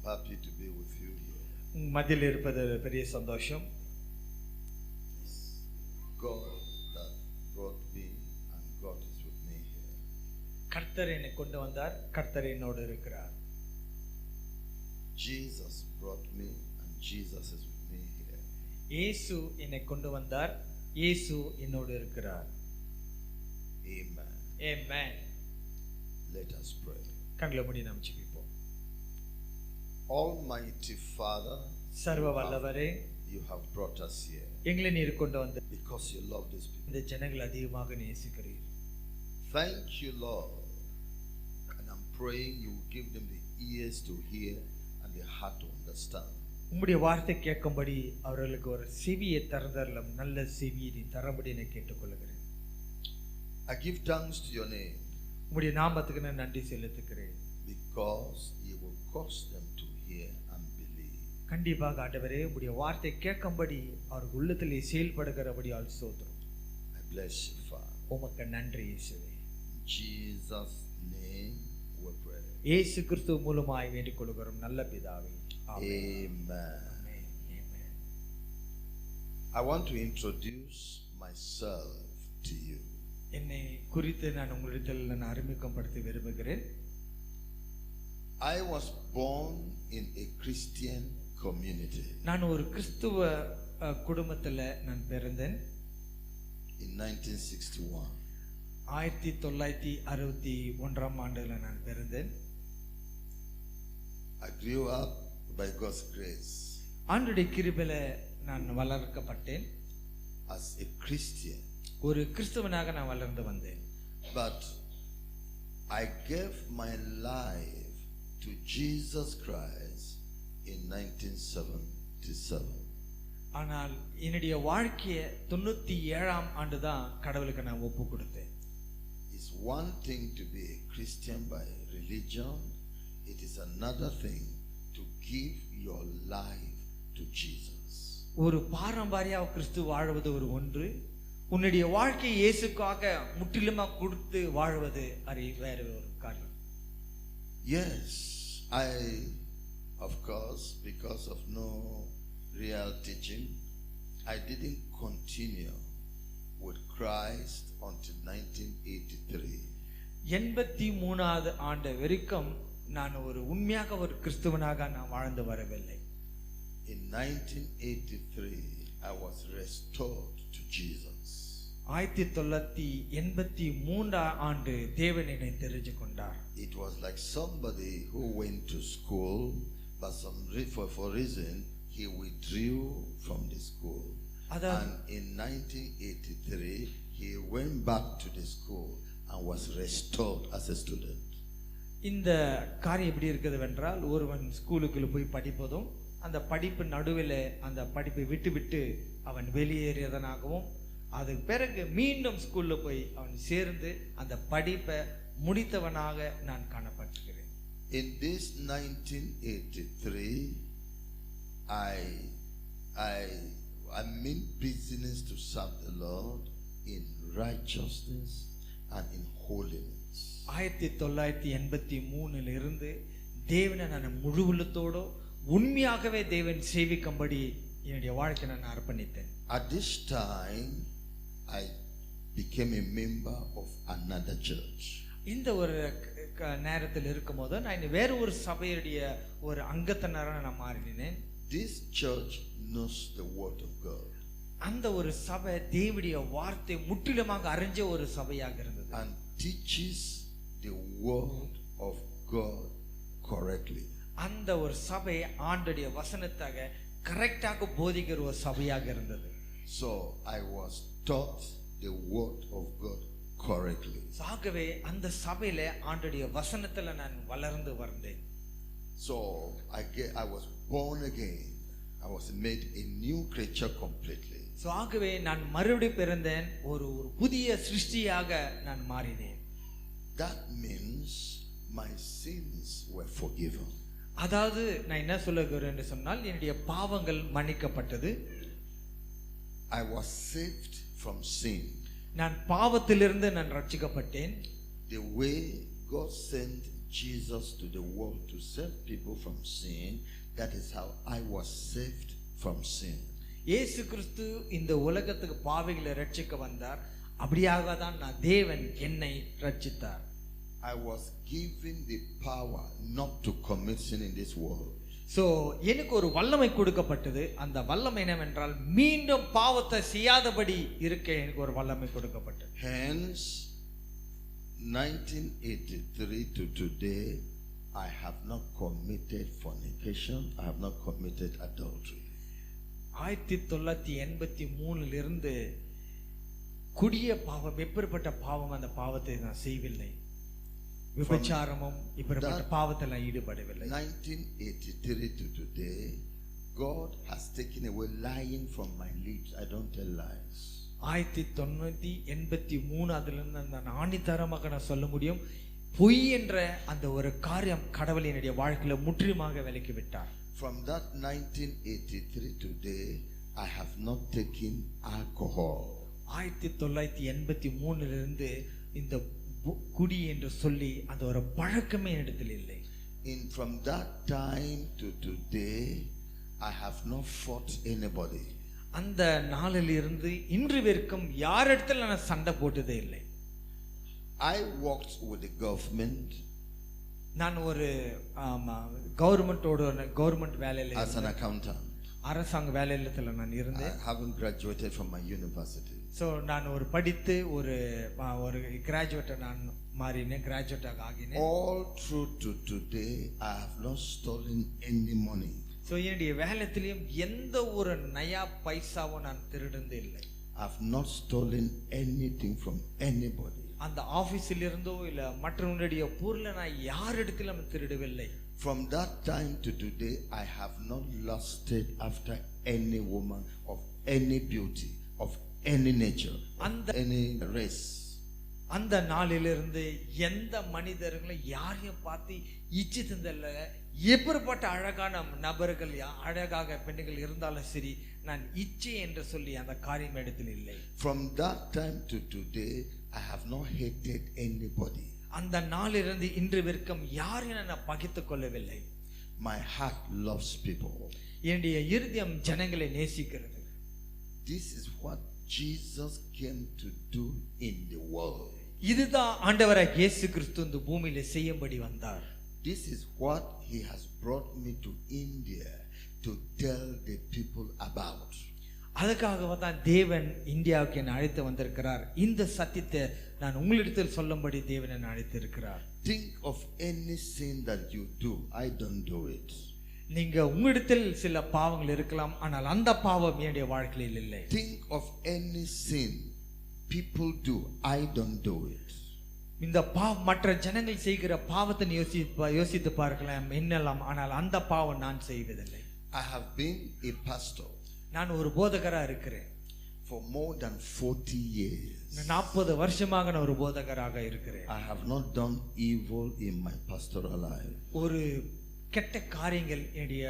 happy to be with you here. மத்தியில் இருப்பது பெரிய சந்தோஷம். God that brought me and God is with me here. கர்த்தர் என்னை கொண்டு வந்தார், கர்த்தர் என்னோடு இருக்கிறார். Jesus brought me and Jesus is with me here. இயேசு என்னை கொண்டு வந்தார், இயேசு என்னோடு இருக்கிறார். Amen. Amen. Let us pray. கண்களை மூடி நாம் ஜெபிப்போம். Almighty Father, சர்வ வல்லவரே, you have brought us here எங்களை நீர் கொண்டு வந்து because you love these people. இந்த ஜனங்கள் அதிகமாக நேசிக்கிறீர். Thank you, Lord. And I'm praying you will give them the ears to hear and the heart to understand. உம்முடைய வார்த்தை கேட்கும்படி அவர்களுக்கு ஒரு செவியை திறந்தரலும், நல்ல செவியை நீ தரபடி நான் கேட்டுக்கொள்கிறேன். I give thanks to your name உம்முடைய நாமத்துக்கு நான் நன்றி செலுத்துகிறேன். because you will cause them to hear and believe. கண்டிப்பாக ஆண்டவரே, உம்முடைய வார்த்தை கேட்கும்படி அவர்கள் உள்ளத்திலே செயல்படுகிறபடி ஸ்தோத்திரம். I bless you, Father. உமக்கு நன்றி இயேசுவே. In Jesus' name we pray. இயேசு கிறிஸ்து மூலமாய் வேண்டிக் கொள்கிறோம் நல்ல பிதாவே. Amen. Amen. I want to introduce myself to you. என்னை குறித்து நான் உங்களிடத்தில் நான் அறிமுகப்படுத்த விரும்புகிறேன். I was born in a Christian community நான் ஒரு கிறிஸ்துவ குடும்பத்தில் நான் பிறந்தேன். in 1961. 1961 ஆண்டுல நான் பிறந்தேன். I grew up by God's grace ஆண்டவருடைய கிருபையில நான் வளர்க்கப்பட்டேன். as a Christian, ஒரு கிறிஸ்தவனாக நான் வளர்ந்து வந்தேன். but I gave my life to Jesus Christ in 1977. ஆனால் என்னுடைய வாழ்க்கையை 97ஆம் ஆண்டு தான் கடவுளுக்கு நான் ஒப்பு கொடுத்தேன். It's one thing to be a Christian by religion, it is another thing to give your life to Jesus. ஒரு பாரம்பரிய கிறிஸ்து வாழ்வது ஒரு ஒன்று, உன்னுடைய வாழ்க்கையை இயேசுக்காக முற்றிலுமாக கொடுத்து வாழ்வது அது வேற ஒரு காரியம். Yes, I, of course, because of no real teaching, I didn't continue with Christ until 1983. 83வது ஆண்டு வரைக்கும் நான் ஒரு உண்மையாக ஒரு கிறிஸ்துவனாக நான் வாழ்ந்து வரவில்லை. In 1983, I was restored to Jesus. 1983 ஆண்டு தேவன் என்னை தெரிந்து கொண்டார். It was like somebody who went to school, but for reason he withdrew from the school. And in 1983, he went back to the school and was restored as a student. இந்த காரியம் எப்படி இருக்குது என்றால், ஒருவன் ஸ்கூலுக்குள்ள போய் படிப்பதும் அந்த படிப்பு நடுவில் அந்த படிப்பை விட்டு அவன் வெளியேறியதனாகவும், அதுக்கு பிறகு மீண்டும் ஸ்கூல்ல போய் அவன் சேர்ந்து அந்த படிப்பை முடித்தவனாக நான் காணப்பட்டிருக்கிறேன். In this 1983, I mean business to serve the Lord in righteousness and in holiness. 1983 இருந்து தேவனை நான் முழு உள்ளத்தோடு உண்மையாகவே தேவன் சேவிக்கும்படி என்னுடைய வாழ்க்கையை நான் அர்ப்பணித்தேன். At this time, I became a member of another church. இந்த ஒரு நேரத்தில் இருக்கும்போது நான் வேற ஒரு சபையுடைய ஒரு அங்கத்தினராக நான் மாறினேன். This church knows the word of God. அந்த ஒரு சபை தேவனுடைய வார்த்தை முற்றிலுமாக அறிஞ்ச ஒரு சபையாக இருந்தது. And teaches the word of God correctly. அந்த ஒரு சபை ஆண்டவருடைய வசனத்தை கரெக்டாக போதிக்கிற ஒரு சபையாக இருந்தது. So I was taught the word of God correctly. ஆகவே அந்த சபையில ஆண்டவருடைய வசனத்துல நான் வளர்ந்து வந்தேன். So I was born again. I was made a new creature completely. So ஆகவே நான் மறுபடியும் பிறந்தேன், ஒரு புதிய சிருஷ்டியாக நான் மாறினேன். That means my sins were forgiven. அதாவது நான் என்ன சொல்லுகிறேன் என்று சொன்னால், என்னுடைய பாவங்கள் மன்னிக்கப்பட்டது. I was saved from sin. நான் பாவத்திலிருந்து நான் ரட்சிக்கப்பட்டேன். The way God sent Jesus to the world to save people from sin. That is how I was saved from sin. இயேசு கிறிஸ்து இந்த உலகத்துக்கு பாவிகளை ரட்சிக்க வந்தார். அப்படியாக தான் தேவன் என்னை ரட்சித்தார். I was given the power not to commit sin in this world. So எனக்கு ஒரு வல்லமை கொடுக்கப்பட்டது. அந்த வல்லமை என்னவென்றால் மீண்டும் பாவத்தை செய்யாதபடி இருக்க எனக்கு ஒரு வல்லமை கொடுக்கப்பட்டது. Hence 1983 to today I have not committed fornication, I have not committed adultery. 1983 இருந்து குடிய பாவம், எப்பேற்பட்ட பாவம், அந்த பாவத்தை நான் செய்யவில்லை. விபச்சாரமும் இப்பேற்பட்ட பாவத்தில் நான் ஈடுபடவில்லை. 1983 to today God has taken away lying from my lips. I don't tell lies. 1983 அதிலிருந்து நான் ஆணித்தரமாக நான் சொல்ல முடியும், பொய் என்ற அந்த ஒரு காரியம் கடவுள் என்னுடைய வாழ்க்கையில முற்றிலுமாக விலக்கி விட்டார். From that 1983 today I have not taken alcohol. 1983 இருந்து இந்த குடி என்று சொல்லி அந்த ஒரு பழக்கமே என்னிடத்தில் இல்லை. From that time to today I have not fought anybody. அந்த நாளில் இருந்து இன்று வரைக்கும் யாரிடத்தில் நான் சண்டை போட்டதே இல்லை. I worked with the government. நான் ஒரு கவர்மெண்ட் வேலையில as an accountant. அரசாங்க வேலையில நான் இருந்தேன். I haven't graduated from my university. So நான் ஒரு படித்து ஒரு கிராஜுவேட் நான் மாறினேன், graduate ஆகினேன். All through to today I have not stolen any money. So என்னுடைய வேலையிலும் எந்த ஒரு நயா பைசாவும் நான் திருடுனதே இல்லை. I have not stolen anything from anybody. அந்த ஆபீஸில் இருந்தோ இல்ல மற்றவங்களுடைய பொருளை நான் யாரிடத்திலும் திருடவில்லை. From that time to today I have not lusted after any woman of any beauty, of any nature, any race. அந்த நாளிலிருந்து எந்த மனிதர்களும் யாரையும் பார்த்து இச்சித்ததில்லை. எப்பேற்பட்ட அழகான நபர்கள், அழகாக பெண்கள் இருந்தாலும் சரி, நான் இச்சை என்று சொல்லி அந்த காரியம் இடத்தில் இல்லை. From that time to today I have not hated anybody. அந்த நாளிலிருந்து இன்று வரைக்கும் யாரையும் நான் பகைத்துக் கொள்ளவில்லை. My heart loves people. என்னுடைய இருதயம் ஜனங்களை நேசிக்கிறது. This is what Jesus came to do in the world. இதுதான் ஆண்டவராகிய இயேசு கிறிஸ்து இந்த பூமியில செய்யும்படி வந்தார். This is what he has brought me to India to tell the people about. அதுக்காக தான் தேவன் இந்தியாவுக்கு என்னை அழைத்து வந்திருக்கிறார். இந்த சத்தியத்தை நான் உங்களிடத்தில் சொல்லும்படி தேவன் என்னை அழைத்திருக்கிறார். Think of any sin that you do. I don't do it. நீங்க உங்களிடத்தில் சில பாவங்கள் இருக்கலாம், ஆனால் அந்த பாவம் என்னுடைய வாழ்க்கையில் இல்லை. Think of any sin people do. I don't do it. இந்த மற்ற ஜனங்கள் செய்கிற பாவத்தை யோசித்து பார்க்கலாம் என்னலாம், ஆனால் அந்த பாவம் நான் செய்வதில்லை. I have been a pastor. நான் ஒரு போதகரா இருக்கிறேன். For more than 40 years. 40 வருஷமாக நான் ஒரு போதகராக இருக்கிறேன். I have not done evil in my pastoral life. ஒரு கெட்ட காரியங்கள் என்னுடைய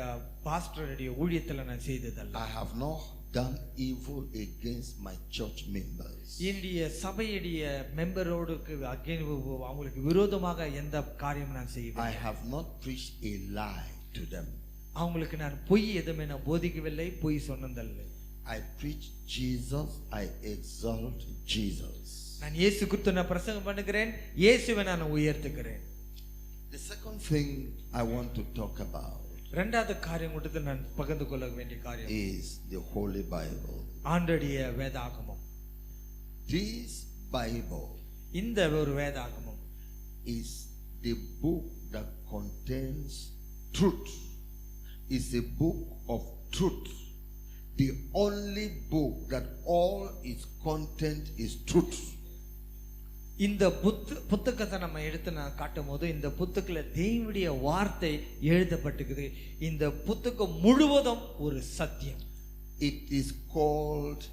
பாஸ்டருடைய ஊழியத்தில் நான் செய்ததல்ல. I have not done evil against my church members. என்னுடைய சபையுடைய மெம்பரோடுக்கு அவங்களுக்கு விரோதமாக எந்த காரியம் நான் செய்யவில்லை. I have not preached a lie to them. அவங்களுக்கு நான் பொய் எதுவுமே நான் போதிக்கவில்லை, பொய் சொன்னதில்லை. I preach Jesus, I exalt Jesus. நான் இயேசு கிறிஸ்துவை நான் பிரசங்கம் பண்ணுகிறேன், இயேசுவை நான் உயர்த்துகிறேன். The second thing I want to talk about இரண்டாவது காரியம் கூட்டத்தில் நான் பகிர்ந்து கொள்ள வேண்டிய காரியம் is the Holy Bible. ஆண்டவருடைய வேதாகமம். This Bible, இந்த ஒரு வேதாகமம், is the book that contains truth. Is a book of truth. The only book that all its content is truth. இந்த புத்தகத்தை நம்ம எடுத்து நான் காட்டும் போது இந்த புத்தகத்துல தேவனுடைய வார்த்தை எழுதப்பட்டிருக்குது. இந்த புத்தகம் முழுவதும் ஒரு சத்தியம். It is called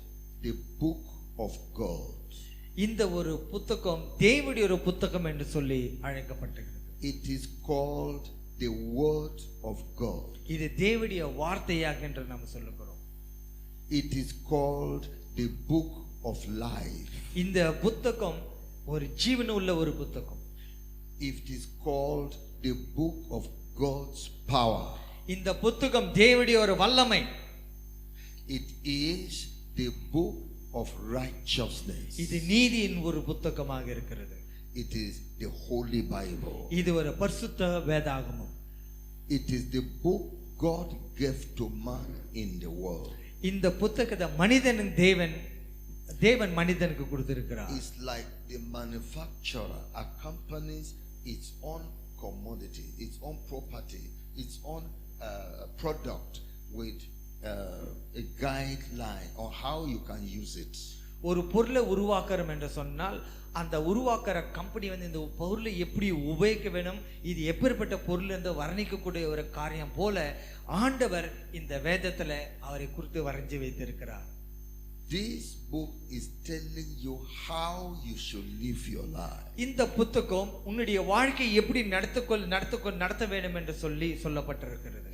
the book of God. இந்த ஒரு புத்தகம் தேவனுடைய ஒரு புத்தகம் என்று சொல்லி அழைக்கப்பட்டிருக்கிறது. It is called the word of God. இது தேவனுடைய வார்த்தையாக என்று நாம் சொல்லுகிறோம். It is called the book of life. இந்த புத்தகம் ஒரு ஜீவனுள்ள ஒரு புத்தகம். it is called the book of God's power. இந்த புத்தகம் தேவனுடைய ஒரு வல்லமை. It is the book of righteousness. இது நீதியின் ஒரு புத்தகமாக இருக்கிறது. It is the Holy Bible. இது ஒரு பரிசுத்த வேதாகமம். It is the book God gave to man in the world. இந்த புத்தகத்தை தேவன் மனிதனுக்கு கொடுத்திருக்கிறார். It's like the manufacturer accompanies its own commodity, its own property, its own product with a guideline on how you can use it. ஒரு பொருளை உருவாக்குறோம் என்று சொன்னால் அந்த உருவாக்குற கம்பெனி இந்த பொருளை எப்படி உபயோகிக்க வேணும், இது எப்பேற்பட்ட பொருள் என்று வர்ணிக்கக்கூடிய ஒரு காரியம் போல ஆண்டவர் இந்த வேதத்துல அவரை குறித்து வரைஞ்சு வைத்திருக்கிறார். This book is telling you how you should live your life. இந்த புத்தகம் உன்னுடைய வாழ்க்கையை எப்படி நடத்த வேண்டும் என்று சொல்லப்பட்டிருக்கிறது.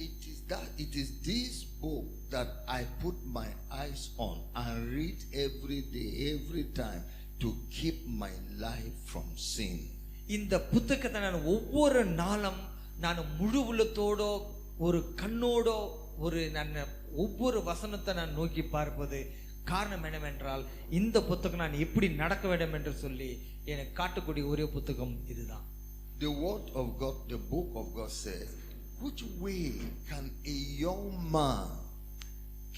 It is this book that I put my eyes on and read every day, every time to keep my life from sin. இந்த புத்தகத்தை நான் ஒவ்வொரு நாளும் நான் முழு உள்ளத்தோடோ ஒரு கண்ணோடோ நான் ஒவ்வொரு வசனத்தை நான் நோக்கி பார்ப்பது காரணம் என்னவென்றால் இந்த புத்தகம் நான் எப்படி நடக்க வேண்டும் என்று சொல்லி எனக்கு காட்டக்கூடிய ஒரே புத்தகம் இதுதான். The word of God, the book of God says, which way can a young man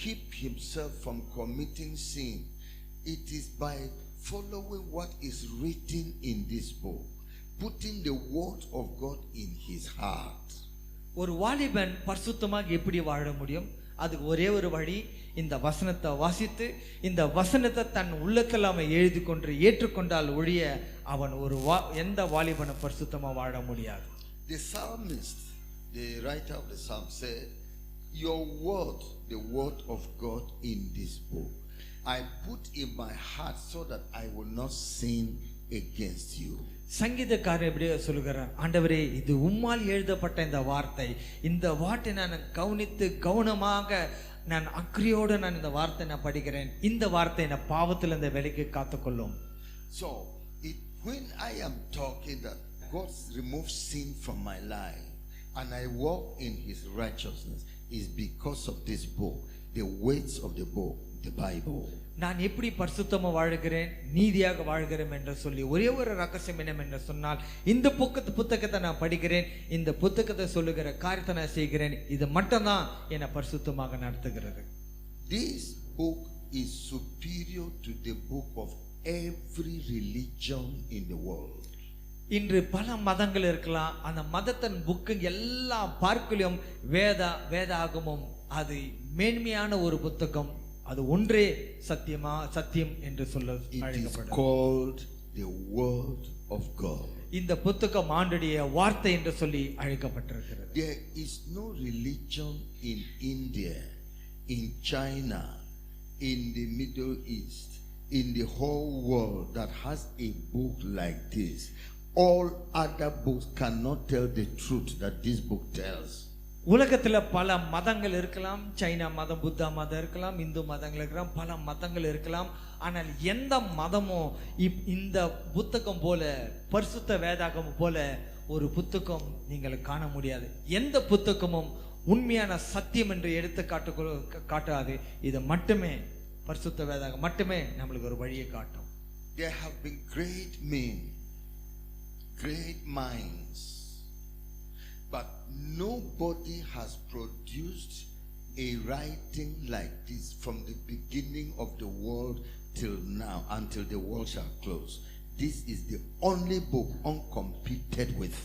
keep himself from committing sin? It is by following what is written in this book, putting the word of God in his heart. ஒரு வாலிபன் பரிசுத்தமாக எப்படி வாழ முடியும்? அதுக்கு ஒரே ஒரு வழி, இந்த வசனத்தை வாசித்து இந்த வசனத்தை தன் உள்ளத்தில் அவன் எழுதி கொண்டு ஏற்றுக்கொண்டால் ஒழிய அவன் எந்த வாலிபனும் பரிசுத்தமா வாழ முடியாது. The psalmist, the writer of the psalm said, your word, the word of God in this book, I put in my heart so that I will not sin against you. சங்கீதக்காரர் எப்படி சொல்லுகிறார், ஆண்டவரே இது உம்மால் எழுதப்பட்ட இந்த வார்த்தை நான் கவனித்து கவனமாக நான் அக்கறையோடு நான் இந்த வார்த்தை நான் படிக்கிறேன், இந்த வார்த்தை நான் பாவத்தில் இந்த விலைக்கு காத்துக்கொள்ளும். So when I am talking that God removes sin from my life and I walk in his righteousness is because of this book, the words of the book, the Bible. நான் எப்படி பரிசுத்தமா வாழ்கிறேன், நீதியாக வாழ்கிறேன் என்று சொல்லி ஒரே ஒரு ரகசியம் என்னவென்று சொன்னால் இந்த புத்தகத்தை நான் படிக்கிறேன், இந்த புத்தகத்தை சொல்லுகிற காரியத்தை நான் செய்கிறேன், இது மட்டும்தான் என்னை பரிசுத்தமாக நடத்துகிறது. This book is superior to the book of every religion in the world. இன்று பல மதங்கள் இருக்கலாம், அந்த மதத்தின் புக்கு எல்லா பார்க்கலும் வேதாகமும் அது மேன்மையான ஒரு புத்தகம், அது ஒன்றே சத்தியம் என்று சொல்ல அழைக்கப்படுகிறது. It is called the word of God. இந்த புத்தகம் ஆண்டவருடைய வார்த்தை என்று சொல்லி அழைக்கப்பட்டிருக்கிறது. There is no religion in India, in China, in the Middle East, in the whole world that has a book like this. All other books cannot tell the truth that this book tells. உலகத்துல பல மதங்கள் இருக்கலாம், China மதம், புத்தா மதம் இருக்கலாம், இந்து மதங்கள் இருக்கலாம், பல மதங்கள் இருக்கலாம். ஆனால் எந்த மதமும் இந்த புத்தகம் போல, பரிசுத்த வேதாகமம் போல ஒரு புத்தகம் நீங்கள் காண முடியாது. எந்த புத்தகமும் உண்மையான சத்தியம் என்று எடுத்து காட்டாது. இது மட்டுமே பரிசுத்த வேதாகம் மட்டுமே நம்மளுக்கு ஒரு வழியை காட்டும். There have been great men, great minds, but nobody has produced a writing like this from the beginning of the world till now, until the world shall close. This is the only book uncompeted with.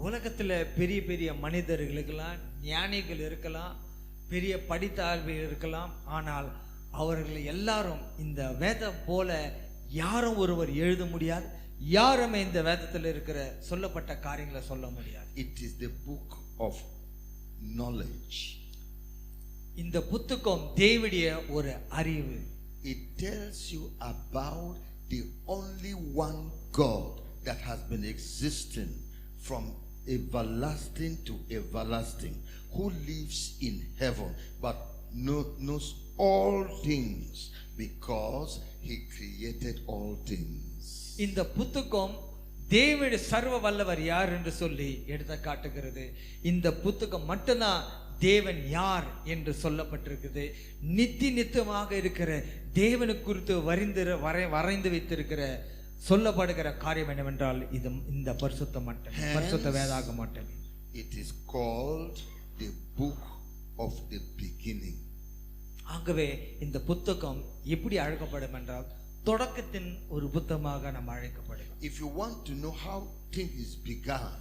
உலகத்துல பெரிய பெரிய மனிதர்களுக்கெல்லாம், ஞானிகள் இருக்கலாம், பெரிய படித்தாள்கள் இருக்கலாம், ஆனால் அவர்கள் எல்லாரும் இந்த வேதம் போல யாரும் ஒருவர் எழுத முடியாது, யாருமே இந்த வேதத்தில் இருக்கிற சொல்லப்பட்ட காரியங்களை சொல்ல முடியாது. It is the book of knowledge. இந்த புத்தகம் தேவனுடைய ஒரு அறிவு. It tells you about the only one God that has been existing from everlasting to everlasting, who lives in heaven but knows all things because he created all things. இந்த புத்தகம் தேவனுடைய சர்வ வல்லவர் யார் என்று சொல்லி எடுத்து காட்டுகிறது. இந்த புத்தகம் மட்டும்தான் தேவன் யார் என்று சொல்லப்பட்டிருக்குது. நித்தியமாக இருக்கிற தேவனு குறித்து வரைந்து வைத்திருக்கிற சொல்லப்படுகிற காரியம் என்னவென்றால் இது இந்த பரிசுத்த மட்டும், பரிசுத்த வேதாகம் மட்டும். It is called the book of the beginning. ஆகவே இந்த புத்தகம் எப்படி அழைக்கப்படும் என்றால் தொடக்கத்தின் ஒரு புத்தகமாக நாம் அழைக்கப்படும். If you want to know how things began,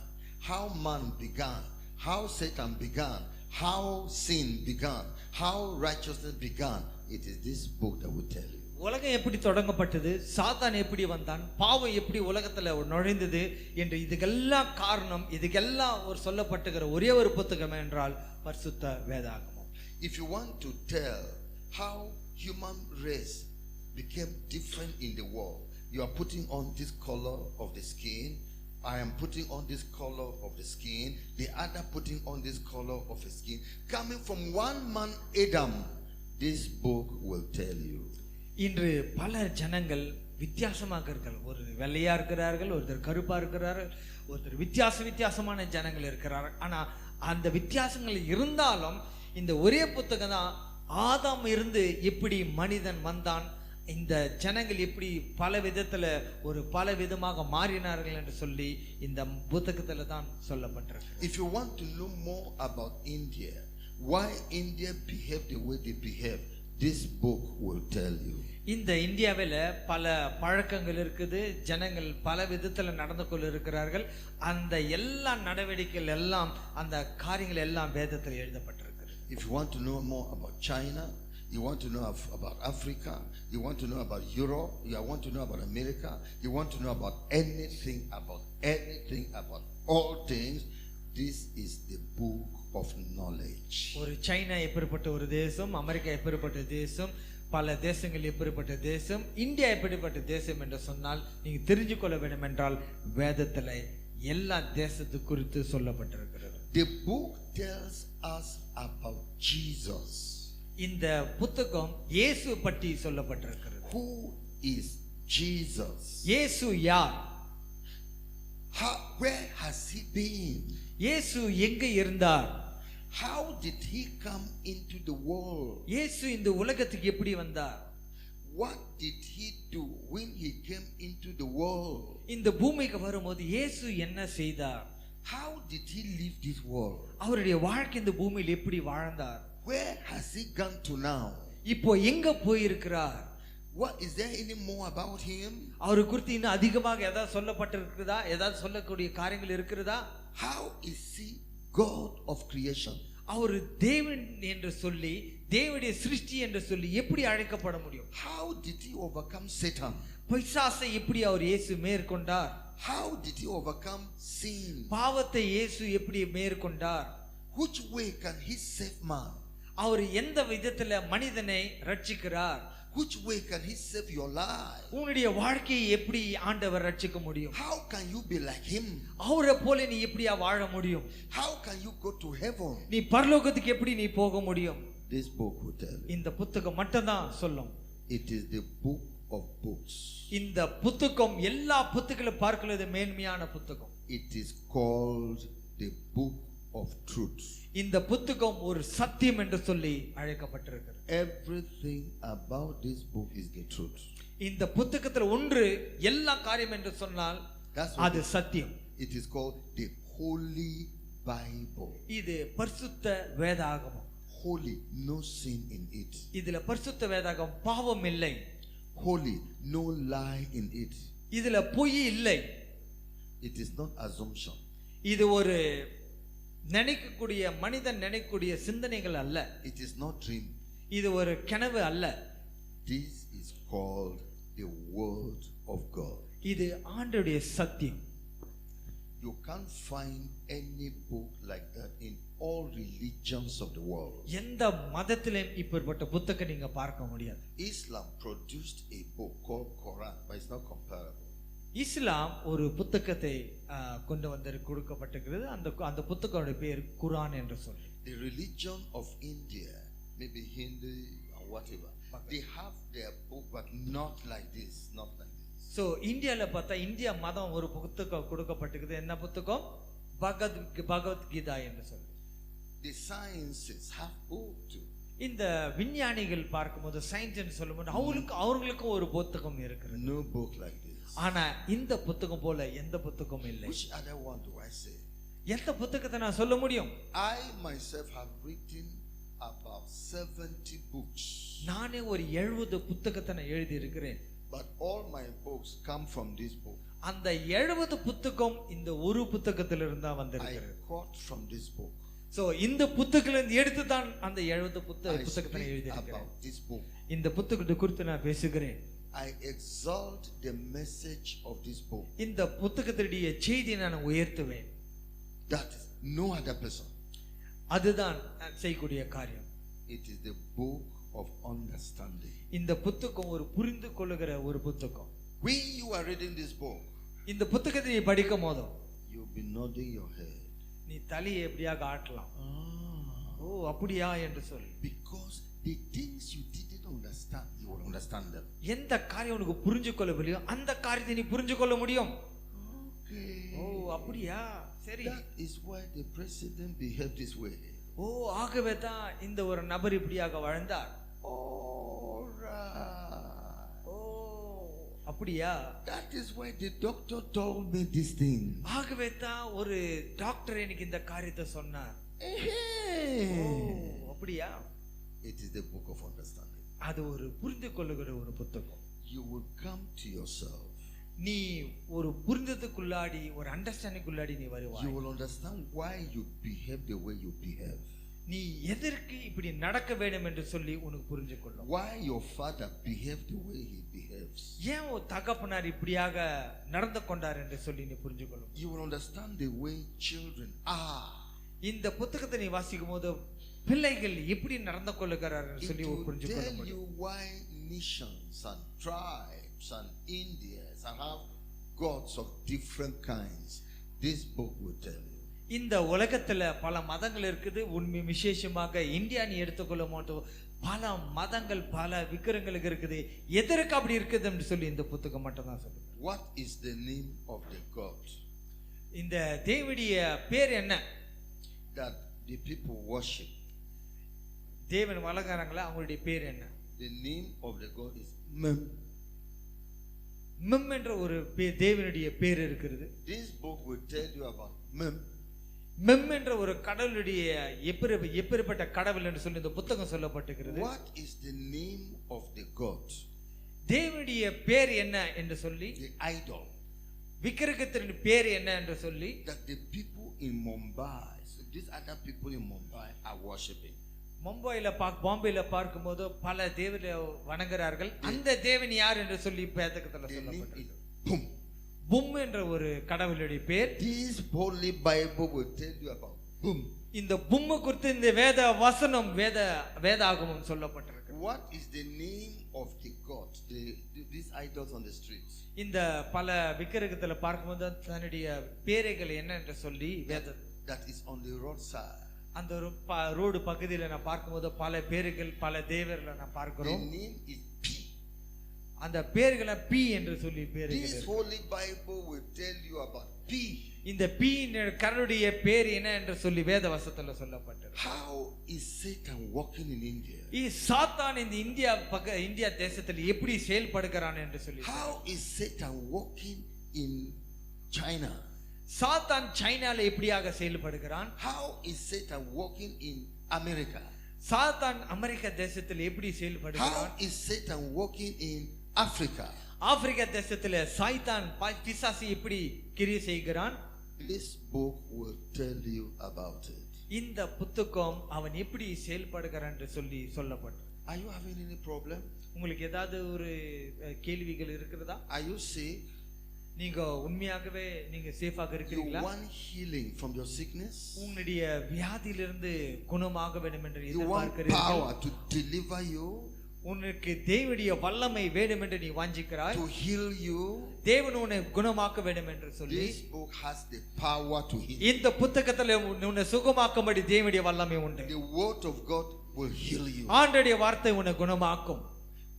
how man began, how Satan began, how sin began, how righteousness began, it is this book that will tell you. உலகம் எப்படி தொடங்கப்பட்டது, சாத்தான் எப்படி வந்தான், பாவம் எப்படி உலகத்துல நுழைந்தது என்று இதுக்கெல்லாம் காரணம், இதுக்கெல்லாம் ஒரு சொல்லப்பட்டுகிற ஒரே ஒரு புத்தகம் என்றால் பரிசுத்த வேதாகமம். If you want to tell how human race became different in the world, you are putting on this color of the skin, I am putting on this color of the skin, the other putting on this color of the skin, coming from one man Adam, this book will tell you. இன்று பல ஜனங்கள் வித்தியாசமாக இருக்கிறார்கள். ஒரு வெள்ளையா இருக்கிறார்கள், ஒருத்தர் கருப்பா இருக்கிறார்கள், ஒருத்தர் வித்தியாசமான ஜனங்கள் இருக்கிறார்கள். ஆனா அந்த வித்தியாசங்கள் இருந்தாலும் இந்த ஒரே புத்தகம் தான் ஆதாம் இருந்து எப்படி மனிதன் வந்தான், இந்த ஜனங்கள் எப்படி பல விதத்துல பல விதமாக மாறினார்கள் என்று சொல்லி இந்த புத்தகத்துல தான் சொல்லப்பட்டிருக்கு. If you want to know more about India, why India behave the way they behave, this book will tell you. இந்த இந்தியாவில் பல பழக்கங்கள் இருக்குது, ஜனங்கள் பல விதத்துல நடந்து கொள்ள இருக்கிறார்கள். அந்த எல்லா நடவடிக்கைகள் எல்லாம் அந்த காரியங்கள் எல்லாம் வேதத்தில் எழுதப்பட்டிருக்கு. If you want to know more about China, you want to know about Africa, you want to know about Europe, you want to know about America, you want to know about anything about all things, this is the book of knowledge. ஒரு China எப்படிப்பட்ட ஒரு தேசம், America எப்படிப்பட்ட தேசம், பல தேசங்கள் எப்படிப்பட்ட தேசம், இந்தியா எப்படிப்பட்ட தேசம் என்று சொன்னால் நீங்க தெரிஞ்சு கொள்ள வேண்டும் என்றால் வேதத்துல எல்லா தேசத்து குறித்து சொல்லப்பட்டிருக்கிறது. The book tells us about Jesus. இந்த புத்தகம் இயேசு பற்றி சொல்லப்பட்டிருக்கிறது. Who is Jesus? இயேசு யார்? Where has he been? இயேசு எங்க இருந்தார்? How did he come into the world? இயேசு இந்த உலகத்துக்கு எப்படி வந்தார்? What did he do when he came into the world? இந்த பூமிக்கு வரும்போது இயேசு என்ன செய்தார்? How did he live this world? அவருடைய வாழ்க்கை இந்த பூமியில் எப்படி வாழ்ந்தார்? Where has he gone to now? இப்போ எங்க போயிருக்கிறார்? What is there any more about him? அவரை குறித்து இன்னும் அதிகமாக ஏதாவது சொல்லப்பட்டிருக்கிறதா, ஏதாவது சொல்லக்கூடிய காரியங்கள் இருக்கிறதா? How is he God of creation? அவர் தேவன் என்று சொல்லி, தேவனுடைய சிருஷ்டி என்று சொல்லி எப்படி அழைக்கப்பட முடியும்? How did he overcome Satan? பிசாசை எப்படி அவர் இயேசு மேற்கொண்டார்? How did he overcome sin? பாவத்தை இயேசு எப்படி மேற்கொண்டார்? Which way can he save man? அவர் எந்த விதத்துல மனிதனை ரட்சிக்கிறார்? Which way can he save your life? உன்னுடைய வாழ்க்கையை எப்படி ஆண்டவர் ரட்சிக்க முடியும்? How can you be like him? அவரை போல நீ எப்படியா வாழ முடியும்? How can you go to heaven? நீ பரலோகத்துக்கு எப்படி நீ போக முடியும்? This book will tell you. இந்த புத்தகம் மட்டும்தான் சொல்லும். It is the book of books. இந்த புத்தகம் எல்லா புத்தகங்களை பார்க்கிறது மேன்மையான புத்தகம். It is called the book of truth. இந்த புத்தகம் ஒரு சத்தியம் என்று சொல்லி அழைக்கப்பட்டிருக்கிறது. Everything about this book is the truth. இந்த புத்தகத்துல ஒன்று எல்லா காரியம் என்று சொன்னால் அது சத்தியம். It is called the Holy Bible. இது பரிசுத்த வேதாகமம். Holy, no sin in it. இதுல பரிசுத்த வேதாகமம், பாவம் இல்லை. Holy, no lie in it. இதுல பொய் இல்லை. It is not assumption. இது ஒரு நினைக்கக்கூடிய மனிதன் நினைக்கக்கூடிய சிந்தனைகள் அல்ல. It is not dream. இது ஒரு கனவு அல்ல. This is called the word of God. இது ஆண்டவருடைய சத்தியம். You can't find any book like that in all religions of the world. எந்த மதத்திலும் இப்படிப்பட்ட புத்தகம் நீங்க பார்க்க முடியாது. Islam produced a book called Quran, but it's not comparable. இஸ்லாம் ஒரு புத்தகத்தை கொண்டு வந்து கொடுக்கப்பட்டிருக்கிறது. அந்த புத்தகத்தோட பேர் குர்ஆன் என்று சொல்லி. The religion of India, maybe Hindu or whatever, they have their book but not like this, not like this. So இந்தியால பார்த்தா இந்தியா மதம் ஒரு புத்தகம் கொடுக்கப்பட்டிருக்குது. என்ன புத்தகம்? பகவத்கீதா என்று சொல்லி. The sciences have book too. இந்த விஞ்ஞானிகள் பார்க்கும்போது சயின்ஸ் சொல்லும்போது அவங்களுக்கு ஒரு புத்தகம் இருக்கிறது. No book like this. ஆனா இந்த புத்தகம் போல எந்த புத்தகமும் இல்லை. Which other one do I say? எந்த புத்தகத்தை நான் சொல்ல முடியும்? I myself have written about 70 books. நானே ஒரு 70 புத்தகத்தை நான் எழுதி இருக்கிறேன். But all my books come from this book. அந்த 70 புத்தகம் இந்த ஒரு புத்தகத்திலிருந்து தான் வந்திருக்கிறது. I quote from this book. So இந்த புத்தகத்திலிருந்து எடுத்து தான் அந்த 70 புத்தகத்தை எழுதி இருக்கிறேன். This book. இந்த புத்தகத்தை குறித்து நான் பேசுகிறேன். I exalt the message of this book. இந்த புத்தகத்துடைய செய்தியை நான் உயர்த்துவேன். That is no other person. அதுதான் நான் செய்யக்கூடிய காரியம். It is the book of understanding. இந்த புத்தகம் ஒரு புரிந்து கொள்ளுகிற ஒரு புத்தகம். When you are reading this book, இந்த புத்தகத்தை நீ படிக்கும் போது you'll be nodding your head. நீ தலையை எப்படியாக ஆட்டலாம். ஓ அப்படியா என்று சொல்லி. Because the things you didn't understand, you will understand them. எந்த காரியம் உனக்கு புரிஞ்சு கொள்ளவில்லையோ அந்த காரியத்தை நீ புரிஞ்சு கொள்ள முடியும். Okay. ஓ அப்படியா சரி. That is why the president behaved this way. ஓ ஆகவே தான் இந்த ஒரு நபர் இப்படியாக வாழ்ந்தார். All right. ஓ அப்படியா. That is why the doctor told me this thing. ஆகவே தான் ஒரு டாக்டர் எனக்கு இந்த காரியத்தை சொன்னார். ஓ அப்படியா. It is the book of understanding. அது ஒரு புரிந்து கொள்ளுகிற ஒரு புத்தகம். You will come to yourself. நீ ஒரு புரிந்ததுக்குள்ளாடி ஒரு அண்டர்ஸ்டாண்டிங்குள்ளாடி நீ வருவாய். You will understand why you behave the way you behave. நீ எதற்கு இப்படி நடக்க வேண்டும் என்று சொல்லி உனக்கு புரிஞ்சு கொள்ளும். Why your father behaved the way he behaves. ஏன் உன் தகப்பனார் இப்படியாக நடந்து கொண்டார் என்று சொல்லி நீ புரிஞ்சு கொள்ளும். You will understand the way children are. இந்த புத்தகத்தை நீ வாசிக்கும் போது பிள்ளைகள் எப்படி நடந்து கொள்ளுகிறார்கள் சொல்லி புரிஞ்சு கொள்ள முடியும். It will tell you why nations and tribes and Indians have gods of different kinds. This book will tell you. இந்த உலகத்துல பல மதங்கள் இருக்குது. உண்மை விசேஷமாக இந்தியா நீ எடுத்துக்கொள்ள மாட்டோம். பல மதங்கள் பல விக்கிரங்களுக்கு இருக்குது. எதற்கு அப்படி இருக்குது என்று சொல்லி இந்த புத்தகம் மட்டும் தான் சொல்லுது. What is the name of the God? இந்த தேவனுடைய பேர் என்ன? That the people worship. தேவன் வழங்குறாங்களா அவங்களுடைய பேர் என்ன? The name of the God is Mem. மெம் என்ற ஒரு தேவனுடைய பேர் இருக்கிறது. This book will tell you about Mem. மெம் என்ற ஒரு கடவுளுடைய எப்பேற்பட்ட கடவுள் என்று சொல்லி இந்த புத்தகம் சொல்லப்பட்டிருக்கிறது. What is the name of the God? தேவனுடைய பேர் என்ன என்று சொல்லி. The idol. விக்கிரகத்தின் பேர் என்ன என்று சொல்லி. That the people in Mumbai, so these other people in Mumbai are worshiping. மும்பையில பாம்பேல பார்க்கும்போது பல தேவனை வணங்குறார்கள். அந்த தேவன் யார் என்று சொல்லி வேதத்துல சொல்லப்பட்டிருக்கு. பும் என்ற ஒரு கடவுளுடைய பேர். This holy Bible will tell you about Bum. இந்த பும் குறித்து இந்த வேத வசனம் வேதாகமம் சொல்லப்பட்டிருக்கு. What is the name of the god? These idols on the streets. இந்த பல விக்கிரகத்துல பார்க்கும்போது தன்னுடைய பேரைகள் என்ன என்று சொல்லி வேத that is on the roadside. அந்த ரோடு பகுதியில நான் பார்க்கும்போது பல பேர்கள் பல தேவர்களை நான் பார்க்கிறோம். The name is P. அந்த பேர்களை பி என்று சொல்லி பேர்கள். This holy Bible will tell you about P. இந்த பி கர்த்தருடைய பேர் என்ன என்று சொல்லி வேத வசனத்துல சொல்லப்பட்டது. How is Satan working in India? சாத்தான் இந்த இந்தியா தேசத்தில் எப்படி செயல்படுகிறான் என்று சொல்லி. How is Satan working in China? சாத்தான் சைனால எப்படியாக செயல்படுகிறான்? How is Satan working in America? சாத்தான் அமெரிக்க தேசத்தில் எப்படி செயல்படுகிறான்? How is Satan working in Africa? Africa தேசத்தில் சாத்தான் பிசாசு எப்படி கிரியை செய்கிறான்? This book will tell you about it. இந்த புத்தகம் அவன் எப்படி செயல்படுகிறான் என்று சொல்லி சொல்லப்பட்டது. Are you having any problem? உங்களுக்கு ஏதாவது ஒரு கேள்விகள் இருக்கிறதா? Are you sick? நீங்க உண்மையாகவே நீங்க சேஃபாக இருக்கிறீங்களா? You want healing from your sickness? உங்களுடைய வியாதியிலிருந்து குணமாக வேண்டும் என்று எதிர்பார்க்கிறீர்கள். You want power to deliver you? உனக்கு தேவனுடைய வல்லமை வேண்டும் என்று நீ வாஞ்சிக்கிறாய். To heal you? தேவன் உன்னை குணமாக்க வேண்டும் என்று சொல்லி. This book has the power to heal. இந்த புத்தகத்தில் உன்னை சுகமாக்கும்படி தேவனுடைய வல்லமை உண்டு. The word of God will heal you. ஆண்டவருடைய வார்த்தை உன்னை குணமாக்கும்.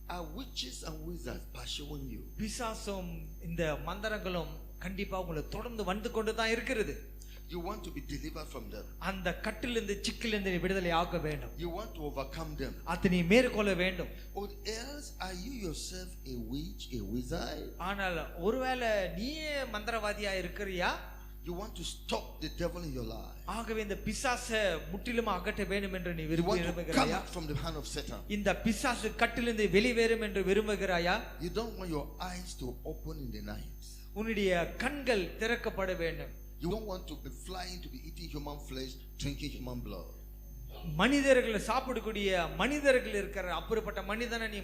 are witches and wizards pursuing you. பிசாசும் இந்த மந்திரங்களும் கண்டிப்பா உங்களை தொடர்ந்து வந்து கொண்டு தான் இருக்கிறது. You want to be delivered from them. அந்த கட்டிலிருந்து சிக்கிலிருந்து விடுதலை ஆக வேண்டும். You want to overcome them. அதை நீ மேற்கொள்ள வேண்டும். Or else are you yourself a witch, a wizard? ஆனால் ஒருவேளை நீயே மந்திரவாதியா இருக்கிறியா? You want to stop the devil in your life. ஆகவே இந்த பிசாசை முற்றிலும் அகற்ற வேண்டும் என்று நீ You want to come விரும்புகிறாயா? out from the hand of Satan. இந்த பிசாசு கட்டிலிருந்து வெளிவேறும் என்று விரும்புகிறாயா? You don't want your eyes to open in the night. உன்னுடைய கண்கள் திறக்கப்பட வேண்டும். You don't want to be flying to be eating human flesh, drinking human blood. மனிதர்கள் சாப்பிடக்கூடிய மனிதர்கள் இருக்கிற அப்படிப்பட்ட மனிதனை நீ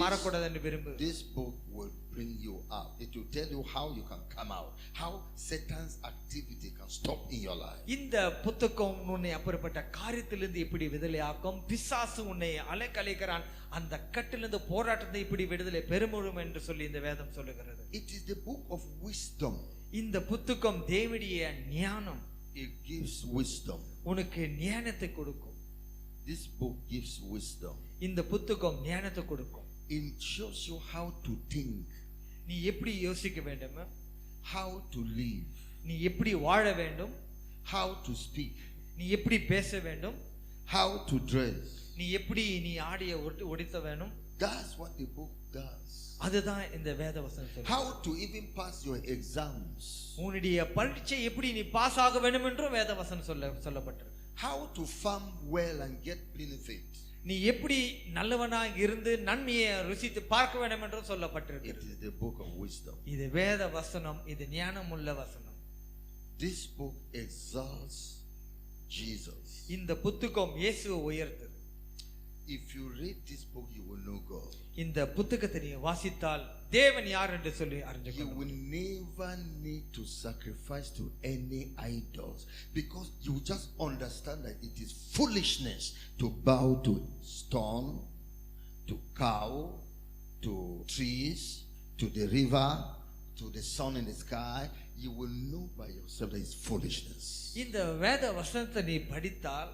மாறக்கூடாது என்று விரும்பு. This book will bring you out. It will tell you how you can come out, how Satan's activity can stop in your life. இந்த புத்தகம் உன்னை அப்படிப்பட்ட காரியத்திலிருந்து இப்படி விடுதலையாக்கும். பிசாசு உன்னை அலைக்கழிக்கிறான். அந்த கட்டிலிருந்து போராட்டத்தை இப்படி விடுதலை பெருமுறும் என்று சொல்லி இந்த வேதம் சொல்லுகிறது. It is the book of wisdom. இந்த புத்தகம் தேவனுடைய ஞானம். It gives wisdom. உனக்கு ஞானத்தை கொடுக்கும். This book gives wisdom. இந்த புத்தகம் ஞானத்தை கொடுக்கும். It shows you how to think, நீ எப்படி யோசிக்க வேண்டும், how to live, நீ எப்படி வாழ வேண்டும், how to speak, நீ எப்படி பேச வேண்டும், how to dress. நீ எப்படி நீ ஆடைய ஒடித்த வேணும். That's what the book does. அதுதான் இந்த வேத வசனம் சொல்லுது. How to even pass your exams. உன்னுடைய பரீட்சை எப்படி நீ பாஸ் ஆக வேண்டும் என்றும் வேத வசனம் சொல்லப்பட்டிருக்கு. How to farm well and get benefit. நீ எப்படி நல்லவனா இருந்து நன்மையை ருசித்து பார்க்க வேண்டும் என்றும் சொல்லப்பட்டிருக்கு. It is the book of wisdom. இது வேத வசனம், இது ஞானமுள்ள வசனம். This book exalts Jesus. இந்த புத்தகம் இயேசுவை உயர்த்துது. If you read this book, you will know God. இந்த புத்தகத்தை நீ வாசித்தால் தேவன் யார் என்று சொல்லி அறிந்து You கொள்ளலாம். will never need to sacrifice to any idols, because you just understand that it is foolishness to bow to stone, to cow, to trees, to the river, to the sun in the sky. You will know by yourself that it's foolishness. இந்த வேத வசனத்தை நீ படித்தால்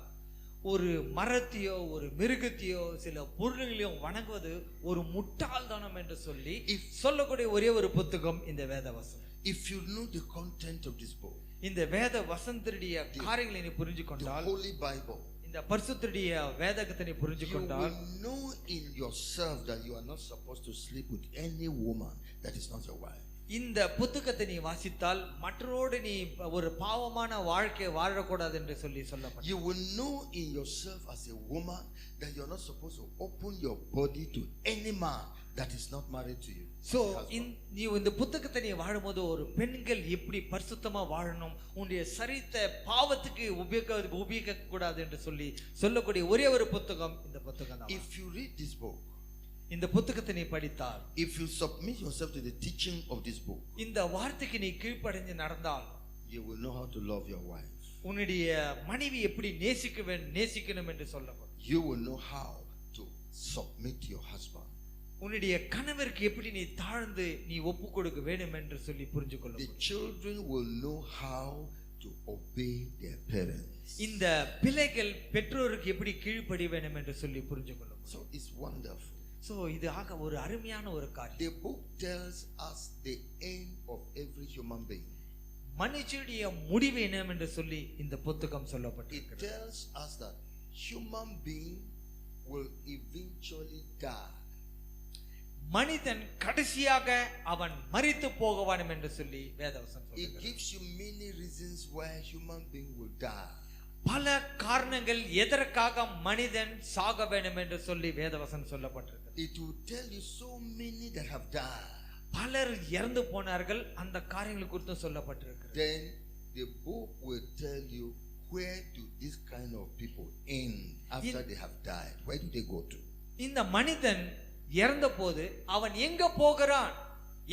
ஒரு மரத்தையோ ஒரு மிருகத்தையோ சில பொருள்களையோ வணங்குவது ஒரு முட்டாள்தனம் என்று சொல்லி சொல்லக்கூடிய ஒரே ஒரு புத்தகம் இந்த வேத வசனம். If you know the content of this book, இந்த வேத வசனத்துடைய காரியங்களை நீ புரிஞ்சு கொண்டால், the Holy Bible, இந்த பரிசுத்தருடைய வேதத்தை நீ புரிஞ்சு you கொண்டால், will know in yourself that you are not supposed to sleep with any woman that is not your wife. இந்த புத்தகத்தை நீ வாசித்தால் மற்றோடு நீ ஒரு பாவமான வாழ்க்கை வாழக்கூடாது என்று சொல்லி சொல்லப்பட்டது. You will know in yourself as a woman that you are not supposed to open your body to any man that is not married to you. So நீ இந்த புத்தகத்தை நீ வாழும்போது ஒரு பெண்கள் எப்படி பரிசுத்தமா வாழணும், உன்னுடைய சரீரத்தை பாவத்துக்கு உபயோகிக்க கூடாது என்று சொல்லி சொல்லக்கூடிய ஒரே ஒரு புத்தகம் இந்த புத்தகம் தான். If you read this book, இந்த புத்தகத்தை நீ படித்தால், if you submit yourself to the teaching of this book, இந்த வார்த்தைக்கு நீ கீழ்ப்படிஞ்சு நடந்தால், you will know how to love your wife. உன்னுடைய மனைவி எப்படி நேசிக்கணும் என்று சொல்லப்படும். You will know how to submit to your husband. உன்னுடைய கணவருக்கு எப்படி நீ தாழ்ந்து நீ ஒப்பு கொடுக்க வேண்டும் என்று சொல்லி புரிஞ்சு கொள்ள. The children will know how to obey their parents. இந்த பிள்ளைகள் பெற்றோருக்கு எப்படி கீழ்ப்படிய வேண்டும் என்று சொல்லி புரிஞ்சு கொள்ள. So it's wonderful. So இது ஆக ஒரு அருமையான ஒரு காரியம். The book tells us the end of every human being. மனுஷனுடைய முடிவு என்ன என்று சொல்லி இந்த புத்தகம் சொல்லப்பட்டிருக்கிறது. It tells us that human being will eventually die. மனிதன் கடைசியாக அவன் மரித்து போக வேண்டும் என்று சொல்லி வேதவசனம் It சொல்லுகிறது. gives you many reasons why human being will die. பல காரணங்கள் எதற்காக மனிதன் சாக வேண்டும் என்று சொல்லி வேதவசனம் சொல்லப்பட்டிருக்கிறது. It will tell you so many that have died. பலர் இறந்து போனார்கள், அந்த காரியங்கள் குறித்து சொல்லப்பட்டிருக்கிறது. Then the book will tell you where do this kind of people end after they have died. Where do they go to? இந்த மனிதன் இறந்த போது அவன் எங்க போகிறான்,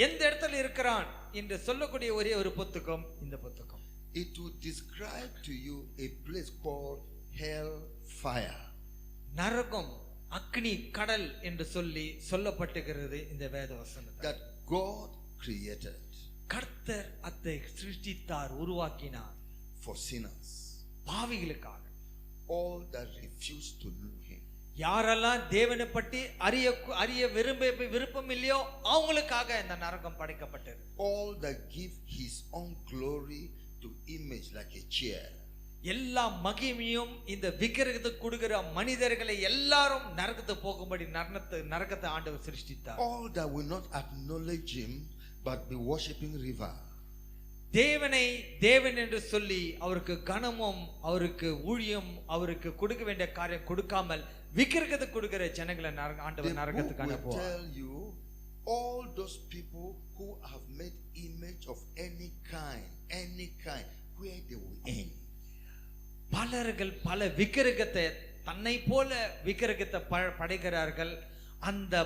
எந்த இடத்துல இருக்கிறான் என்று சொல்லக்கூடிய ஒரே ஒரு புத்தகம் இந்த புத்தகம். It will describe to you a place called hell fire. நரகம், அக்னி கடல் என்று சொல்லி சொல்லப்பட்டிருக்கிறது இந்த வேத வசனத்தில். That God created. கர்த்தர் அதை சிருஷ்டித்தார், உருவாக்கினார். For sinners. பாவிகளுக்காக. All that refuse to know him. யாரெல்லாம் தேவனை பற்றி அறிய விருப்பம் இல்லையோ அவங்களுக்காக இந்த நரகம் படைக்கப்பட்டது. All that give his own glory to image like a chair. எல்லா மகிமையும் இந்த விக்கிரகத்துக்கு கொடுக்கிற மனிதர்களை எல்லாரும் நரகத்துக்கு போகும்படி நரகத்தை ஆண்டவர் சிருஷ்டித்தார். All that will not acknowledge him but be worshiping river. தேவனை தேவன் என்று சொல்லி அவருக்கு கனமும் அவருக்கு ஊழியம் அவருக்கு கொடுக்க வேண்டிய காரியம் கொடுக்காமல் விக்கிரகத்துக்கு கொடுக்கிற ஜனங்களை ஆண்டவர் நரகத்துக்கு அனுப்புவார். Tell you all those people who have made image of any kind where they will end. பலர்கள் பல விக்கிரகத்தை தன்னை போல விக்கிரகத்தை படைக்கிறார்கள். அந்த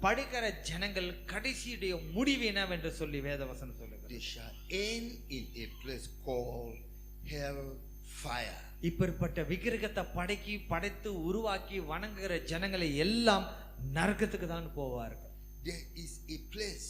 படைக்கிற ஜனங்கள் கடைசியுடைய முடிவு என்னவென்று சொல்லி வேதவசனம் சொல்லுகிறது. They shall end in a place called hell fire. இப்படிப்பட்ட விக்கிரகத்தை படைத்து உருவாக்கி வணங்குகிற ஜனங்களை எல்லாம் நரகத்துக்கு தான் போவார்கள். There is a place.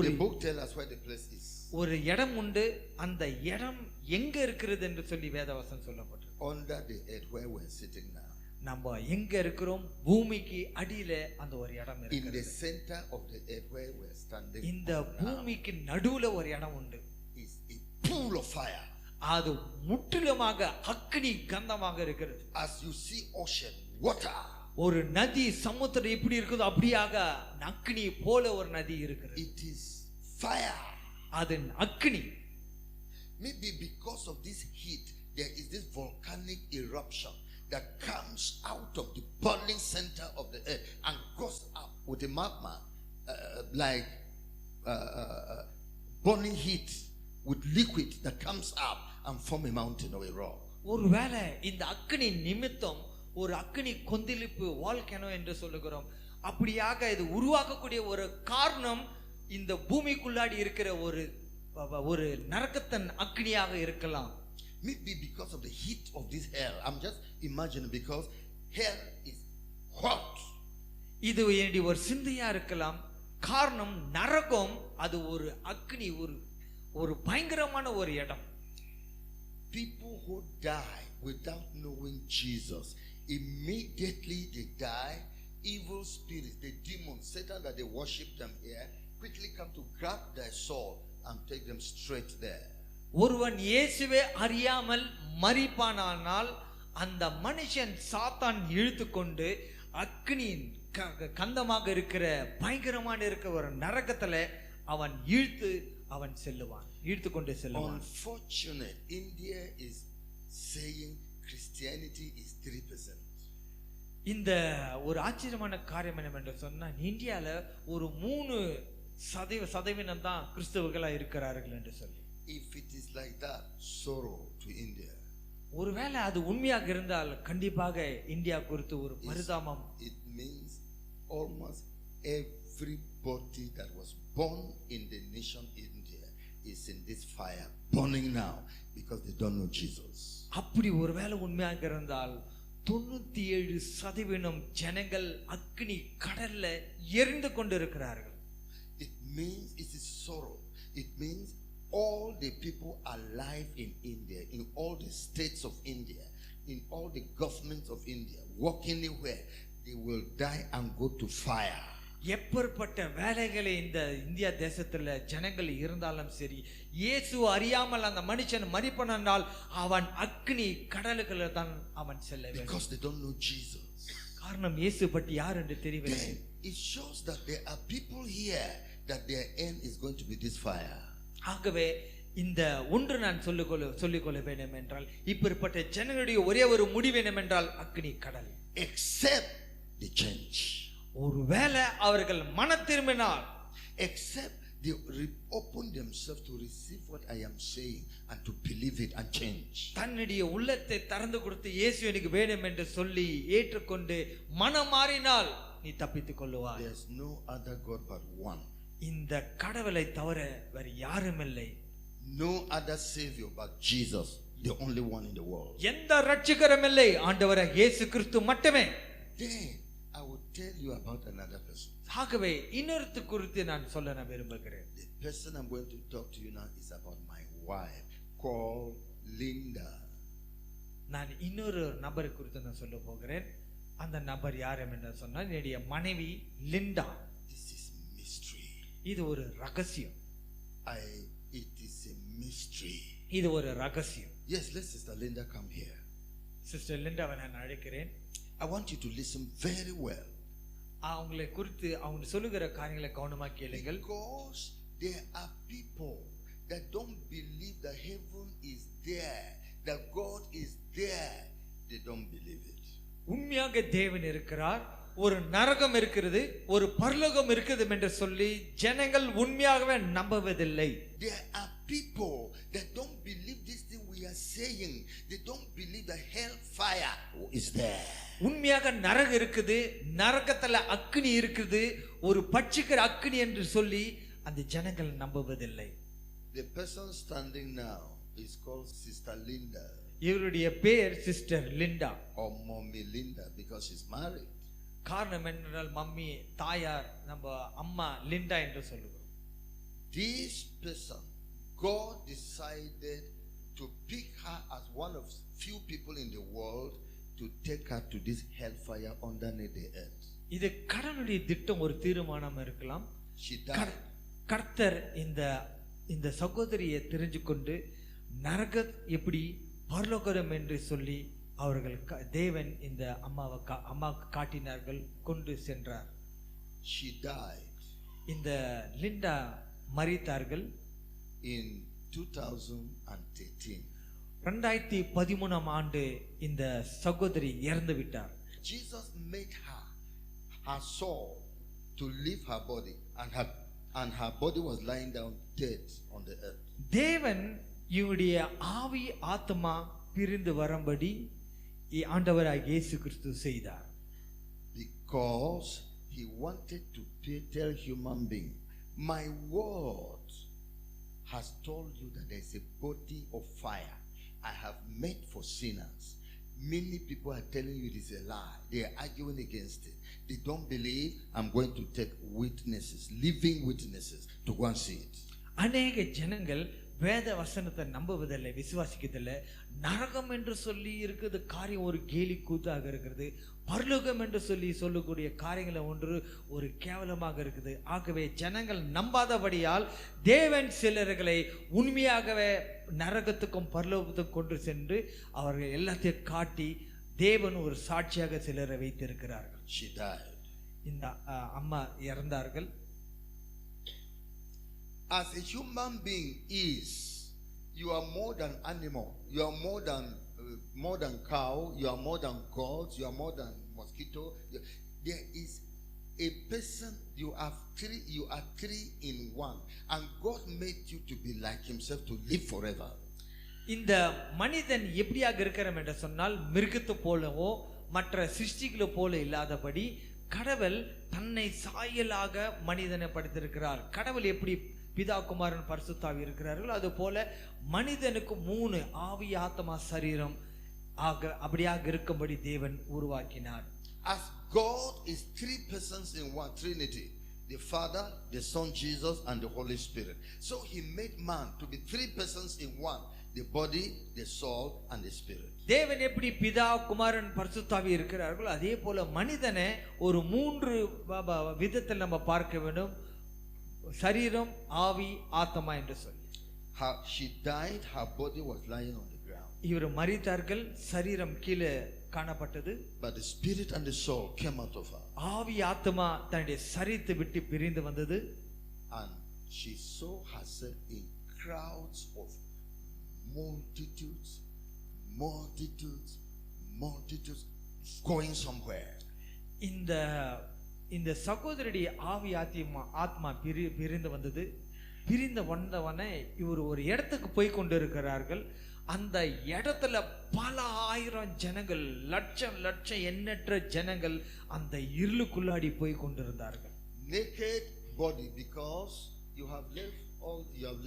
The book tells us where the place is. ஒரு இடம் உண்டு. அந்த இடம் எங்க இருக்கிறது என்று சொல்லி வேதவசனம் சொல்லப்பட்டது. Under the earth where we are sitting now. நம்ம எங்க இருக்கிறோம்? பூமிக்கு அடியில அந்த ஒரு இடம் இருக்கு. In the center of the earth where we are standing. இந்த பூமிக்கு நடுவுல ஒரு இடம் உண்டு. Is a pool of fire. அது முற்றிலுமாக அக்னி கந்தமாக இருக்கிறது. As you see ocean water. ஒரு நதி சமுத்திரம் எப்படி இருக்குதோ அப்படியாக அக்னி போல ஒரு நதி இருக்கிறது. It is fire. அது அக்னி. Maybe because of this heat there is this volcanic eruption that comes out of the burning center of the earth and goes up with a magma like burning heat with liquid that comes up and form a mountain or a rock. ஒருவேளை இந்த அக்னி நிமித்தம் ஒரு அக்னி கொந்தளிப்பு volcano என்று சொல்லுகிறோம். அப்படியாக இது உருவாக்கக்கூடிய ஒரு காரணம் இந்த பூமிக்குள்ளாடி இருக்கிற ஒரு நரகத்தின் அக்னியாக இருக்கலாம். Maybe because of the heat of this hell. I'm just imagining because hell is hot. இது என்னுடைய ஒரு சிந்தையா இருக்கலாம். காரணம் நரகம் அது ஒரு அக்னி ஒரு பயங்கரமான ஒரு இடம். People who die without knowing Jesus, immediately they die. Evil spirits, the demons, Satan that they worship them here, quickly come to grab their soul and take them straight there. ஒருவன் இயேசுவை அறியாமல் மரிப்பானால் அந்த மனுஷன் சாத்தான் இழுத்துக்கொண்டு அக்னியின் கந்தமாக இருக்கிற பயங்கரமான இருக்கிற ஒரு நரகத்துல அவன் இழுத்து கொண்டு செல்லுவான். Unfortunate, India is saying Christianity is 3%. இந்த ஒரு ஆச்சரியமான காரியம் என்னவென்று சொன்னா இந்தியால ஒரு 3% தான் கிறிஸ்தவர்களா இருக்கிறார்கள் என்று சொல்லி. If it is like that, sorrow to India. ஒருவேளை அது உண்மையாக இருந்தால் கண்டிப்பாக இந்தியா குறித்து ஒரு பரிதாபம். It means almost everybody that was born in the nation India is in this fire burning now because they don't know Jesus. அப்படி ஒருவேளை உண்மையாக இருந்தால் 97% ஜனங்கள் அக்னி கடல்ல எரிந்து கொண்டிருக்கிறார்கள். It means it is sorrow. It means all the people alive in India, in all the states of India, in all the governments of India, work anywhere, they will die and go to fire. எப்பேற்பட்ட வேலைகளை இந்த India தேசத்துல ஜனங்கள் இருந்தாலும் சரி, இயேசு அறியாமல் அந்த மனுஷன் மரிப்பனால் அவன் அக்னி கடலுக்குள்ள தான் அவன் செல்ல வேண்டும். Because they don't know Jesus. காரணம் இயேசு பற்றி யார் என்று தெரியவில்லை. It shows that there are people here that their end is going to be this fire. ஆகவே இந்த ஒன்று நான் சொல்லிக்கொள்ள வேண்டும் என்றால் இப்படிப்பட்ட ஜனங்களுடைய ஒரே ஒரு முடிவு என்னவென்றால் அக்னி கடல். Except they change. ஒருவேளை அவர்கள் மனம் திரும்பினால், except they open themselves to receive what I am saying and to believe it and change. தன்னுடைய உள்ளத்தை திறந்து கொடுத்து இயேசு எனக்கு வேண்டும் என்று சொல்லி ஏற்றுக்கொண்டு மனம் மாறினால் நீ தப்பித்துக் கொள்ளுவாய். There is no other God but one. இந்த கடவுளை தவிர வேறு யாரும் இல்லை. No other savior but Jesus, the only one in the world. எந்த இரட்சகரும் இல்லை, ஆண்டவராகிய இயேசு கிறிஸ்து மட்டுமே. Then I will tell you about another person. ஆகவே இன்னொருத்த குறித்து நான் சொல்ல விரும்புகிறேன். The person I'm going to talk to you now is about my wife called Linda. நான் இன்னொரு நபரை குறித்து நான் சொல்ல போகிறேன். அந்த நபர் யார் என்று சொன்னால் என்னுடைய மனைவி லிண்டா. This is mystery. இது ஒரு ரகசியம். It is a mystery. இது ஒரு ரகசியம். Yes, let Sister Linda come here. Sister லிண்டாவை நான் அழைக்கிறேன். I want you to listen very well. அவங்களை குறித்து அவங்க சொல்லுகிற காரியங்களை கவனமா கேளுங்கள். Because there are people that don't believe that heaven is there, that God is there. They don't believe it. உண்மையாக தேவன் இருக்கிறார், ஒரு நரகம் இருக்கிறது, ஒரு பரலோகம் இருக்குது என்று சொல்லி ஜனங்கள் உண்மையாகவே நம்புவதில்லை. There are people that don't believe this thing we are saying. They don't believe the hellfire is there. உண்மையாக நரகம் இருக்குது, நரகத்துல அக்கினி இருக்குது, ஒரு பட்சிக்கிற அக்கினி என்று சொல்லி அந்த ஜனங்கள் நம்புவதில்லை. The person standing now is called Sister Linda. இவருடைய பெயர் sister Linda or Mommy Linda because she's married. காரணம் என்னென்றால் மம்மி தாயார் நம்ம அம்மா லிண்டா என்று சொல்லுகிறோம். This person, God decided to pick her as one of few people in the world to take her to this hellfire underneath the earth. இது கடவுளுடைய திட்டம், ஒரு தீர்மானம் இருக்கலாம். She died. கர்த்தர் இந்த சகோதரியை தெரிஞ்சு கொண்டு நரக எப்படி பரலோகம் என்று சொல்லி அவர்கள் தேவன் இந்த அம்மாவுக்கு காட்டினார்கள், கொண்டு சென்றார். She died. இந்த லிண்டா மரித்தார்கள் in 2013. 2013 ஆண்டு இந்த சகோதரி இறந்து விட்டார். Jesus made her soul to leave her body and her body was lying down dead on the earth. தேவன் இவருடைய ஆவி ஆத்மா பிரிந்து வரும்படி ஆண்டவராகிய இயேசு கிறிஸ்து செய்தார். Because he wanted to tell human being, my word has told you that there is a body of fire I have made for sinners. Many people are telling you it is a lie. They are arguing against it. They don't believe. I'm going to take witnesses, living witnesses, to go and see it. அநேக ஜனங்கள் வேத வசனத்தை நம்புவதில்லை, விசுவாசிக்கதில்லை. நரகம் என்று சொல்லி இருக்குது காரியம் ஒரு கேலி கூத்தாக இருக்கிறது, பரலோகம் என்று சொல்லி சொல்லக்கூடிய காரியங்களை ஒன்று ஒரு கேவலமாக இருக்குது. ஆகவே ஜனங்கள் நம்பாதபடியால் தேவன் சிலர்களை உண்மையாகவே நரகத்துக்கும் பரலோகத்துக்கும் கொண்டு சென்று அவர்கள் எல்லாத்தையும் காட்டி தேவன் ஒரு சாட்சியாக சிலரை வைத்திருக்கிறார்கள். She died. இந்த அம்மா இறந்தார்கள். As a human being is, you are more than animal. You are more than cow. You are more than gods. You are more than mosquito. There is a person. You are three in one, and God made you to be like Himself, to live forever. இந்த மனிதன் எப்படியாக இருக்கிறான் என்று சொன்னால் மிருகத்தை போலவோ மற்ற சிருஷ்டிகளை போல இல்லாதபடி கடவுள் தன்னை சாயலாக மனிதனை படைத்திருக்கிறார். கடவுள் எப்படி பிதா குமாரன் பரிசுத்தாவி இருக்கிறார்கள், அது போல மனிதனுக்கு 3 ஆவி ஆத்மா சரீரம் அப்படியாக இருக்கும்படி தேவன் உருவாக்கினார். As God is 3 persons in one Trinity, the Father, the Son Jesus, and the Holy Spirit. So He made man to be 3 persons in one, the body, the soul, and the spirit. தேவன் எப்படி பிதா குமாரன் பரிசுத்தாவி இருக்கிறார்கள், அதே போல மனிதனை ஒரு 3 விதத்தில் நம்ம பார்க்க வேண்டும், சரீரம் ஆவி ஆத்மா என்று சொல்லி. She died, her body was lying on the ground. இவர் மரித்தார்கள், சரீரம் கீழே காணப்பட்டது. But the spirit and the soul came out of her. ஆவி ஆத்மா தன்னுடைய சரீரத்தை விட்டு பிரிந்து வந்தது. And she saw herself in crowds of multitudes going somewhere. இந்த சகோதரருடைய ஆவி ஆத்மா பிரிந்து வந்தது. பிரிந்து வந்தவனே இவர் ஒரு இடத்துக்கு போய் கொண்டிருக்கிறார்கள். அந்த இடத்துல பல ஆயிரம் ஜனங்கள், லட்சம் எண்ணற்ற ஜனங்கள் அந்த இருளுக்குள்ளாடி போய் கொண்டிருந்தார்கள். Naked body, because you have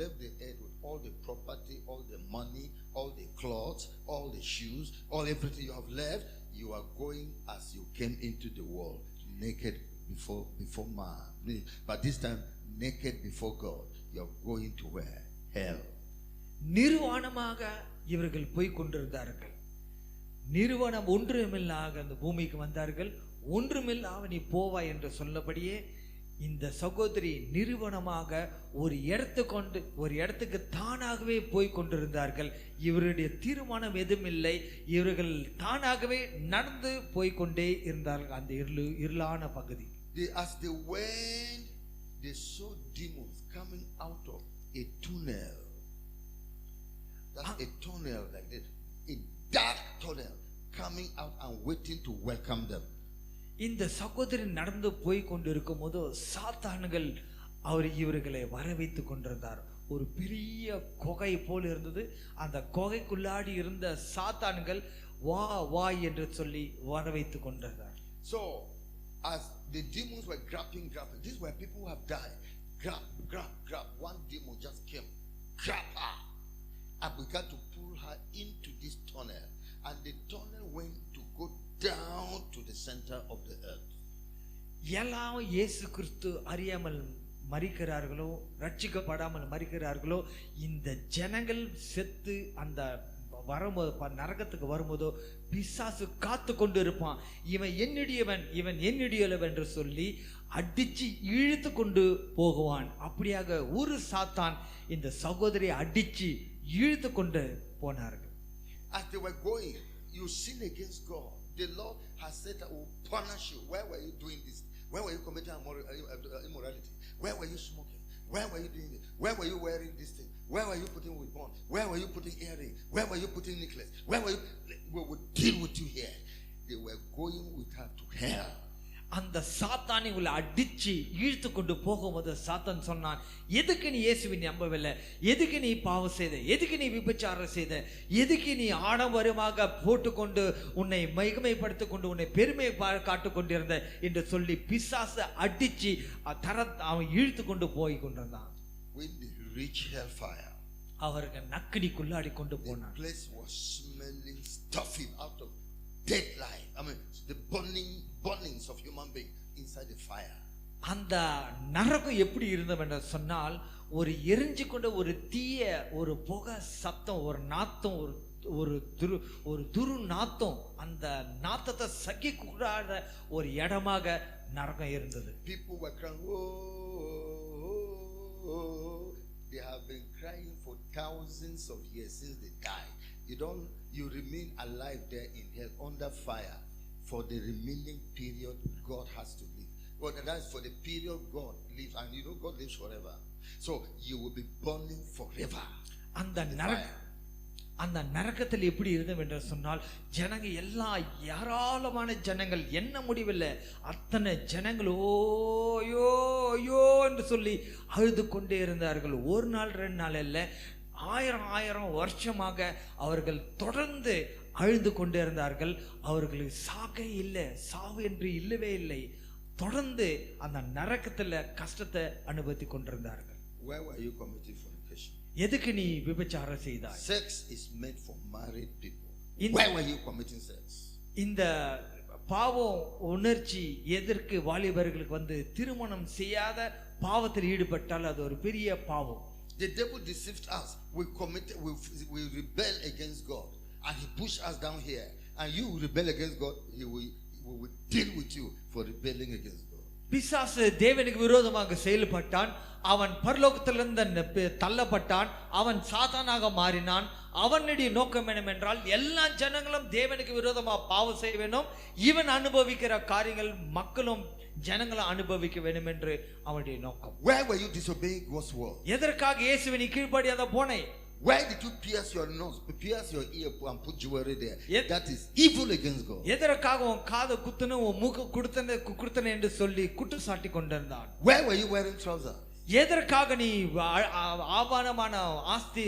left the earth with all the property, all the money, all the clothes, all the shoes, everything you have left. You are going as you came into the world, naked before man. But this time naked before God. You are going to where? Hell. நிர்வாணமாக இவர்கள் போய் கொண்டிருந்தார்கள். நிறுவனம் ஒன்றுமில்லாக அந்த பூமிக்கு வந்தார்கள். ஒன்றுமில்லாக நீ போவாய் என்று சொல்லபடியே இந்த சகோதரி நிறுவனமாக ஒரு இடத்துக்கு தானாகவே போய் கொண்டிருந்தார்கள். இவருடைய தீர்மானம் எதுவும் இல்லை. இவர்கள் தானாகவே நடந்து போய்கொண்டே இருந்தார்கள் அந்த இருளான பகுதி. As they went, they saw demons coming out of a tunnel. That's a tunnel like this, a dark tunnel coming out and waiting to welcome them. இந்த சகோதரி நடந்து போய் கொண்டிருக்கும் போது சாத்தான்கள் இவர்களை வரவைத்து கொண்டிருந்தார். ஒரு பெரிய குகை போல் இருந்தது. அந்த குகைக்குள்ளாடி இருந்த சாத்தான்கள் வா வா என்று சொல்லி வரவைத்து கொண்டிருந்தார். So as the demons were grabbing, these were people who have died. Grab. One demon just came, grab her, and began to pull her into this tunnel, and the tunnel went to go down to the center of the earth. எல்லாம் இயேசு கிறிஸ்து அறியாமல் மரிக்கிறார்களோ, ரட்சிக்கப்படாமல் மரிக்கிறார்களோ, இந்த ஜனங்கள் செத்து அந்த வரும்போது நரகத்துக்கு வரும்போதோ பிசாசு காத்து கொண்டு இருப்பான். இவன் என்னுடையவன் என்று சொல்லி அடிச்சு இழுத்து கொண்டு போகுவான். அப்படியாக ஒரு சாத்தான் இந்த சகோதரியை அடிச்சு இழுத்து கொண்டு போனார்கள். As they were going, you sin against God. The Lord has said that will punish you. Where were you doing this? Where were you committing immorality? Where were you smoking? Where were you doing this? Where were you wearing this thing? Where were you putting with bond? Where were you putting earring? Where were you putting necklace? Where were you? We will deal with you here. They were going with her to hell. அந்த சாத்தானை உள்ள அடிச்சு இழுத்து கொண்டு போகும்போது சாத்தான் சொன்னான், எதுக்கு நீ இயேசுவை நம்பவில்லை? எதுக்கு நீ பாவம் செய்த? எதுக்கு நீ விபச்சாரம் செய்த? எதுக்கு நீ ஆடம்பரமாக போட்டுக்கொண்டு உன்னை மகிமைப்படுத்திக் கொண்டு உன்னை பெருமையை காட்டு கொண்டிருந்த என்று சொல்லி பிசாசை அடிச்சு அவன் இழுத்து கொண்டு போய் கொண்டிருந்தான். When they reached hellfire, அவர்கள் நக்கடிக்குள்ளாடி கொண்டு போனான். The place was smelling stuffy out of dead life. I mean, the burnings of human beings inside the fire. அந்த நரகம் எப்படி இருந்தது என்று சொன்னால், ஒரு எரிஞ்சு கொண்ட ஒரு தீய ஒரு புகை சத்தம், ஒரு நாத்தம், ஒரு துரு நாத்தம், அந்த நாத்தத்தை சகிக்க கூடாத ஒரு இடமாக நரகம் இருந்தது. People were crying, oh, they have been crying for thousands of years since they died. You remain alive there in hell under fire for the remaining period God has to live. Well, that's for the period God lives, and you know God lives forever. So you will be burning forever. அந்த நரகத்தில் எப்படி இருந்தது என்று சொன்னால், ஜனங்க எல்லாம் ஏராளமான ஜனங்கள், என்ன முடிவில்லை, அத்தனை ஜனங்கள் ஓயோ என்று சொல்லி அழுது கொண்டே இருந்தார்கள். ஒரு நாள் 2 நாள் இல்லை, 1000 வருஷமாக அவர்கள் தொடர்ந்து அழுது கொண்டே இருந்தார்கள். அவர்களுக்கு சாவு என்று இல்லவே இல்லை. தொடர்ந்து அந்த நரகத்துல கஷ்டத்தை அனுபவித்து கொண்டிருந்தார்கள். Where were you committing fornication? எதுக்கு நீ விபச்சாரம் செய்தாய்? Sex is meant for married people. Where were you committing sex? இந்த பாவம் உணர்ச்சி எதற்கு வாலிபர்களுக்கு வந்து திருமணம் செய்யாத பாவத்தில் ஈடுபட்டால் அது ஒரு பெரிய பாவம். The devil deceived us. We rebel against God, and he pushed us down here. And you rebel against God, we will deal with you for rebelling against God. பிசாசு தேவனுக்கு விரோதமாக செயல்பட்டான். அவன் பரலோகத்திலிருந்து தள்ளப்பட்டான். அவன் சாத்தானாக மாறினான். அவனுடைய நோக்கம் என்னவென்றால் எல்லா ஜனங்களும் தேவனுக்கு விரோதமாக பாவம் செய்ய வேண்டும். இவன் அனுபவிக்கிற காரியங்கள் மக்களும் ஜனங்களும் அனுபவிக்க வேண்டும் என்று அவனுடைய நோக்கம். Where were you disobeying God's word? எதற்காக இயேசுவின் கீழ்ப்படியாத போனே? Why did you pierce your nose, pierce your ear and put jewelry there? That is evil against God. எதற்காக உன் காதை குத்துன உன் மூக்கு குடுத்தன என்று சொல்லி குற்ற சாட்டி கொண்டிருந்தான். Where were you wearing trousers? எதற்காக நீ ஆபானமான ஆஸ்தி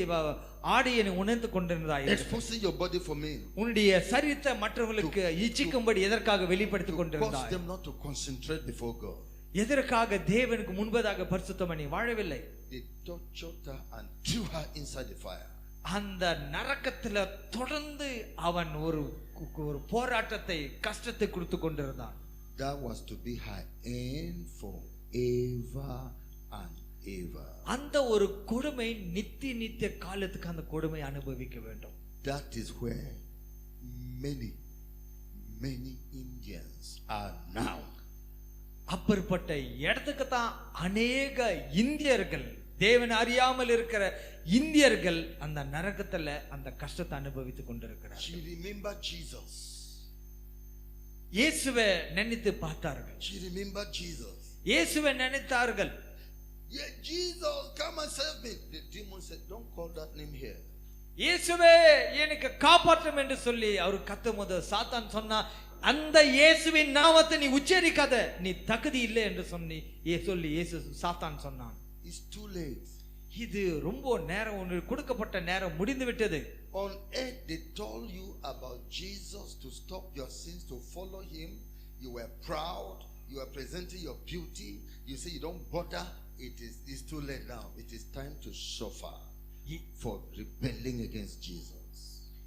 ஆடையை உணர்ந்து கொண்டிருந்தாய்? Exposing your body for me. உன்னுடைய சரீரத்தை மற்றவர்களுக்கு இச்சிக்கும்படி எதற்காக வெளிப்படுத்திக் கொண்டிருந்தாய்? Cause them not to concentrate before God. எதற்காக தேவனுக்கு முன்பதாக பரிசுத்தமாக நீ வாழவில்லை? They tortured her and threw her inside the fire. அந்த நரகத்துல தொடர்ந்து அவன் ஒரு போராட்டத்தை கஷ்டத்தை கொடுத்து கொண்டிருந்தான். That was to be her end forever and ever. அந்த ஒரு கொடுமை நித்திய காலத்துக்கு அந்த கொடுமை அனுபவிக்க வேண்டும். That is where many Indians are now. அப்பேற்பட்ட இடத்துக்கு தான் அநேக இந்தியர்கள், தேவன் அறியாமல் இருக்கிற இந்தியர்கள் அந்த நரகத்துல அந்த கஷ்டத்தை அனுபவித்துக் கொண்டிருக்கிறார். She remembered Jesus. இயேசுவை நினைத்து பார்த்தார்கள். She remembered Jesus. இயேசுவை நினைத்தார்கள். Yeah, Jesus, come and save me. The demon said, don't call that name here. இயேசுவே எனக்கு காப்பாற்றும் என்று சொல்லி அவர் கத்தும்போது சாத்தான் சொன்னா, அந்த இயேசுவின் நாமத்தை நீ உச்சரிக்காத, நீ தகுதி இல்லை என்று சொல்லி இயேசு சாத்தான் சொன்னான். It's too late. இது ரொம்ப நேரம், ஒன்று கொடுக்கப்பட்ட நேரம் முடிந்து விட்டது. On earth they told you about Jesus to stop your sins, to follow him. You were proud, you were presenting your beauty, you say you don't bother. It's too late now. It is time to suffer for rebelling against Jesus.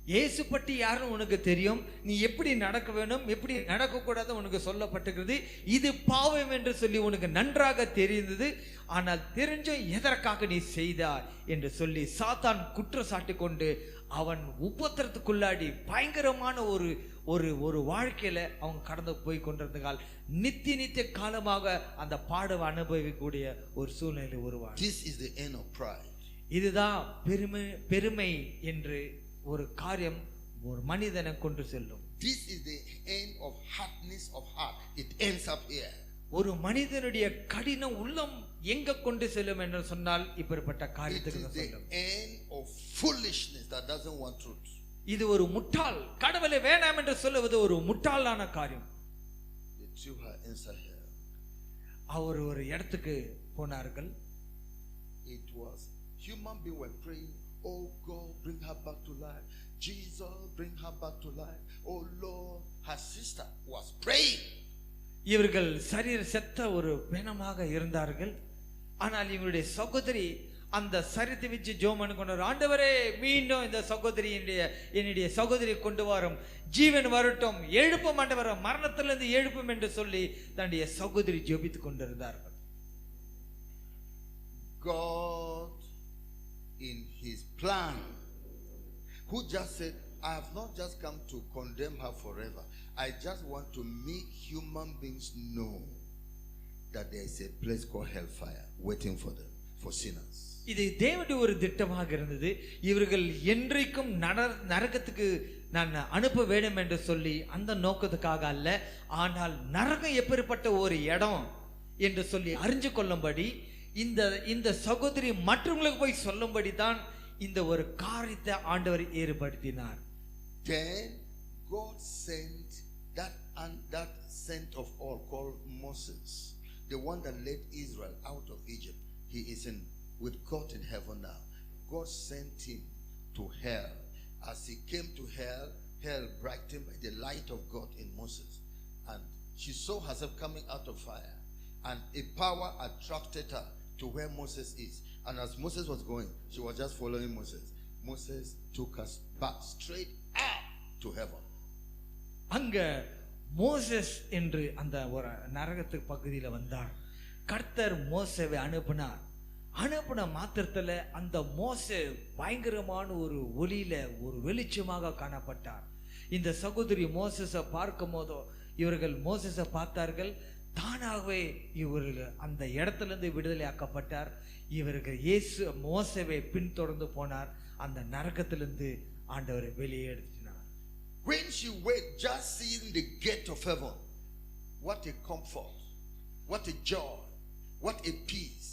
இயேசு பற்றி யாரும் உனக்கு தெரியும், நீ எப்படி நடக்க வேண்டும், எப்படி நடக்க கூடாது உனக்கு சொல்லப்பட்டிருக்கிறது. இது பாவம் என்று சொல்லி உனக்கு நன்றாக தெரிந்தது, ஆனால் தெரிஞ்சும் எதற்காக நீ செய்தாய் என்று சொல்லி சாத்தான் குற்றச்சாட்டு கொண்டு அவன் உபத்திரத்துக்குள்ளாடி பயங்கரமான ஒரு வாழ்க்கையில அவன் கடந்து போய் கொண்டிருந்தால் நித்திய காலமாக அந்த பாடவை அனுபவிக்கக்கூடிய ஒரு சூழ்நிலை உருவாகும். This is the end of pride. இதுதான் பெருமை என்று ஒரு காரியம் ஒரு மனிதனை கொண்டு செல்லும். This is the end of hardness of heart. It ends up here. ஒரு மனிதனுடைய கடின உள்ளம் எங்க கொண்டு செல்லும் என்று சொன்னால் இப்படிப்பட்ட காரியத்துக்கு செல்லும். It is the end of foolishness that doesn't want truth. இது ஒரு முட்டாள், கடவுளை வேண்டாம் என்று சொல்லுவது ஒரு முட்டாளான காரியம். They threw her inside here. அவர் ஒரு இடத்துக்கு போனார்கள். It was human beings were praying, oh God, bring her back to life. Jesus, bring her back to life. Oh Lord, her sister was praying. இவர்கள் சரீர செத்த ஒரு பிணமாக இருந்தார்கள். ஆனால் இவருடைய சகோதரி அந்த சரீரத்தை வச்சு ஜெபம் பண்ணிக்கொண்டார். ஆண்டவரே, மீண்டும் இந்த சகோதரி என்னுடைய சகோதரியை கொண்டு வரும், ஜீவன் வரட்டும், எழுப்பும் ஆண்டவரே, மரணத்திலிருந்து எழுப்பும் என்று சொல்லி தன்னுடைய சகோதரி ஜெபித்துக் கொண்டிருந்தார்கள். God in his plan, who just said, I have not just come to condemn her forever. I just want to make human beings know that there is a place called hellfire waiting for them, for sinners. இது தேவனுடைய ஒரு திட்டமாக இருந்தது. இவர்கள் என்றைக்கும் நரகத்துக்கு நான் அனுப்ப வேண்டும் என்று சொல்லி அந்த நோக்கத்துக்காக அல்ல, ஆனால் நரகம் எப்படிப்பட்ட ஒரு இடம் என்று சொல்லி அறிஞ்சு கொள்ளும்படி இந்த சகோதரி மற்றவங்களுக்கு போய் சொல்லும்படி தான் இந்த ஒரு காரியத்தை ஆண்டவர் ஏற்படுத்தினார். Then God sent that sent of all called Moses, the one that led Israel out of Egypt. He is with God in heaven now. God sent him to hell. As he came to hell, hell brightened by the light of God in Moses, and she saw herself coming out of fire, and a power attracted her to where Moses is. And as Moses was going, she was just following Moses. Moses took us back straight up to heaven. அங்க Moses என்று அந்த ஒரு நரகத்துக்கு பகுதியில் வந்தார். கர்த்தர் மோசேவை அனுப்பின மாத்திரத்துல அந்த மோசே பயங்கரமான ஒரு ஒளியில ஒரு வெளிச்சமாக காணப்பட்டார். இந்த சகோதரி மோசஸை பார்க்கும் போதோ இவர்கள் மோசஸை பார்த்தார்கள். தானாகவே இவர்கள் அந்த இடத்திலிருந்து விடுதலை ஆக்கப்பட்டார். இவர்கள் மோசேவை பின்தொடர்ந்து போனார். அந்த நரகத்திலிருந்து ஆண்டவரை வெளியே எடுத்தினார். When she went, just seeing the gate of heaven, what a comfort, what a joy, what a peace,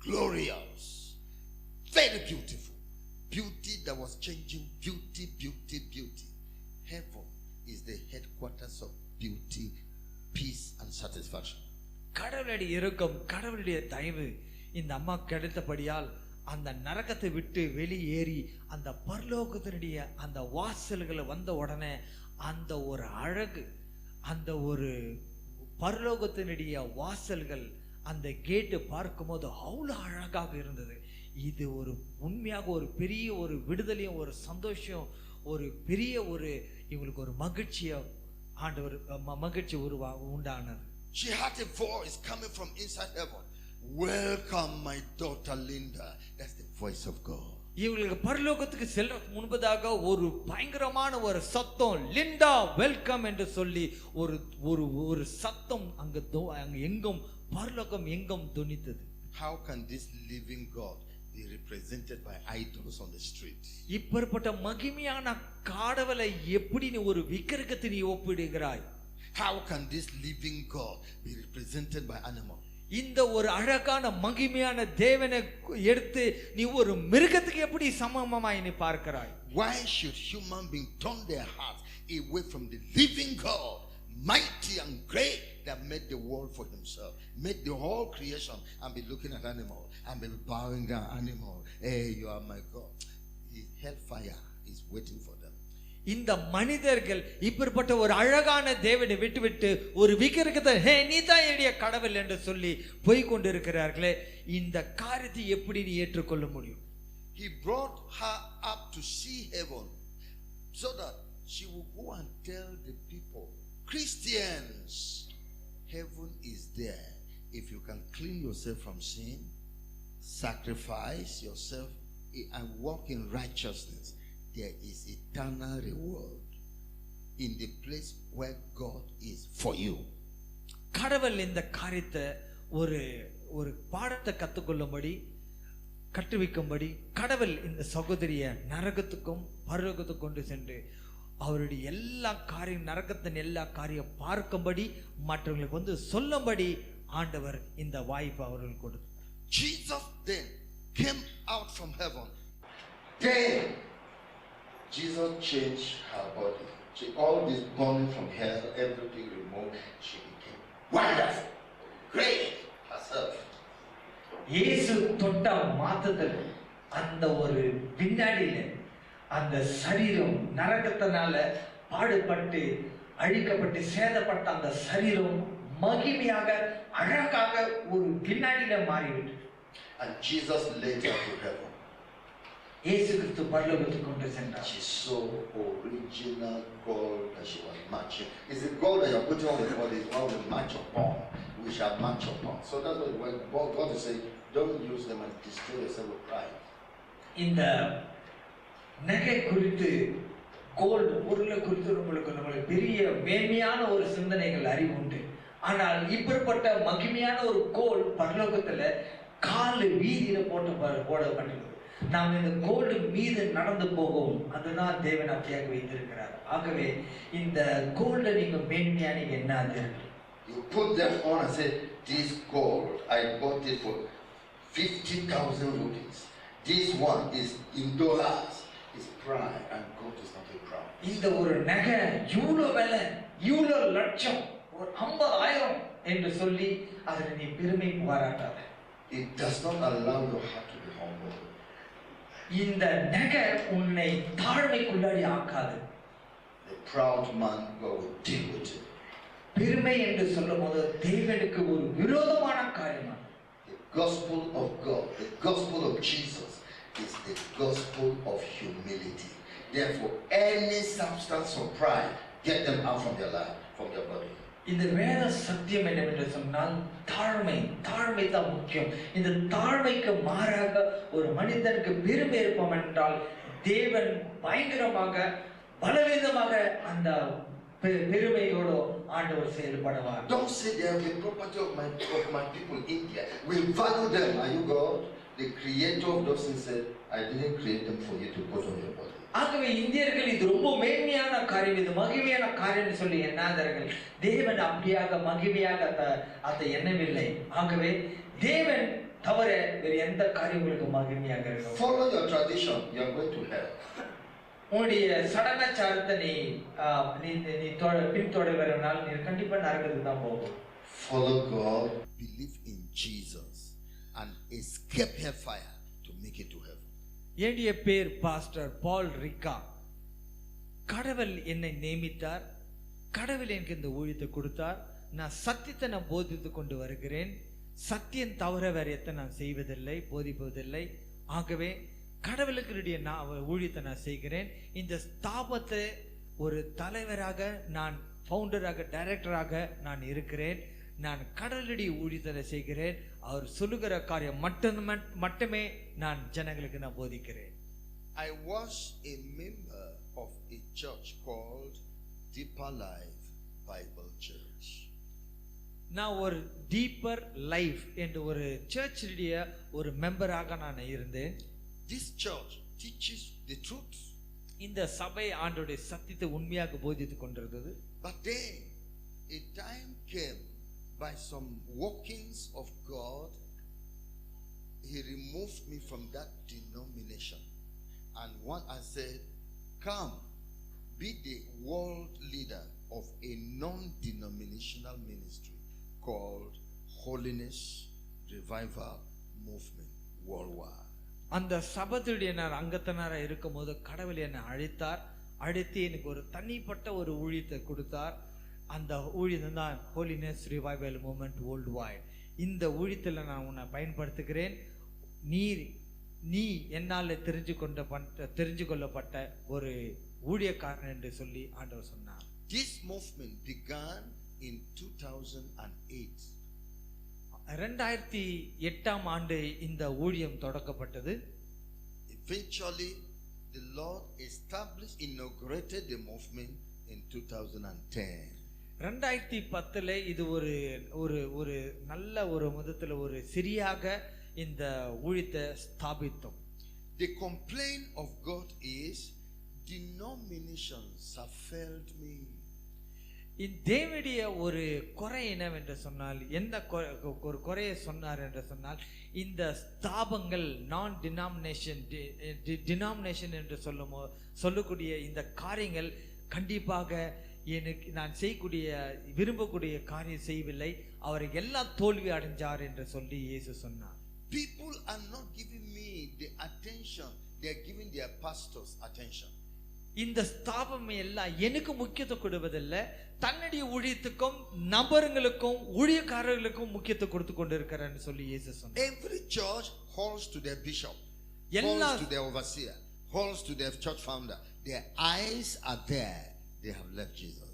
glorious, very beautiful, beauty that was changing, beauty. Heaven is the headquarters of beauty, peace and satisfaction. கடவுளுடைய இரக்கம், கடவுளுடைய தயவு இந்த அம்மா கிடைத்தபடியால் அந்த நரகத்தை விட்டு வெளியேறி அந்த பரலோகத்தினுடைய அந்த வாசல்களை வந்த உடனே அந்த ஒரு அழகு, அந்த ஒரு பரலோகத்தினுடைய வாசல்கள், அந்த கேட்டு பார்க்கும்போது அவ்வளோ அழகாக இருந்தது. இது ஒரு உண்மையாக ஒரு பெரிய ஒரு விடுதலையும் ஒரு சந்தோஷம், ஒரு பெரிய ஒரு இவங்களுக்கு ஒரு மகிழ்ச்சியை ஆண்டவர் மகிழ்ச்சி உண்டானது. She had a voice coming from inside heaven. Welcome my daughter Linda. That's the voice of God. இவங்களுக்கு பரலோகத்துக்கு செல்ற முன்பதாக ஒரு பயங்கரமான ஒரு சத்தம், லிண்டா வெல்கம் என்று சொல்லி ஒரு ஒரு ஒரு சத்தம் அங்க எங்கும் பரலோகம் எங்கும் துணித்தது. How can this living God be represented by idols on the street? இப்பேற்பட்ட மகிமையான கடவுளை எப்படி நீ ஒரு விக்கிரகத்தை நீ ஒப்பிடுகிறாய்? How can this living God be represented by animals? இந்த ஒரு அழகான மகிமையான தேவனை எடுத்து நீ ஒரு மிருகத்துக்கு எப்படி சமமாய் நீ பார்க்கிறாய்? Why should human being turn their hearts away from the living God, mighty and great, that made the world for himself, made the whole creation, and be looking at animal and be bowing down animal? Hey, you are my God. The hellfire is waiting for them. இந்த மனிதர்கள் இப்படிப்பட்ட ஒரு அழகான தேவனை விட்டுவிட்டு ஒரு விக்கிரகத்தை, ஹே நீ தான் என்னுடைய கடவுள் என்று சொல்லி போய் கொண்டிருக்கிறார்களே, இந்த காரியத்தை எப்படி நீ ஏற்றுக்கொள்ள முடியும்? He brought her up to see heaven so that she would go and tell the people, Christians, heaven is there. If you can clean yourself from sin, sacrifice yourself and walk in righteousness, there is eternal reward in the place where God is for you. கடவுள் இந்த காரியத்தை ஒரு ஒரு பாடத்தை கற்றுக்கொள்ளும்படி கற்றுவிக்கும்படி கடவுள் இந்த சகோதரிய நரகத்துக்கும் பரலோகத்துக்கும் கொண்டு சென்று அவருடைய எல்லா காரியம், நரகத்தின் எல்லா காரியம் பார்க்கும்படி மற்றவர்களுக்கு வந்து சொல்லும்படி ஆண்டவர் இந்த வாய்ப்பு அவர்களுக்கு கொடுத்தார். Jesus then came out from heaven. Then Jesus changed her body. All this burning from hell, everything removed. She became wonderful, great herself. இயேசு தொட்ட மாத்தத்தில் அந்த ஒரு வினாடியில அந்த சரீரம் நரகத்தினால பாடுபட்டு அழிக்கப்பட்டு சேதப்பட்ட அந்த சரீரம் மகிமையாக அழகாக ஒரு வினாடியில மாறிவிட்டது. And Jesus led her to heaven. இயேசு கிறிஸ்து பரலோகத்துக்கு கொண்டு சென்றார். She saw original gold that she was matching. It's the gold that you're putting on the body is what we match upon. We shall match upon. So that's why God is saying, don't use them and destroy yourself with pride. இந்த நகை குறித்து, gold பொருளை குறித்து நம்மளுக்கு பெரிய மேன்மையான ஒரு சிந்தனைகள் அறிவு உண்டு. ஆனால் இப்படிப்பட்ட மகிமையான ஒரு கோல் பரலோகத்துல காலு வீதியில போடப்பட்டிருக்கிறது. நாம் இந்த கோல்டு மீது நடந்து போகும், அதுதான் தேவன் அப்படியாக வைத்திருக்கிறார். ஆகவே இந்த கோல்டை நீங்க மேன்மையா நீங்க என்ன, you put them on and say, this gold I bought it for 50,000 rupees. This one is in dollars. It's pride, and God is not a proud. இந்த ஒரு நகை இவ்வளோ விலை, இவ்வளோ லட்சம், ஒரு 50,000 என்று சொல்லி அதில் நீ பெருமை பாராட்டாத. It does not allow your heart to be humble. இந்த நகை உன்னை தாழ்மைக்குள்ளாடி ஆக்காது. The proud man God will deal with it. பெருமை என்று சொல்லும்போது தேவனுக்கு ஒரு விரோதமான காரியம். The gospel of God, the gospel of Jesus is the gospel of humility. Therefore, any substance of pride, get them out from their life, from their body. இந்த வேத சத்தியம் என்னவென்று சொன்னால் தாழ்மை தான் முக்கியம். இந்த தாழ்மைக்கு மாறாக ஒரு மனிதனுக்கு பெருமை இருப்போம் என்றால் தேவன் பயங்கரமாக பலவிதமாக அந்த பெருமையோடு ஆண்டவர் செயல்படுவார். Don't say they are the property of my people in India. We value them. Are you God? The creator of those things said, I didn't create them for you to put on your body. ஆகவே இந்தியர்கள் இது ரொம்ப மேன்மையான காரியம், இது மகிமையான காரியம் சொல்லி எண்ணாதார்கள். தேவன் அப்படியாக மகிமையாக அதை எண்ணவில்லை. ஆகவே தேவன் தவிர வேறு எந்த காரியங்களுக்கு மகிமையாக இருக்கும். Follow your tradition, you are going to hell. உன்னுடைய சடங்காச்சாரத்தை நீ பின்தொடர்வதனால் நீ கண்டிப்பா நரகத்துக்கு தான் போகும். Follow God, believe in Jesus and escape hellfire to make it to heaven. என்னுடைய பேர் பாஸ்டர் பால் ரிக்கா. கடவுள் என்னை நியமித்தார், கடவுள் எனக்கு இந்த ஊழியத்தை கொடுத்தார். நான் சத்தியத்தை நான் போதித்து கொண்டு வருகிறேன். சத்தியம் தவிர வேற எத்தை நான் செய்வதில்லை, போதிப்பதில்லை. ஆகவே கடவுளுக்கு ஊழியத்தை நான் செய்கிறேன். இந்த ஸ்தாபத்தை ஒரு தலைவராக, நான் ஃபவுண்டராக, டைரக்டராக நான் இருக்கிறேன். நான் கடவுளுடைய ஊழியத்தை செய்கிறேன். அவர் சொல்லுகிற காரியம் மட்டுமே நான் ஜனங்களுக்கு நான் போதிக்கிறேன். I was a member of a church called Deeper Life Bible Church. நான் ஒரு டீப்பர் லைஃப் என்ற ஒரு சர்ச்சுடைய ஒரு மெம்பராக நான் இருந்தேன். This church teaches the truth. இந்த சபை ஆண்டவருடைய சத்தியத்தை உண்மையாக போதித்துக் கொண்டிருந்தது. But then a time came, by some workings of God, He removed me from that denomination. And one, I said, come, be the world leader of a non-denominational ministry called Holiness Revival Movement Worldwide. அந்த சபத்துடைய நான் அங்கத்தினராக இருக்கும் போது கடவுள் என்னை அழைத்து எனக்கு ஒரு தனிப்பட்ட ஒரு ஊழியத்தை கொடுத்தார். அந்த ஊழியம் தான் holiness revival movement world wide. இந்த ஊழியத்தில் நான் உன்னை பயன்படுத்துகிறேன். நீ என்னால் தெரிஞ்சு கொள்ளப்பட்ட ஒரு ஊழியக்காரன் என்று சொல்லி ஆண்டவர் சொன்னார். This movement began in 2008. 2008ஆம் ஆண்டு இந்த ஊழியம் தொடக்கப்பட்டது. Eventually the Lord inaugurated the movement in 2010. 2010ல இது ஒரு நல்ல ஒரு முதத்துல ஒரு சரியாக இந்த ஊழியத்தை ஸ்தாபித்தோம். The complaint of God is denominations have failed me. தேவனுடைய ஒரு குறை என்னவென்று சொன்னால், எந்த ஒரு குறையை சொன்னார் என்று சொன்னால், இந்த ஸ்தாபங்கள் நான் டினாமினேஷன் என்று சொல்லக்கூடிய இந்த காரியங்கள் கண்டிப்பாக எனக்கு நான் விரும்பக்கூடிய காரியம் செய்யவில்லை, அவர் எல்லாம் தோல்வி அடைஞ்சார் என்று சொல்லி இயேசு சொன்னார். People are not giving me the attention they are giving their pastors attention. இந்த ஸ்தாபம் எல்லாம் எனக்கு முக்கியத்துவம் கொடுப்பதில்லை, தன்னுடைய ஊழியத்துக்கும் நபர்களுக்கும் ஊழியக்காரர்களுக்கும் முக்கியத்துவம் கொடுத்து கொண்டிருக்கிறார் சொல்லி இயேசு சொன்னார். Every church holds to their bishop, holds to their overseer, holds to their church founder. Their eyes are there. They have left Jesus.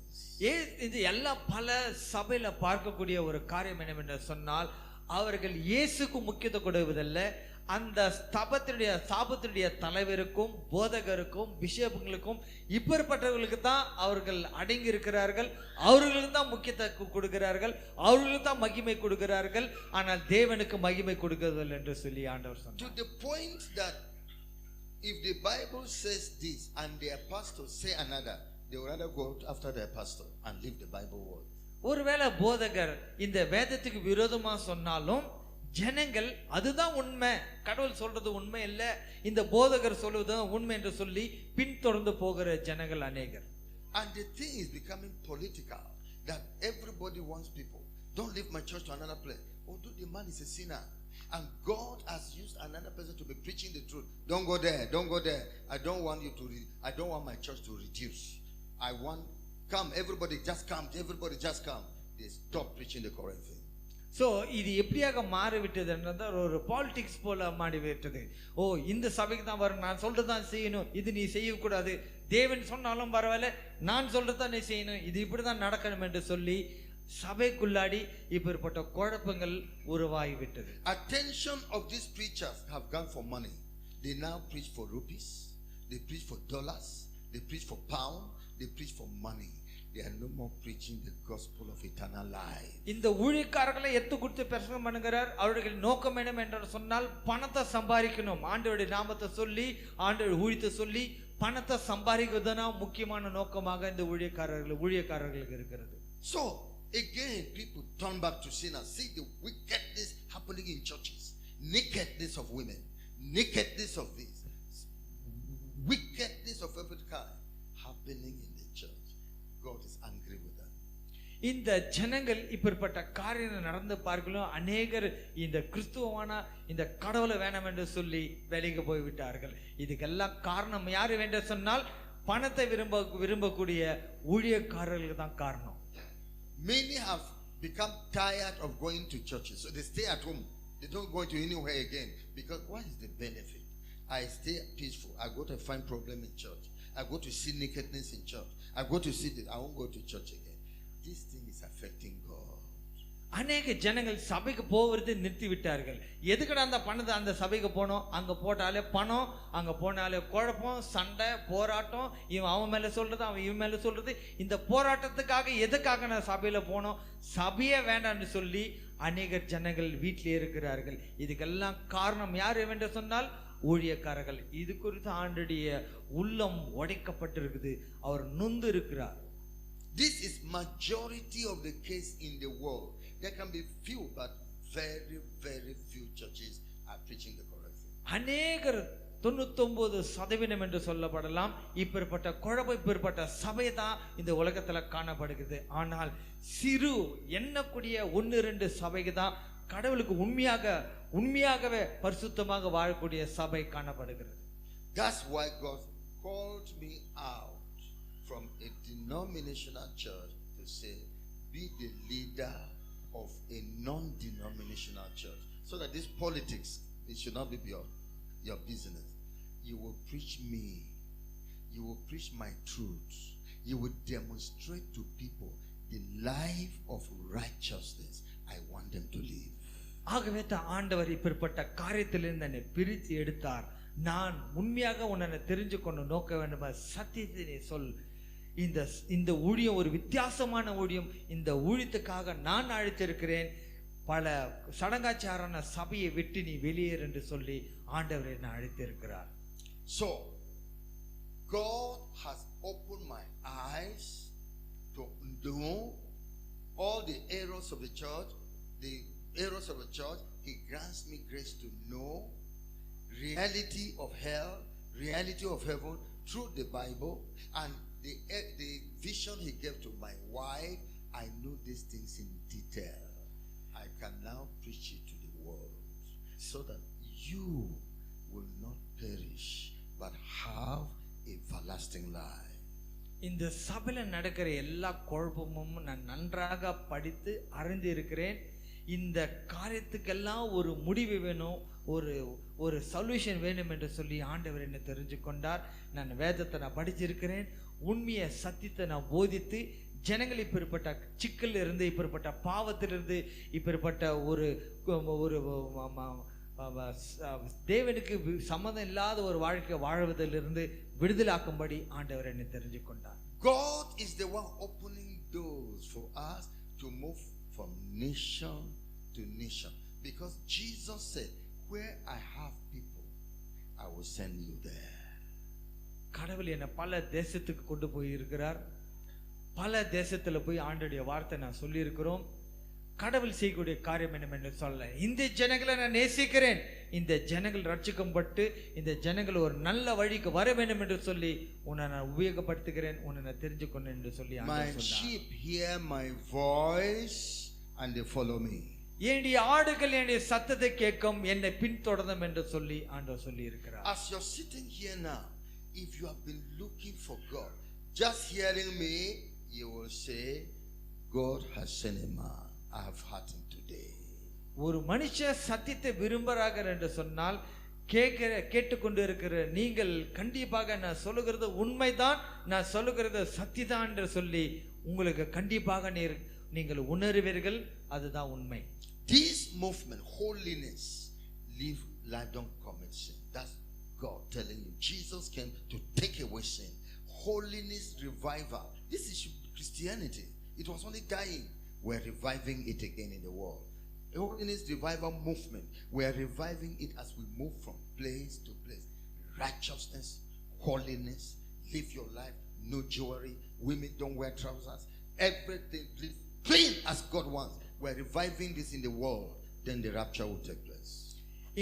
இது எல்லாம் பல சபையில பார்க்கக்கூடிய ஒரு காரியம் என்னவென்று சொன்னால், அவர்கள் இயேசுக்கு முக்கியத்துவம் கொடுப்பதில்லை, அந்த ஸ்தாபத்தினுடைய தலைவருக்கும் போதகருக்கும் பிஷப்புகளுக்கும் இப்பேற்பட்டவர்களுக்கு தான் அவர்கள் அடங்கி இருக்கிறார்கள், அவர்களுக்கு தான் முக்கியத்துவம் கொடுக்கிறார்கள், அவர்களுக்கு தான் மகிமை கொடுக்கிறார்கள், ஆனால் தேவனுக்கு மகிமை கொடுக்கிறதில்லை என்று சொல்லி ஆண்டவர் சொன்னார். To the point that if the Bible says this and their pastor say another, they would rather go after their pastor and leave the Bible word. ஒருவேளை போதகர் இந்த வேதத்துக்கு விரோதமா சொன்னாலும் ஜனங்கள் அதுதான் உண்மை, கடவுள் சொல்றது உண்மை இல்ல, இந்த போதகர் சொல்வது உண்மை என்று சொல்லி பின்தொடர்ந்து போகிற ஜனங்கள் அநேகர். And the thing is becoming political, that everybody wants people. Don't leave my church to another place. Although the man is a sinner and God has used another person to be preaching the truth. Don't go there, don't go there. I don't want you to I don't want my church to reduce. I want come, everybody just come, everybody just come. They stop preaching the correct thing. So இது எப்படியாக மாறிவிட்டது என்றால் ஒரு politics போல மாறிவிட்டது. ஓ, இந்த சபைக்கு தான் வரும், நான் சொல்றது தான் செய்யணும், இது நீ செய்யக்கூடாது, தேவன் சொன்னாலும் பரவாயில்ல, நான் சொல்றது தான் நீ செய்யணும், இது இப்படிதான் நடக்கணும் என்று சொல்லி சபைக்குள்ளாடி இப்பேற்பட்ட குழப்பங்கள் உருவாகிவிட்டது. Attention of these preachers have gone for money. They now preach for rupees, they preach for dollars, they preach for pound, they preach for money. They are no more preaching the gospel of eternal life. இந்த ஊழியக்காரர்களை எத்து கொடுத்து பிரசங்கம் பண்ணுகிறார். அவர்கள் நோக்கம் என்ன என்று சொன்னால் பணத்தை சம்பாதிக்கணும், ஆண்டவருடைய நாமத்தை சொல்லி ஆண்டவருடைய ஊழியத்தை சொல்லி பணத்தை சம்பாதிக்கிறதுதான் முக்கியமான நோக்கமாக இந்த ஊழியக்காரர்களுக்கு இருக்கிறது. So again people turn back to sinners. See the wickedness happening in churches, nakedness of women, nakedness of this, wickedness of every kind happening in the church. God is angry with that. இந்த ஜனங்கள் இப்பேற்பட்ட காரியம் நடந்து பார்க்கலாம், அநேகர் இந்த கிறிஸ்துவமான இந்த கடவுளை வேணாம் என்று சொல்லி வெளியே போய்விட்டார்கள். இதுக்கெல்லாம் காரணம் யாரு என்று சொன்னால் பணத்தை விரும்பக்கூடிய ஊழியக்காரர்களுக்கு தான் காரணம். Many have become tired of going to churches, so they stay at home. They don't go to anywhere again because what is the benefit? I stay peaceful, I go to find problem in church, I go to see nakedness in church, I go to see this, I won't go to church again. This thing is affecting God. அநேக ஜனங்கள் சபைக்கு போவது நிறுத்தி விட்டார்கள். எதுக்கடா அந்த பணத்தை அந்த சபைக்கு போனோம், அங்க போட்டாலே பணம், அங்க போனாலே குழப்பம், சண்டை, போராட்டம், இவன் அவன் மேல சொல்றது, அவன் இவன் மேல சொல்றது. இந்த போராட்டத்துக்காக எதுக்காக நான் சபையில போனோம், சபையே வேண்டாம்னு சொல்லி அநேக ஜனங்கள் வீட்டிலே இருக்கிறார்கள். இதுக்கெல்லாம் காரணம் யார் என்று சொன்னால் ஊழியக்காரர்கள். இது குறித்து ஆண்டுடைய உள்ளம் உடைக்கப்பட்டிருக்குது, அவர் நொந்து இருக்கிறார். This is majority of the case in the world. There can be few, but very, very few churches are preaching the correct thing. அநேகர் 99% என்று சொல்லப்படலாம். இப்பேற்பட்ட குழப்பம், இப்பேற்பட்ட சபை தான் இந்த உலகத்துல காணப்படுகிறது. ஆனால் சிறு எண்ணக்கூடிய 1-2 சபைக்கு தான் கடவுளுக்கு உண்மையாகவே பரிசுத்தமாக வாழக்கூடிய சபை காணப்படுகிறது. That's why God called me out from a denominational church to say, be the leader of a non-denominational church, so that this politics, it should not be your business. You will preach me, you will preach my truth, you will demonstrate to people the life of righteousness I want them to live. ஆகவே தான் ஆண்டவர் இப்பேற்பட்ட காரியத்திலிருந்து என்னை பிரித்து எடுத்தார். நான் உண்மையாக உன்னை தெரிஞ்சு கொண்டு நோக்க வேண்டும், சத்தியத்தை நீ சொல். இந்த ஊழியம் ஒரு வித்தியாசமான ஊழியம், இந்த ஊழியத்துக்காக நான் அழைத்திருக்கிறேன். பல சடங்காச்சாரான சபையை விட்டு நீ வெளியேறு என்று சொல்லி ஆண்டவர் என்னை அழைத்திருக்கிறார். So God has opened my eyes to know all the errors of the church, the errors of the church. He grants me grace to know reality of hell, reality of heaven through the Bible, and the vision he gave to my wife. I know these things in detail. I can now preach it to the world, so that you will not perish but have everlasting life. இந்த சபையில நடக்கிற எல்லா குழப்பமும் நான் நன்றாக படித்து அறிந்து இருக்கிறேன். இந்த காரியத்துக்கெல்லாம் ஒரு முடிவு வேணும், ஒரு சொல்யூஷன் வேணும் என்று சொல்லி ஆண்டவர் என்ன தெரிஞ்சு கொண்டார். நான் வேதத்தை நான் படிச்சிருக்கிறேன், உண்மையை சத்தியத்தை நான் போதித்து ஜனங்கள் இப்பேற்பட்ட சிக்கல் இருந்து, இப்பேற்பட்ட பாவத்திலிருந்து, இப்பேற்பட்ட ஒரு தேவனுக்கு சம்மதம் இல்லாத ஒரு வாழ்க்கை வாழ்வதிலிருந்து விடுதலாக்கும்படி ஆண்டவர் என்னை தெரிஞ்சு கொண்டார். God is the one opening doors for us to move from nation to nation, because Jesus said, where I have people, I will send you there. கடவுள் என்னை பல தேசத்துக்கு கொண்டு போய் இருக்கிறார். பல தேசத்துல போய் ஆண்டவருடைய வார்த்தை நான் சொல்லி இருக்கிறோம். கடவுள் செய்யக்கூடிய காரியம் என்னவென்று சொல்ல, இந்த ஜனங்களை நான் நேசிக்கிறேன், இந்த ஜனங்கள் ரட்சிக்கப்பட்டு இந்த ஜனங்கள் ஒரு நல்ல வழிக்கு வர வேண்டும் என்று சொல்லி உன்னை நான் உபயோகப்படுத்துகிறேன், உன்னை நான் தெரிஞ்சுக்கொண்டேன் என்று சொல்லி my sheep hear my voice and they follow me. என்னுடைய ஆடுகள் என்னுடைய சத்தத்தை கேட்கும், என்னை பின்தொடரும் என்று சொல்லி ஆண்டவர் சொல்லி இருக்கிறார். As you're sitting here now, if you have been looking for God, just hearing me, you will say, God has sent a man, I have heard him today. ஒரு மனுஷன் சத்தியத்தை விரும்புகிறார்கள் என்று சொன்னால் கேட்டுக்கொண்டு இருக்கிற நீங்கள் கண்டிப்பாக நான் சொல்லுகிறது உண்மைதான், நான் சொல்லுகிறது சத்தியதான் என்று சொல்லி உங்களுக்கு கண்டிப்பாக நீங்கள் உணர்வீர்கள். அதுதான் உண்மை. This movement, holiness, live life, don't commit sin. That's God telling you. Jesus came to take away sin. Holiness, revival. This is Christianity. It was only dying. We're reviving it again in the world. The holiness revival movement, we're reviving it as we move from place to place. Righteousness, holiness, live your life, no jewelry, women don't wear trousers, everything live clean as God wants. We're reviving this in the world. Then the rapture will take place.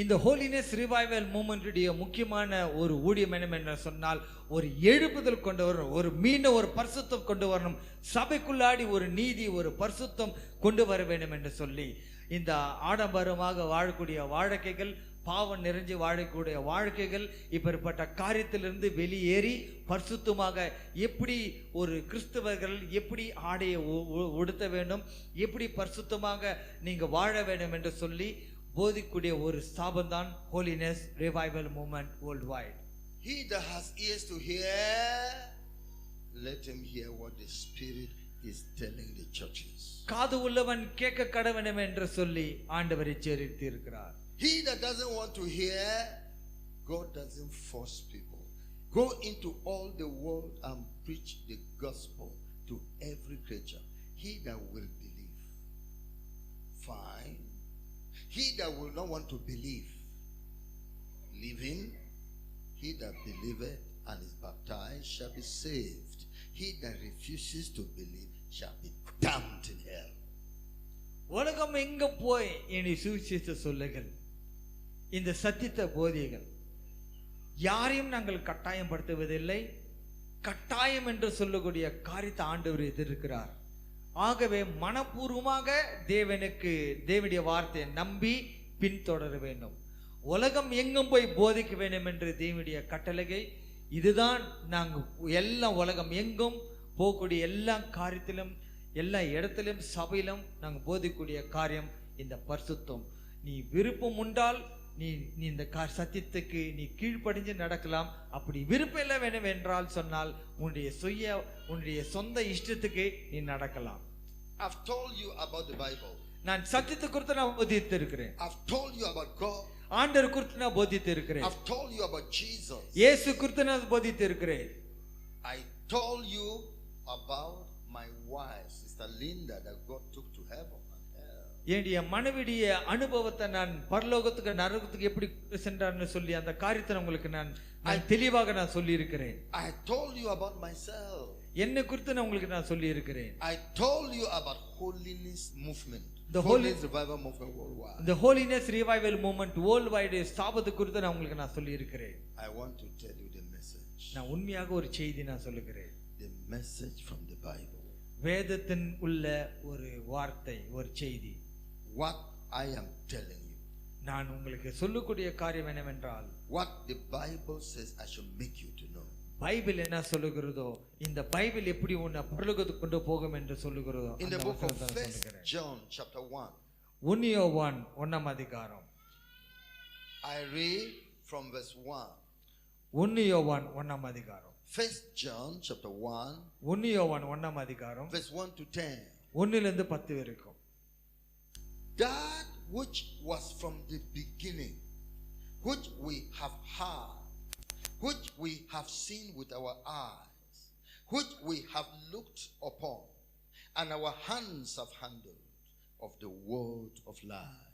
இந்த holiness revival மூமெண்ட்டுடைய முக்கியமான ஒரு ஊழியம் என்ன சொன்னால், ஒரு எழுப்புதல் கொண்டு வரணும், ஒரு மீண்டும் ஒரு பரிசுத்தம் கொண்டு வரணும், சபைக்குள்ளாடி ஒரு நீதி, ஒரு பரிசுத்தம் கொண்டு வர வேண்டும் என்று சொல்லி இந்த ஆடம்பரமாக வாழக்கூடிய வாழ்க்கைகள், பாவம் நிறைஞ்சு வாழக்கூடிய வாழ்க்கைகள், இப்பேற்பட்ட காரியத்திலிருந்து வெளியேறி பரிசுத்தமாக எப்படி ஒரு கிறிஸ்தவர்கள் எப்படி ஆடையை உடுத்த வேண்டும், எப்படி பரிசுத்தமாக நீங்க வாழ வேண்டும் என்று சொல்லி போதிக்கூடிய ஒரு ஸ்தாபனம் தான் holiness revival movement world wide. He that has ears to hear, let him hear what the Spirit is telling the churches. காது உள்ளவன் கேட்க கடவனும் என்று சொல்லி ஆண்டவர் எச்சரித்து இருக்கிறார். He that doesn't want to hear, God doesn't force people. Go into all the world and preach the gospel to every creature. He that will believe, fine. He that will not want to believe, leave him. He that believeth and is baptized shall be saved. He that refuses to believe shall be damned in hell. உலகம் எங்க போய் இனி சுவிசேஷ சொல்லுங்கள், இந்த சத்தியத்தை போதிகள். யாரையும் நாங்கள் கட்டாயப்படுத்துவதில்லை. கட்டாயம் என்று சொல்லக்கூடிய காரியத்தை ஆண்டவர் எதிர்க்கிறார். ஆகவே மனப்பூர்வமாக தேவனுடைய வார்த்தையை நம்பி பின்தொடர வேண்டும். உலகம் எங்கும் போய் போதிக்க வேண்டும் என்று தேவனுடைய கட்டளை. இதுதான் நாங்கள் எல்லாம் உலகம் எங்கும் போகக்கூடிய எல்லா காரியத்திலும் எல்லா இடத்திலும் சபையிலும் நாங்கள் போதிக்கக்கூடிய காரியம் இந்த பரிசுத்தம். நீ விருப்பம் உண்டால் நீ இந்த சத்தியத்துக்கு நீ கீழ்ப்படிஞ்சு நடக்கலாம். அப்படி விருப்பம் இல்லை வேணும் என்றால் சொன்னால் உன்னுடைய சொந்த இஷ்டத்துக்கு நீ நடக்கலாம். I've told you about the Bible. நான் சத்தியத்தை குறித்து நான் போதித்து இருக்கிறேன். I've told you about God. ஆண்டவர் குறித்து நான் போதித்து இருக்கிறேன். I've told you about Jesus. இயேசு குறித்து நான் போதித்து இருக்கிறேன். I told you about my wife, Sister Linda, that God took to heaven. என்னுடைய மனைவிடைய அனுபவத்தை நான் பரலோகத்துக்கு நரகத்துக்கு எப்படி சென்றார்னு சொல்லி அந்த காரியத்தை உங்களுக்கு நான் தெளிவாக நான் சொல்லி இருக்கிறேன். I told you about myself. என்னை குறித்து நான் உங்களுக்கு நான் சொல்லி இருக்கிறேன். I told you about holiness movement. The holiness revival movement worldwide. The holiness revival movement worldwide ஸ்தாபத்து குறித்து நான் உங்களுக்கு நான் சொல்லி இருக்கிறேன். I want to tell you the message. நான் உண்மையாக ஒரு செய்தி நான் சொல்லுகிறேன். The message from the Bible. வேதத்தின் உள்ள ஒரு வார்த்தை, ஒரு செய்தி. What I am telling you. நான் உங்களுக்கு சொல்லக்கூடிய காரியம் என்னவென்றால், what the Bible says I should make you to know. Bible என்ன சொல்லுகிறதோ, இந்த பைபிள் எப்படி உன்னை பரலோகத்துக்கு கொண்டு போகும் என்று சொல்லுகிறதோ. In the book of 1 John chapter 1. 1 யோவான் 1ஆம் அதிகாரம். I read from verse 1. 1 யோவான் 1ஆம் அதிகாரம். 1 John chapter 1. 1 யோவான் 1ஆம் அதிகாரம். verse 1 to 10. 1 ல இருந்து 10 வரைக்கும். That which was from the beginning, which we have heard, which we have seen with our eyes, which we have looked upon, and our hands have handled of the word of life.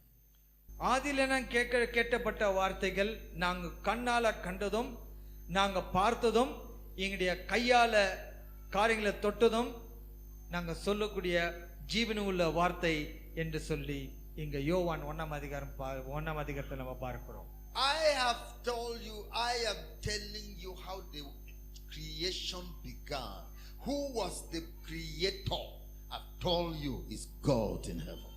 ஆதியிலே நான் கேட்டப்பட்ட வார்த்தைகள் நாங்கள் கண்ணால கண்டதும் நாங்கள் பார்த்ததும் எங்களுடைய கையால காரியங்களை தொட்டதும் நாங்கள் சொல்லக்கூடிய ஜீவனுள்ள வார்த்தை என்று சொல்லி இங்க யோவான் 1ஆம் அதிகாரத்தை நம்ம பார்க்கிறோம். I have told you, I am telling you how the creation began. Who was the creator? I've told you is God in heaven.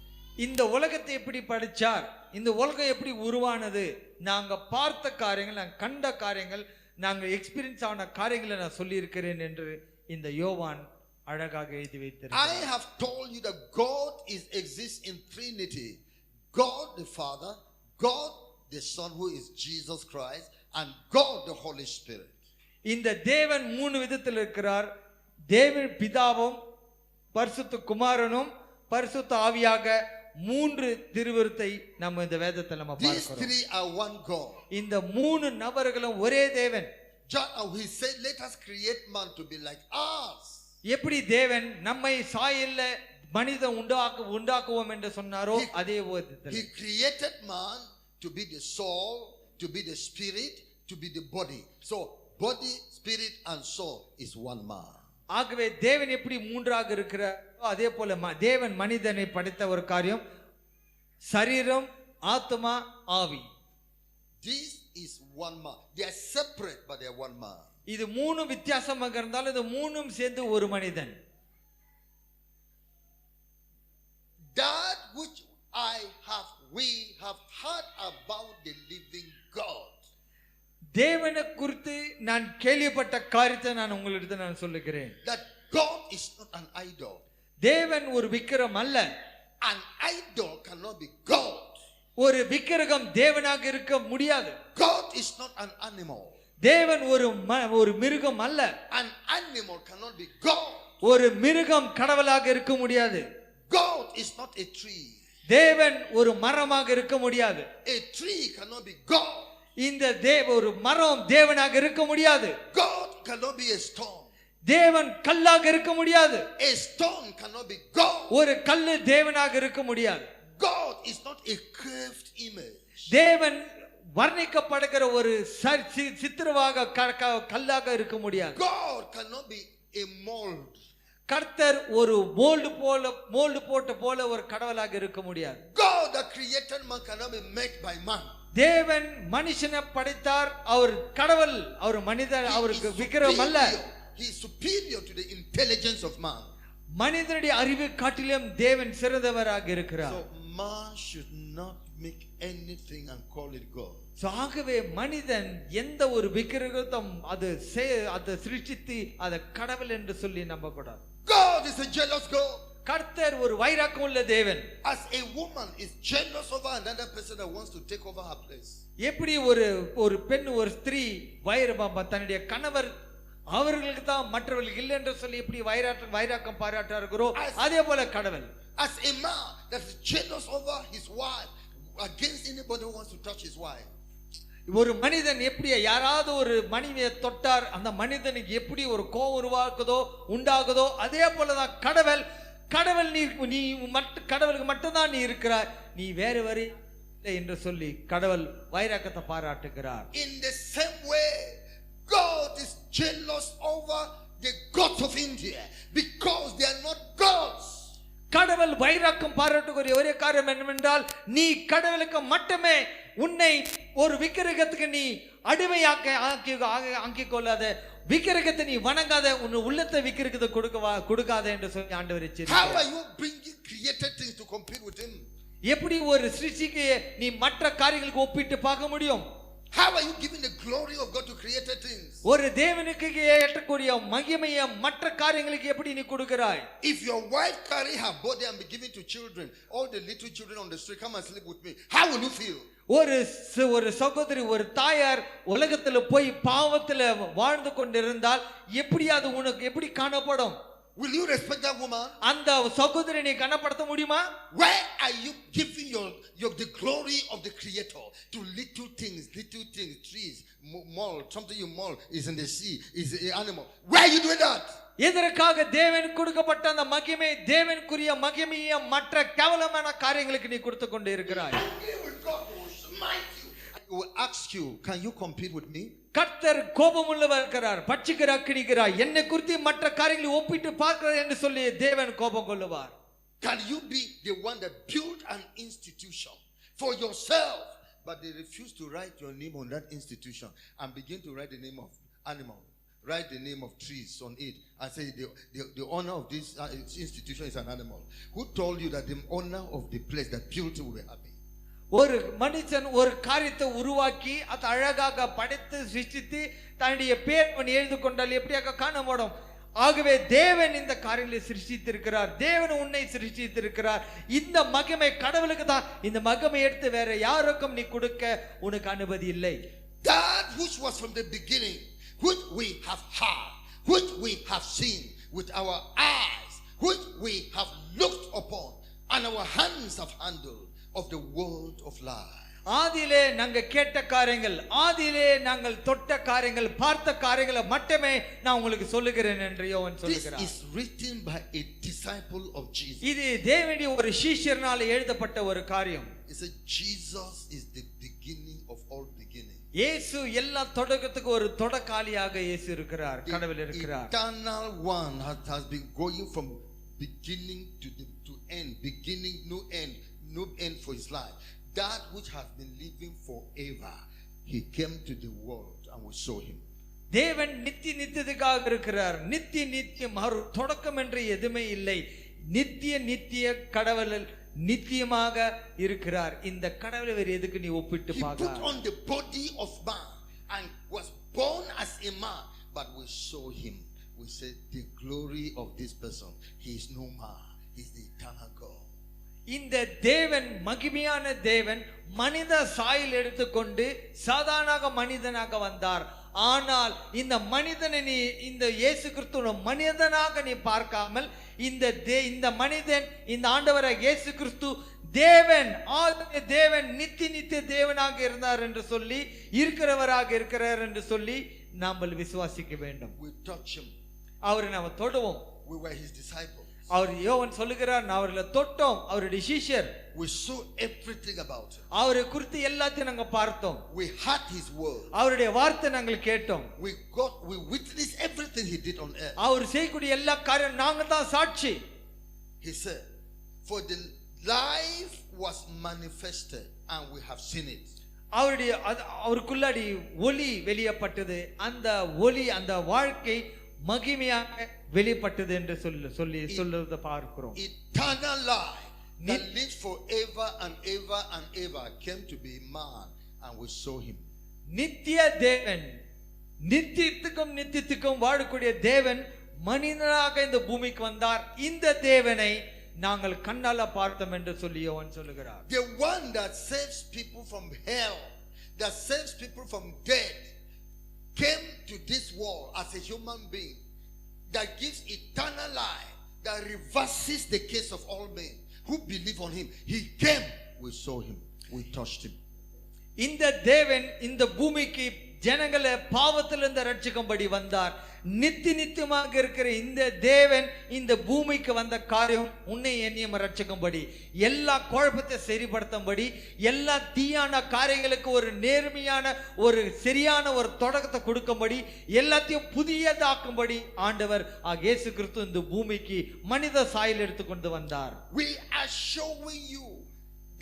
இந்த உலகத்தை எப்படி படைச்சார், இந்த உலகம் எப்படி உருவானது, நாங்க பார்த்த காரியங்கள், நாங்க கண்ட காரியங்கள், நாங்க எக்ஸ்பீரியன்ஸ் ஆன காரியங்களை நான் சொல்லி இருக்கிறேன் என்று இந்த யோவான் அழகாக எழுதி வைத்திருக்கிறார். I have told you that God exists in Trinity. God the Father, God the Son who is Jesus Christ, and God the Holy Spirit. இந்த தேவன் மூணு விதத்தில் இருக்கிறார். தேவன் பிதாவும் பரிசுத்த குமாரனும் பரிசுத்த ஆவியாக மூன்று திருவிருத்தை நம்ம இந்த வேதத்தில் நம்ம பார்க்கிறோம். These three are one God. இந்த மூணு நபர்களும் ஒரே தேவன். He said, let us create man to be like us. எப்படி தேவன் நம்மை சாயல்ல மனிதன் உண்டாக்குவோம் என்று சொன்னாரோ அதே விதத்தில் He created man to be the soul, to be the spirit, to be the body. So body, spirit and soul is one man. ஆகவே தேவன் எப்படி மூன்றாக இருக்கிறார் அதே போல தேவன் மனிதனை படைத்த ஒரு காரியம் சரீரம், ஆத்மா, ஆவி. This is one man. They are separate but they are one man. இது மூணு வித்தியாசமாக இருந்தாலும் இது மூணும் சேர்ந்து ஒரு மனிதன். That which we have heard about the living God. தேவனை குறித்து நான் கேள்விப்பட்ட காரியத்தை நான் உங்களுக்கு நான் சொல்லுகிறேன். That God is not an idol. தேவன் ஒரு விக்கிரம் அல்ல. An idol cannot be God. ஒரு விக்கிரகம் தேவனாக இருக்க முடியாது. God is not an animal. தேவன் ஒரு மிருகம் அல்ல. An animal cannot be God. ஒரு மிருகம் கடவுளாக இருக்க முடியாது. God is not a tree. தேவன் ஒரு மரமாக இருக்க முடியாது. A tree cannot be God. இந்த ஒரு மரம் தேவனாக இருக்க முடியாது. God cannot be a stone. தேவன் கல்லாக இருக்க முடியாது. A stone cannot be God. ஒரு கல்லு தேவனாக இருக்க முடியாது. God is not a curved image. தேவன் வர்ணிக்கப்படுகிற ஒரு சித்திரமாக கல்லாக இருக்க முடியாது. God cannot be a mold. கர்த்தர் ஒரு மோல்டு போட்ட போல ஒரு கடவுளாக இருக்க முடியாது. God that created man cannot be made by man. தேவன் மனுஷனை படைத்தார். அவர் கடவுள், அவர் மனிதர், அவருக்கு விக்கிரகம் அல்ல. He is superior to the intelligence of man. மனிதனுடைய அறிவு காட்டிலும் தேவன் சிறந்தவராக இருக்கிறார். So man should not make anything and call it God. So ஆகவே மனிதன் எந்த ஒரு விக்கிரகத்தையும் அது சிருஷ்டித்து அதை கடவுள் என்று சொல்லி நம்ப கூடாது. God is a jealous God. கர்த்தர் ஒரு வைராக்கியம் உள்ள தேவன். As a woman is jealous over another person that wants to take over her place. எப்படி ஒரு பெண் ஒரு ஸ்திரீ தன்னுடைய கணவர் அவர்களுக்கு தான் மற்றவர்களுக்கு இல்லை என்று சொல்லி எப்படி வைராக்கம் பாராட்டார்களோ அதே போல கடவுள். As a man that is jealous over his wife against anybody who wants to touch his wife. ஒரு மனிதன் எப்படி யாராவது ஒரு மனைவியை தொட்டார் அந்த மனிதனுக்கு எப்படி ஒரு கோபம் உண்டாகுதோ அதே போலதான் கடவுள். நீ கடவுளுக்கு மட்டும்தான் நீ இருக்கிறாய், நீ வேறு என்று சொல்லி கடவுள் வைராக்கத்தை பாராட்டுகிறார். In the same way God is jealous over the gods of India because they are not gods. கடவுள் வைராக்கம் பாராட்டுகிற ஒரே காரணம் என்னவென்றால் நீ கடவுளுக்கு மட்டுமே உன்னை ஒரு விக்கிரகத்துக்கு நீ அடிமையாக்கி கொள்ளாத, விக்கிரகத்தை நீ வணங்காத, உன் உள்ளத்தை விக்கிரகத்தை கொடுக்காத என்று சொல்லி ஆண்டவர் எச்சரிக்கிறார். How are you bringing created things to compete with him? எப்படி ஒரு சிருஷ்டிக்கு நீ மற்ற காரியங்களுக்கு ஒப்பிட்டு பார்க்க முடியும்? How are you giving the glory of God to created things? ஒரு தேவனுக்கு ஏற்றக்கூடிய மகிமையை மற்ற காரியங்களுக்கு எப்படி நீ கொடுக்கிறாய்? If your wife carry her body and be given to children, all the little children on the street come and sleep with me, how will you feel? ஒரு சகோதரி ஒரு தாயார் உலகத்துல போய் பாவத்துல வாழ்ந்து கொண்டிருந்தால் எப்படி அது உனக்கு எப்படி காணப்படும்? Will you respect that woman? அந்த சகோதரியை நீ கனப்படுத்த முடியுமா? Where are you giving the glory of the creator to little things, trees, mold, something you mold is in the sea, is an animal. Where are you doing that? எதற்காக தேவன் கொடுக்கப்பட்ட அந்த மகிமை, தேவனுக்குரிய மகிமையை மற்ற கேவலமான காரியங்களுக்கு நீ கொடுத்து கொண்டு இருக்கிறாய். He will ask you, can you compete with me? கர்த்தர் கோபமுள்ளவர் இருக்கிறார், பட்சிக்கிற அக்கினிக்கிறார், என்னை குறித்து மற்ற காரியங்களை ஒப்பிட்டு பார்க்கிறார் என்று சொல்லி தேவன் கோபம் கொள்ளுவார். Can you be the one that built an institution for yourself, but they refuse to write your name on that institution and begin to write the name of animal, write the name of trees on it and say the owner of this institution is an animal? Who told you that the owner of the place that built it will be happy? ஒரு மனுஷன் ஒரு காரியத்தை உருவாக்கி அதை அழகாக படைத்து சிருஷ்டித்து தன்னுடைய பேர் எழுதி கொண்டால் எப்படியாக காணப்படும்? ஆகவே தேவன் இந்த காரியங்களை சிருஷ்டித்திருக்கிறார், தேவன் உன்னை சிருஷ்டித்திருக்கிறார். இந்த மகிமை கடவுளுக்கு தான். இந்த மகிமை எடுத்து வேற யாருக்கும் நீ கொடுக்க உனக்கு அனுமதி இல்லை. That which was from the beginning, which we have heard, which we have seen with our eyes, which we have looked upon and our hands have handled of the world of life. ஆதியிலே நாங்க கேட்ட காரியங்கள், ஆதியிலே நாங்கள் தொட்ட காரியங்கள், பார்த்த காரியங்களை மட்டுமே நான் உங்களுக்கு சொல்லுகிறேன் என்று யோவான் சொல்லுகிறார். This is written by a disciple of Jesus. இது தேவனுடைய ஒரு சீஷர்னால எழுதப்பட்ட ஒரு காரியம். It says Jesus is the beginning of all beginning. இயேசு எல்லா தொடக்கத்துக்கு ஒரு தொடக்காலியாக இயேசு இருக்கிறார், கடவுள் இருக்கிறார். Eternal one has been going from beginning to end, beginning, no end for his life. That which has been living forever, he came to the world and we saw him. தேவன் நித்தியத்துக்காக இருக்கிறார். நித்தியம் தொடக்கம் என்று எதுவுமே இல்லை. நித்திய கடவுள் நித்தியமாக இருக்கிறார். இந்த கடவுளை வேறு எதுக்கு நீ ஒப்பிட்டு பார்க்க? He put on the body of man and was born as a man, but we saw him. We said the glory of this person, he is no man, he is the eternal God. இந்த தேவன் மகிமையான தேவன் மனித சாயல் எடுத்துக்கொண்டு சாதாரண மனிதனாக வந்தார். ஆனால் இந்த மனிதனை நீ இந்த இயேசு கிறிஸ்துவை மனிதனாக நீ பார்க்காமல் இந்த மனிதன் இந்த ஆண்டவராகிய இயேசு கிறிஸ்து தேவன், தேவன், நித்திய தேவனாக இருந்தார் என்று சொல்லி, இருக்கிறவராக இருக்கிறார் என்று சொல்லி நாம் விசுவாசிக்க வேண்டும். We touch him. அவரை நாம் தொடுவோம். We were his disciples. அவர் யோவான் சொல்லுகிறார், நான் அவர்களை தொட்டோம், அவருடைய சீஷர். We saw everything about him. அவரை குறித்து எல்லாத்தையும் நாங்க பார்த்தோம். We heard his word. அவருடைய வார்த்தை நாங்கள் கேட்டோம். We witnessed everything he did on earth. அவர் செய்யக்கூடிய எல்லா காரியம் நாங்க தான் சாட்சி. He said, for the life was manifested and we have seen it. அவருக்குள்ளாடி ஒளி வெளியப்பட்டது, அந்த ஒளி, அந்த வாழ்க்கை மகிமையாக வெளிப்பட்டது என்று சொல்லுவதை பார்க்கிறோம். Eternal life that lives forever and ever and ever came to be man and we saw him. நித்திய தேவன், நித்தியத்துக்கும் வாழக்கூடிய தேவன் மனிதனாக இந்த பூமிக்கு வந்தார். இந்த தேவனை நாங்கள் கண்ணால பார்த்தோம் என்று சொல்லி யோவான் சொல்லுகிறார். The one that saves people from hell, that saves people from death, came to this world as a human being, that gives eternal life, that reverses the case of all men who believe on him. He came, we saw him, we touched him. இந்த தேவன் இந்த பூமிக்கு ஜனங்களை பாவத்திலிருந்து ரட்சிக்கும்படி வந்தார். நித்தியமாக இருக்கிற இந்த தேவன் இந்த பூமிக்கு வந்த காரியம் உன்னை என்னையும் ரட்சிக்கும்படி, எல்லா குழப்பத்தை சரிப்படுத்தும்படி, எல்லா தீயான காரியங்களுக்கு ஒரு நேர்மையான ஒரு சரியான ஒரு தொடக்கத்தை கொடுக்கும்படி, எல்லாத்தையும் புதியதாக்கும்படி ஆண்டவர் இயேசு கிறிஸ்து இந்த பூமிக்கு மனித சாயல் எடுத்துக்கொண்டு வந்தார். We are showing you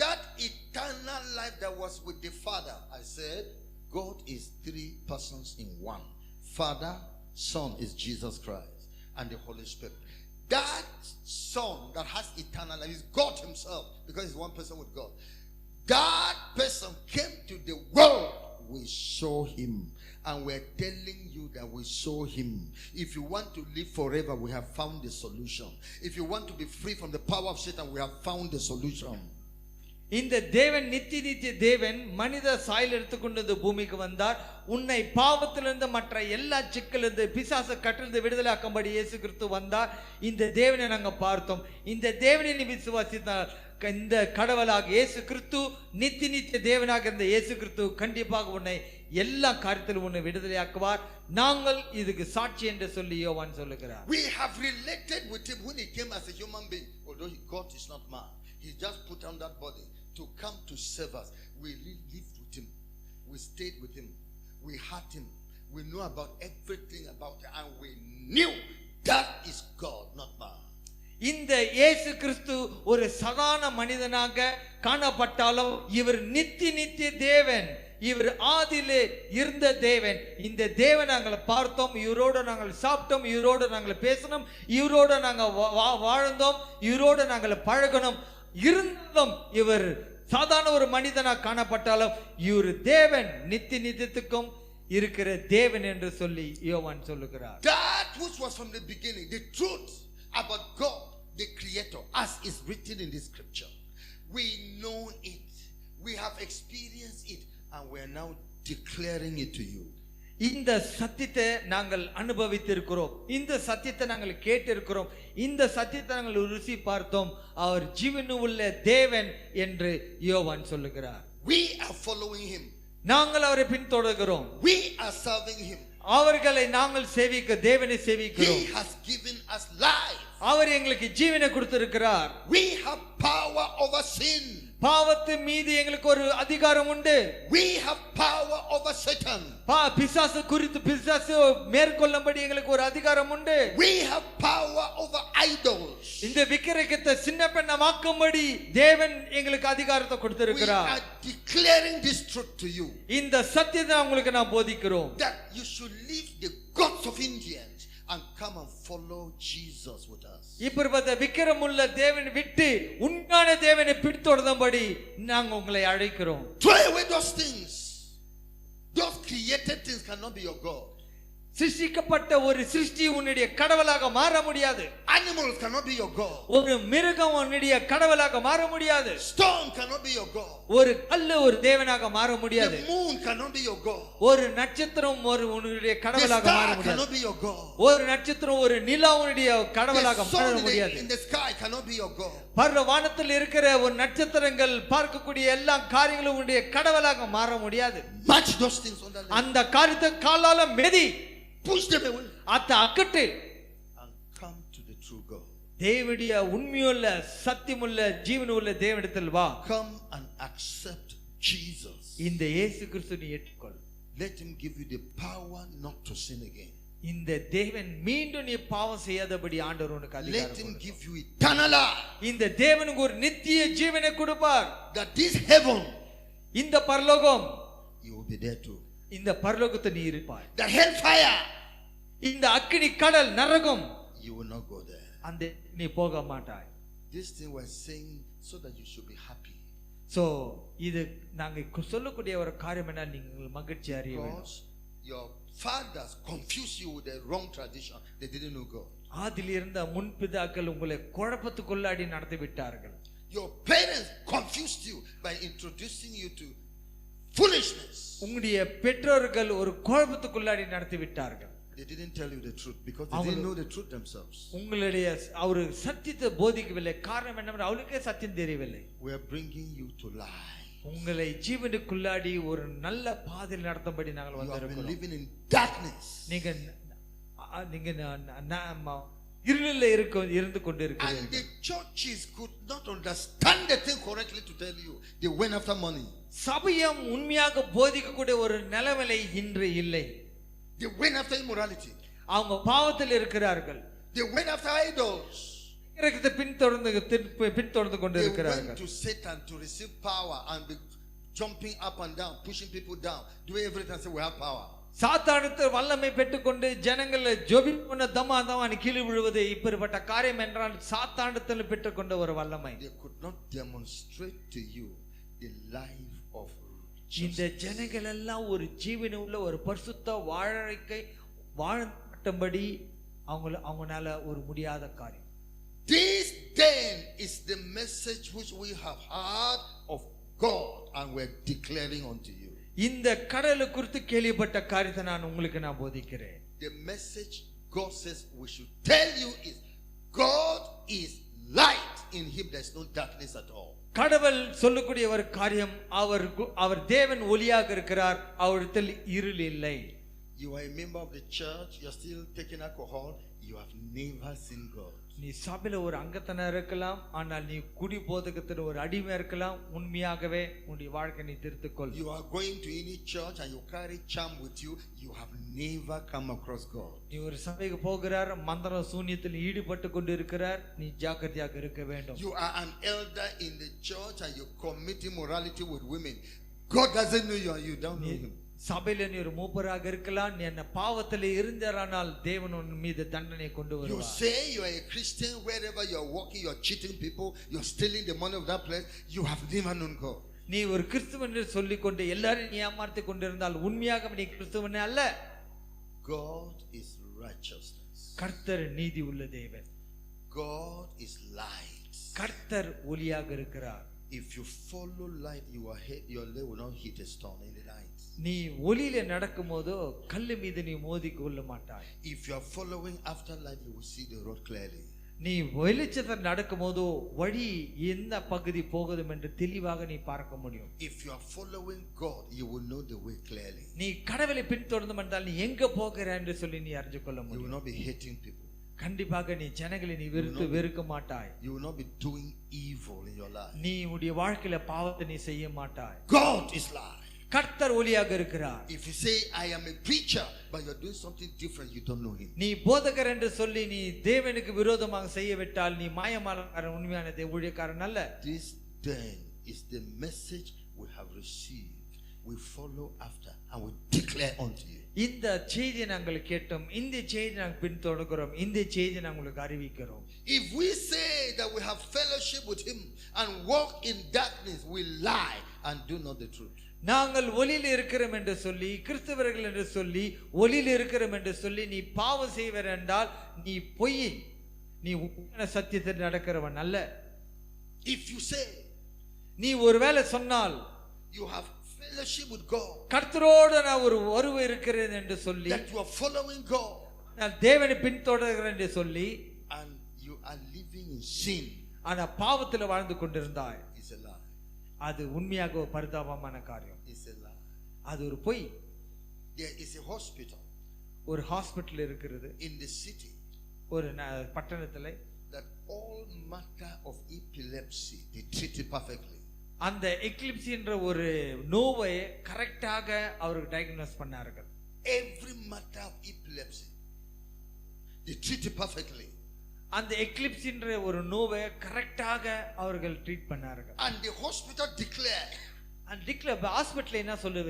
that eternal life that was with the Father. I said God is three persons in one. Father, Son is Jesus Christ, and the Holy Spirit. That Son that has eternal life is God himself, because he's one person with God. That person came to the world. We saw him, and we're telling you that we saw him. If you want to live forever, we have found the solution. If you want to be free from the power of Satan, we have found the solution. இந்த தேவன் நித்திய தேவன் மனித சாயல் எடுத்துக்கொண்டு இந்த பூமிக்கு வந்தார். உன்னை பாவத்திலிருந்து மற்ற எல்லா சிக்கலிருந்து பிசாசு கட்டிலிருந்து விடுதலையாக்கும்படி இயேசு கிறிஸ்து வந்தார். இந்த தேவனை நாங்க பார்த்தோம். இந்த தேவனை நீ விசுவாசித்தால் இந்த கடவுளாக இயேசு கிறிஸ்து நித்திய தேவனாக இருந்த இயேசு கிறிஸ்து கண்டிப்பாக உன்னை எல்லா காரியத்திலும் உன்னை விடுதலையாக்குவார். நாங்கள் இதுக்கு சாட்சி என்று சொல்லி யோவான் சொல்லுகிறார். We have related with him when he came as a human being. Although God is not man, he just put on that body to come to serve us. We lived with him, we stayed with him, we heard him, we know about everything about him, and we knew that is God, not man. இந்த இயேசு கிறிஸ்து ஒரு சாதாரண மனிதனாக காணப்பட்டாலும் இவர் நித்திய தேவன், இவர் ஆதியிலே இருந்த தேவன். இந்த தேவனை நாங்கள் பார்த்தோம், இவரோடு நாங்கள் சாப்பிட்டோம், இவரோடு நாங்கள் பேசணும், இவரோடு நாங்கள் வாழ்ந்தோம், இவரோடு நாங்கள் பழகணும். இருந்தும் இவர் சாதாரண ஒரு மனிதனாக காணப்பட்டாலும் இவர் தேவன், நித்தியத்துக்கும் இருக்கிற தேவன் என்று சொல்லி யோவான் சொல்லுகிறார். That which was from the beginning, the truth about God, the Creator, as is written in this scripture. We know it, we have experienced it, and we are now declaring it to you. இந்த சத்தியத்தை நாங்கள் அனுபவித்திருக்கிறோம், இந்த சத்தியத்தை நாங்கள் கேட்டிருக்கிறோம், இந்த சத்தியத்தை நாங்கள் ருசி பார்த்தோம். அவர் ஜீவனுள்ள தேவன் என்று யோவான் சொல்லுகிறார். We are following him. நாங்கள் அவரை பின்தொடர்கிறோம். We are serving him. அவர்களை நாங்கள் தேவனை சேவிக்கிறோம். He has given us life. அவர் எங்களுக்கு ஜீவனை கொடுத்திருக்கிறார். We have power over sin. பாவத்து மீது எங்களுக்கு ஒரு அதிகாரம் உண்டு. We have power over Satan. பிசாசு குறித்து பிசாசு மேற்கொள்ளும்படி எங்களுக்கு ஒரு அதிகாரம் உண்டு. We have power over idols. இந்த விக்கிரகத்தை சின்னப்பண்ணமாக்கும்படி தேவன் எங்களுக்கு அதிகாரத்தை கொடுத்திருக்கிறார். We are declaring this truth to you. இந்த சத்தியத்தை உங்களுக்கு நான் போதிக்கிறோம். That you should leave the gods of Indians and come and follow Jesus with us. இப்பொழுது விக்கிரமுள்ள தேவனை விட்டு உண்மையான தேவனை பின்தொடரும்படி நாங்கள் உங்களை அழைக்கிறோம். Throw away those things. Those created things cannot be your God. சிருஷ்டிக்கப்பட்ட ஒரு சிருஷ்டி உன்னுடைய கடவுளாக மாற முடியாது. Animals cannot be your God. ஒரு மிருகம் உன்னுடைய கடவுளாக மாற முடியாது. Stone cannot be your God. ஒரு கல்லு ஒரு தேவனாக மாற முடியாது. The moon cannot be your God. ஒரு நட்சத்திரம் ஒரு உன்னுடைய கடவுளாக மாற The star முடியாது. cannot be your God. ஒரு நட்சத்திரம் ஒரு நிலா உன்னுடைய கடவுளாக மாற முடியாது. In the sky cannot be your God. பரலோக வானத்தில் இருக்கிற ஒரு நட்சத்திரங்கள் பார்க்கக்கூடிய எல்லா காரியங்களும் உன்னுடைய கடவுளாக மாற முடியாது. Match those things on the அந்த காரியத்தை காலால மிதி, push them away, அத அகற்று, and come to the true God. தேவனுடைய உண்மையுள்ள சத்தியமுள்ள ஜீவனுள்ள தேவனிடத்தில் வா. Come and accept Jesus. இந்த இயேசு கிறிஸ்து நீ ஏற்றுக்கொள். Let him give you the power not to sin again. இந்த தேவன் மீண்டும் நீ பாவம் செய்யாதபடி ஆண்டவர் உனக்கு அதிகாரம் Let him கொடுப்பார். give you eternal life. இந்த தேவனுக்கு ஒரு நித்திய ஜீவனை கொடுப்பார். That this heaven, இந்த பரலோகம், you will be there too. இந்த பரலோகத்தில் நீ இருப்பாய். The hellfire, இந்த அக்கினி கடல் நரகம், you will not go there. அந்த நீ போக மாட்டாய். This thing we're saying so that you should be happy. So இது நாங்க சொல்லக்கூடிய ஒரு காரியம் என்ன, நீங்கள் மகிழ்ச்சி அடைய வேண்டும். Because your fathers confused you with the wrong tradition. They didn't know God. ஆதியில் இருந்த முன்பிதாக்கள் உங்களை குழப்பத்துக்குள்ளாடி நடத்தி விட்டார்கள். Your parents confused you by introducing you to foolishness. உங்களுடைய பெற்றோர்கள் ஒரு குழப்பத்துக்குள்ளாடி நடத்தி விட்டார்கள். They didn't tell you the truth because they didn't know the truth themselves. உங்களுடைய அவர் சத்தியத்தை போதிக்கவில்லை. காரணம் என்னவென்றால் அவளுக்கே சத்தியம் தெரியவில்லை. We are bringing you to lie. உங்களை ஜீவனுக்குள்ளாடி ஒரு நல்ல பாதையில் நடத்தும்படி நாங்கள் வந்திருக்கிறோம். Living in darkness. நீங்க இருளில் இருந்து கொண்டிருக்கிறீர்கள். And the churches could not understand the thing correctly to tell you. They went after money. சபையம் உண்மையாக போதிக்கக்கூடிய ஒரு நிலைமை இன்று இல்லை. They went after immorality. அவங்க பாவத்தில் இருக்கிறார்கள். They went after idols. பின்தொடர்ந்து கொண்டிருக்கிறார்கள். They went to Satan to receive power and be jumping up and down, pushing people down, doing everything and say we have power. சாத்தானுக்கு வல்லமை பெற்றுக்கொண்டு ஜனங்களை ஜெபிப்பன தமாதமானி கீழே விழுவது இப்படிப்பட்ட காரியம் என்றால் சாத்தானுக்கு பெற்றுக்கொண்ட ஒரு வல்லமை. They could not demonstrate to you the life of இந்த ஜனங்கள் எல்லாம் ஒரு ஜீவனுள்ள ஒரு பரிசுத்த வாழ்க்கை வாழட்டபடி அவங்களால ஒரு முடியாத காரியம். This then is the message which we have heard of God and we're declaring unto you. இந்த கடலை குறித்து கேள்விப்பட்ட காரியத்தை நான் போதிக்கிறேன். The message God says we should tell you is God is light. In him there is no darkness at all. கடவுள் சொல்லக்கூடிய ஒரு காரியம், அவர் தேவன் ஒளியாக இருக்கிறார், அவரிடத்தில் இருள் இல்லை. You are a member of the church, you are still taking alcohol, you have never seen God. நீ சபையில ஒரு அங்கத்தனா இருக்கலாம், ஆனால் நீ குடி போதகத்துல ஒரு அடிமை இருக்கலாம். உண்மையாகவே உன்னுடைய வாழ்க்கை நீ திருத்திக்கொள். You are going to any church and you carry charm with you, you have never come across God. நீ ஒரு சபைக்கு போகிறார், மந்திர சூனியத்தில் ஈடுபட்டு கொண்டு இருக்கிறார், நீ ஜாக்கிரதையாக இருக்க வேண்டும். You are an elder in the church and you commit immorality with women. God doesn't know you and you don't know him. சபையில நீ ஒரு மூப்பராக இருக்கலாம், நீ என்ன பாவத்திலே இருந்தானால் தேவன் உன் மீது தண்டனை கொண்டு வருவார். You say you are a Christian, wherever you are walking you are cheating people, you are stealing the money of that place, you have never known God. நீ ஒரு கிறிஸ்தவன் என்று சொல்லிக் கொண்டு எல்லாரையும் நீ ஏமாற்றிக் கொண்டிருந்தால் உண்மையாக நீ கிறிஸ்தவனே அல்ல. God is righteousness. கர்த்தர் நீதி உள்ள தேவன். God is light. கர்த்தர் ஒளியாக இருக்கிறார். If you follow light, your leg will not hit a stone in the night. நீ ஒளியில நடக்கும்போது கல்லு மீது நீ மோதி கொள்ள மாட்டாய். If you are following after light, you will see the road clearly. நீ வெளிச்சத்தில் நடக்கும்போது வழி எந்த பகுதி போகுது என்று தெளிவாக நீ பார்க்க முடியும். If you are following God, you will know the way clearly. நீ கடவுளை பின்தொடர்ந்து வந்தால் நீ எங்க போகிறாய் என்று சொல்லி நீ அறிந்து கொள்ள முடியும். You will not be hating people. கண்டிப்பாக நீ ஜனங்களை நீ வெறுக்க மாட்டாய். You will not be doing evil in your life. நீ உன்னுடைய வாழ்க்கையில பாவத்தை நீ செய்ய மாட்டாய். God is light. கர்த்தர் ஒளியாக இருக்கிறார். If you say I am a preacher but you are doing something different, you don't know him. நீ போதகர் என்று சொல்லி நீ தேவனுக்கு விரோதமாக செய்ய விட்டால் நீ மாயமாலக்காரன், உண்மையான ஊழியக்காரன் அல்ல. This then is the message we have received. We follow after and we declare unto you. இந்த செய்தியை நாங்கள் கேட்டோம், இந்த செய்தி நாங்கள் பின்தொடர்கிறோம், இந்த செய்தி நாங்கள் உங்களுக்கு அறிவிக்கிறோம். If we say that we have fellowship with him and walk in darkness, we lie and do not the truth. நாங்கள் ஒளியில் இருக்கிறோம் என்று சொல்லி, கிறிஸ்தவர்கள் என்று சொல்லி, ஒளியில் இருக்கிறோம் என்று சொல்லி நீ பாவம் செய்வர் என்றால் நீ பொய். நீ உண்மையான சத்தியத்தில் நடக்கிறவன் அல்ல. If you say நீ ஒருவேளை சொன்னால் you have fellowship with God, கர்த்தரோடு நான் ஒரு உறவு இருக்கிறேன் என்று சொல்லி, that you are following God, நான் தேவனை பின்தொடர்கிறேன் என்று சொல்லி, and you are living in sin, ஆனா பாவத்தில் வாழ்ந்து கொண்டிருந்தாய், is a lie. அது உண்மையாக ஒரு பரிதாபமான காரியம். It's a lie. அது ஒரு பொய். There is a hospital, ஒரு ஹாஸ்பிட்டல் இருக்கிறது in the city, ஒரு பட்டணத்தில், that all matter of epilepsy they treat it perfectly. அந்த எக்லிப்சி என்ற ஒரு நோவை கரெக்டாக அவருக்கு diagnose பண்ணார்கள். Every matter of epilepsy they treat it perfectly. அந்த எக்லிப்சி என்ற ஒரு நோவை கரெக்டாக அவர்கள் ட்ரீட் பண்ணார்கள். And the hospital declare, hospital என்ன சொன்னது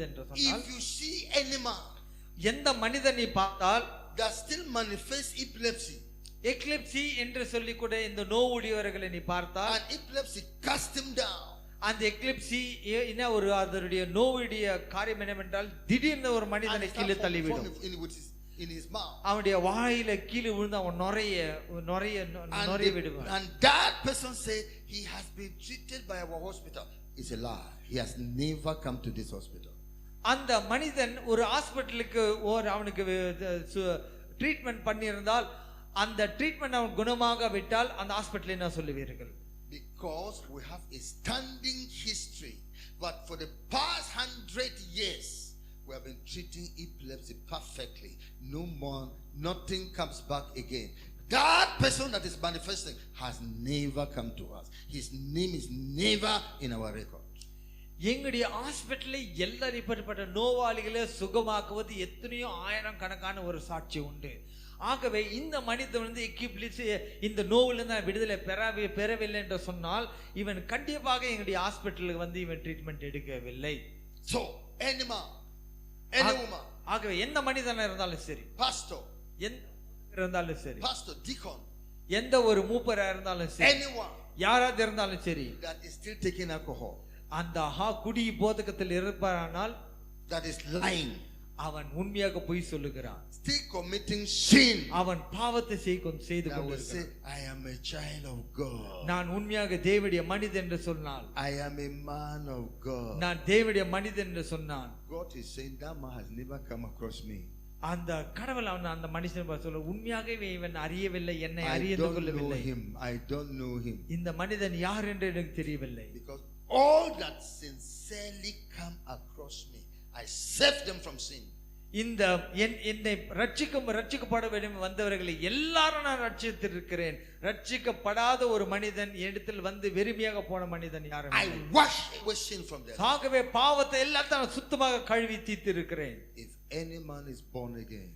என்று சொன்னால், if you see any man எந்த மனிதனை பார்த்தால் that still manifests epilepsy, எக்லிப்சி என்று சொல்லி கூட இந்த நோவுடையவர்களை நீ பார்த்தால், and epilepsy cast him down, அந்த எக்லிப்சி என்ன ஒரு அதனுடைய நோவுடைய காரியம் என்னவென்றால் திடீர்னு ஒரு மனிதனை கீழே தள்ளிவிடும். in his mouth, அவனுடைய வாயில கீழே விழுந்து அவன் நுரைய விடுவான். and that person say he has been treated by our hospital. It's a lie. He has never come to this hospital. அந்த மனிதன் ஒரு ஹாஸ்பிட்டலுக்கு அவனுக்கு ட்ரீட்மெண்ட் பண்ணியிருந்தால், அந்த ட்ரீட்மெண்ட் அவன் குணமாக விட்டால் அந்த ஹாஸ்பிட்டல் என்ன சொல்லுவீர்கள்? Because we have a standing history, but for the past 100 years we have been treating epilepsy perfectly. No more, nothing comes back again. That person that is manifesting has never come to us. His name is never in our record. எங்களுடைய ஹாஸ்பிட்டலில் எல்லாரும் இப்படிப்பட்ட நோயாளிகளை சுகமாக்குவது எத்தனையோ ஆயிரம் கணக்கான ஒரு சாட்சி உண்டு. ஆகவே இந்த மனிதன் எக்லிப்சி இந்த நோவிலிருந்து விடுதலை பெறவில்லை என்று சொன்னால் இவன் கண்டிப்பாக எங்களுடைய ஹாஸ்பிட்டலுக்கு இவன் ட்ரீட்மெண்ட் எடுக்கவில்லை. So any man, any woman, ஆகவே எந்த மனிதனா இருந்தாலும் சரி, pastor, இருந்தாலும் சரி, pastor, deacon, எந்த ஒரு மூப்பரா இருந்தாலும் சரி, anyone யாராவது இருந்தாலும் சரி, that is still taking alcohol, அந்த குடி போதகத்தில் இருப்பாரானால், that is lying, அவன் உண்மையாக பொய் சொல்லுகிறான், still committing sin, அவன் பாவத்தை செய்து கொண்டிருக்கிறான். I am a child of God, நான் உண்மையாக தேவனுடைய மனிதன் என்று சொன்னால், I am a man of God, நான் தேவனுடைய மனிதன் என்று சொன்னான், God is saying that man has never come across me. அந்த கடவுள் அந்த மனுஷன் சொல்ல, உண்மையாகவே இவன் அறியவில்லை, என்னை அறிந்து கொள்ளவில்லை, I don't know him. இந்த மனிதன் யார் என்று எனக்கு தெரியவில்லை. Because all that sincerely come across me, I save them from sin. இந்த என்னை ரட்சிக்கப்பட வேண்டும் வந்தவர்களை எல்லாரும் நான் ரட்சித்திருக்கிறேன். ரட்சிக்கப்படாத ஒரு மனிதன் இடத்தில் வெறுமையாக போன மனிதன் யாரும் I wash away sin from them. ஆகவே பாவத்தை எல்லாத்தையும் சுத்தமாக கழுவி தீர்த்து இருக்கிறேன். If any man is born again,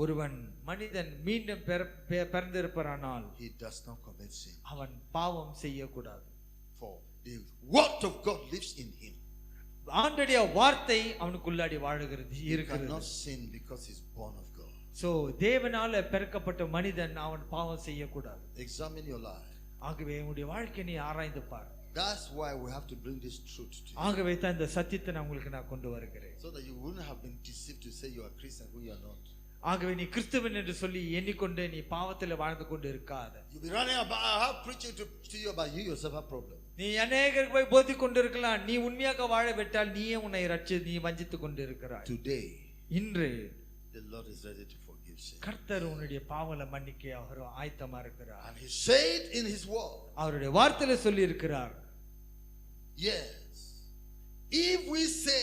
ஒருவன் மனிதன் மீண்டும் பிறந்திருப்பானால், he does not commit sin. அவன் பாவம் செய்யக்கூடாது. For the word of God lives in him. ஆண்டவருடைய வார்த்தை அவனுக்குள்ளாடி வாழுகிறது இருக்கிறது. He cannot sin because he is born of God. So தேவனால பிறக்கப்பட்ட மனிதன் அவன் பாவம் செய்யக்கூடாது. Examine your life. ஆகவே உன்னுடைய வாழ்க்கையை நீ ஆராய்ந்து பார். That's why we have to bring this truth to you. ஆகவே தான் இந்த சத்தியத்தை நான் உங்களுக்கு கொண்டு வருகிறேன். So that you wouldn't have been deceived to say you are Christian who you are not. ஆகவே நீ கிறிஸ்தவன் என்று சொல்லி எண்ணிக்கொண்டு நீ பாவத்தில் வாழ்ந்து கொண்டு இருக்காத. You be running about, I have preaching to you about you yourself have problem. நீ அநேகருக்கு போய் போதிக் கொண்டிருக்கலாம், நீ உண்மையாக வாழ விட்டால் நீயே உன்னை நீ வஞ்சித்துக் கொண்டிருக்கிறாய். Today, இன்று the Lord is ready to forgive sin. கர்த்தர் உன்னுடைய பாவங்களை மன்னிக்க அவர் ஆயத்தமா இருக்கிறார். And he said in his word, அவருடைய வார்த்தையில சொல்லி இருக்கிறார். Yes, if we say,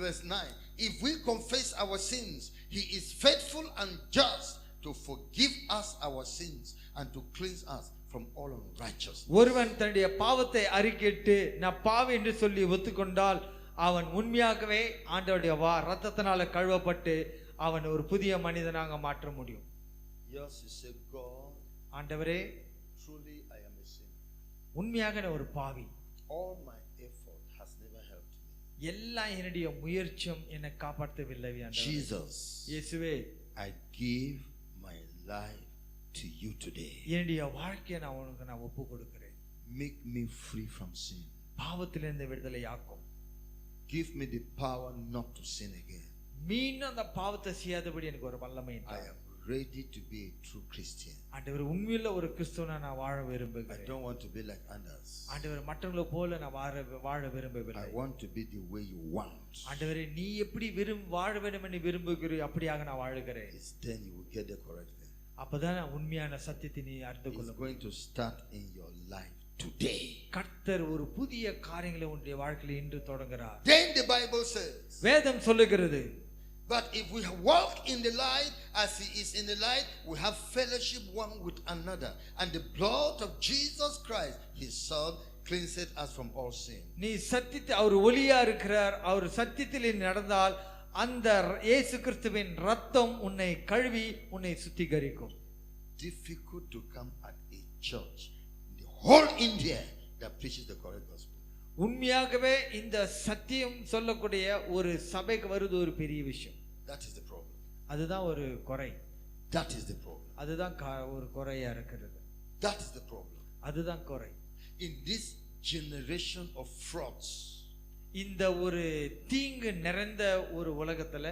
verse 9, if we confess our sins, he is faithful and just to forgive us our sins and to cleanse us from all unrighteousness. ஒருவன் தன்னுடைய பாவத்தை அறிக்கையிட்டு நான் பாவி என்று சொல்லி ஒத்துக்கொண்டால் அவன் உண்மையாகவே ஆண்டவருடைய இரத்தத்தினால கழுவப்பட்டு அவன் ஒரு புதிய மனிதனாக மாற்ற முடியும். Yes, you say, God, ஆண்டவரே, truly I am a sinner. உண்மையாக நான் ஒரு பாவி. All my effort has never helped me. எல்லா என்னுடைய முயற்சியும் என்னை காப்பாற்றவில்லை. Jesus, இயேசுவே, I give my life to you today. என்னுடைய வாழ்க்கையை நான் உனக்கு ஒப்பு கொடுக்கிறேன். Make me free from sin. பாவத்திலிருந்து விடுதலையாக்கும். Give me the power not to sin again. மீண்டும் அந்த பாவத்தை செய்யாதபடி எனக்கு ஒரு வல்லமை. I am ready to be a true Christian. ஆண்டவர் உண்மையுள்ள ஒரு கிறிஸ்தவனா நான் வாழ I விரும்புகிறேன். don't want to be like others. ஆண்டவர் மற்றவங்கள போல நான் வாழ விரும்பவில்லை. I want to be the way you want. ஆண்டவரே நீ எப்படி வாழ வேண்டும் என்று விரும்புகிறீ அப்படியாக நான் வாழுகிறேன். It's then you will get the correct thing. அப்பதான் உண்மையான சத்தியத்தை நீ அறிந்து கொள்ள It's going to start in your life today. கர்த்தர் ஒரு புதிய காரியங்களை உன்னுடைய வாழ்க்கையில் இன்று தொடங்குகிறார். Then the Bible says, வேதம் சொல்லுகிறது, but if we walk in the light as he is in the light, we have fellowship one with another, and the blood of Jesus Christ his son cleanseth us from all sin. நீ சத்தியத்தை அவர் ஒளியா இருக்கிறார், அவர் சத்தியத்தில் நடந்தால் அந்த இயேசு கிறிஸ்துவின் ரத்தம் உன்னை கழுவி உன்னை சுத்திகரிக்கும். Difficult to come at a church in the whole India that preaches the correct gospel. உண்மையாகவே இந்த சத்தியம் சொல்லக்கூடிய ஒரு சபைக்கு வருது ஒரு பெரிய விஷயம். That is the problem. அதுதான் ஒரு குறை. That is the problem. அதுதான் ஒரு குறையா இருக்கிறது. That is the problem. அதுதான் குறை. In this generation of frauds, இந்த ஒரு தீங்கு நிறைந்த ஒரு உலகத்துல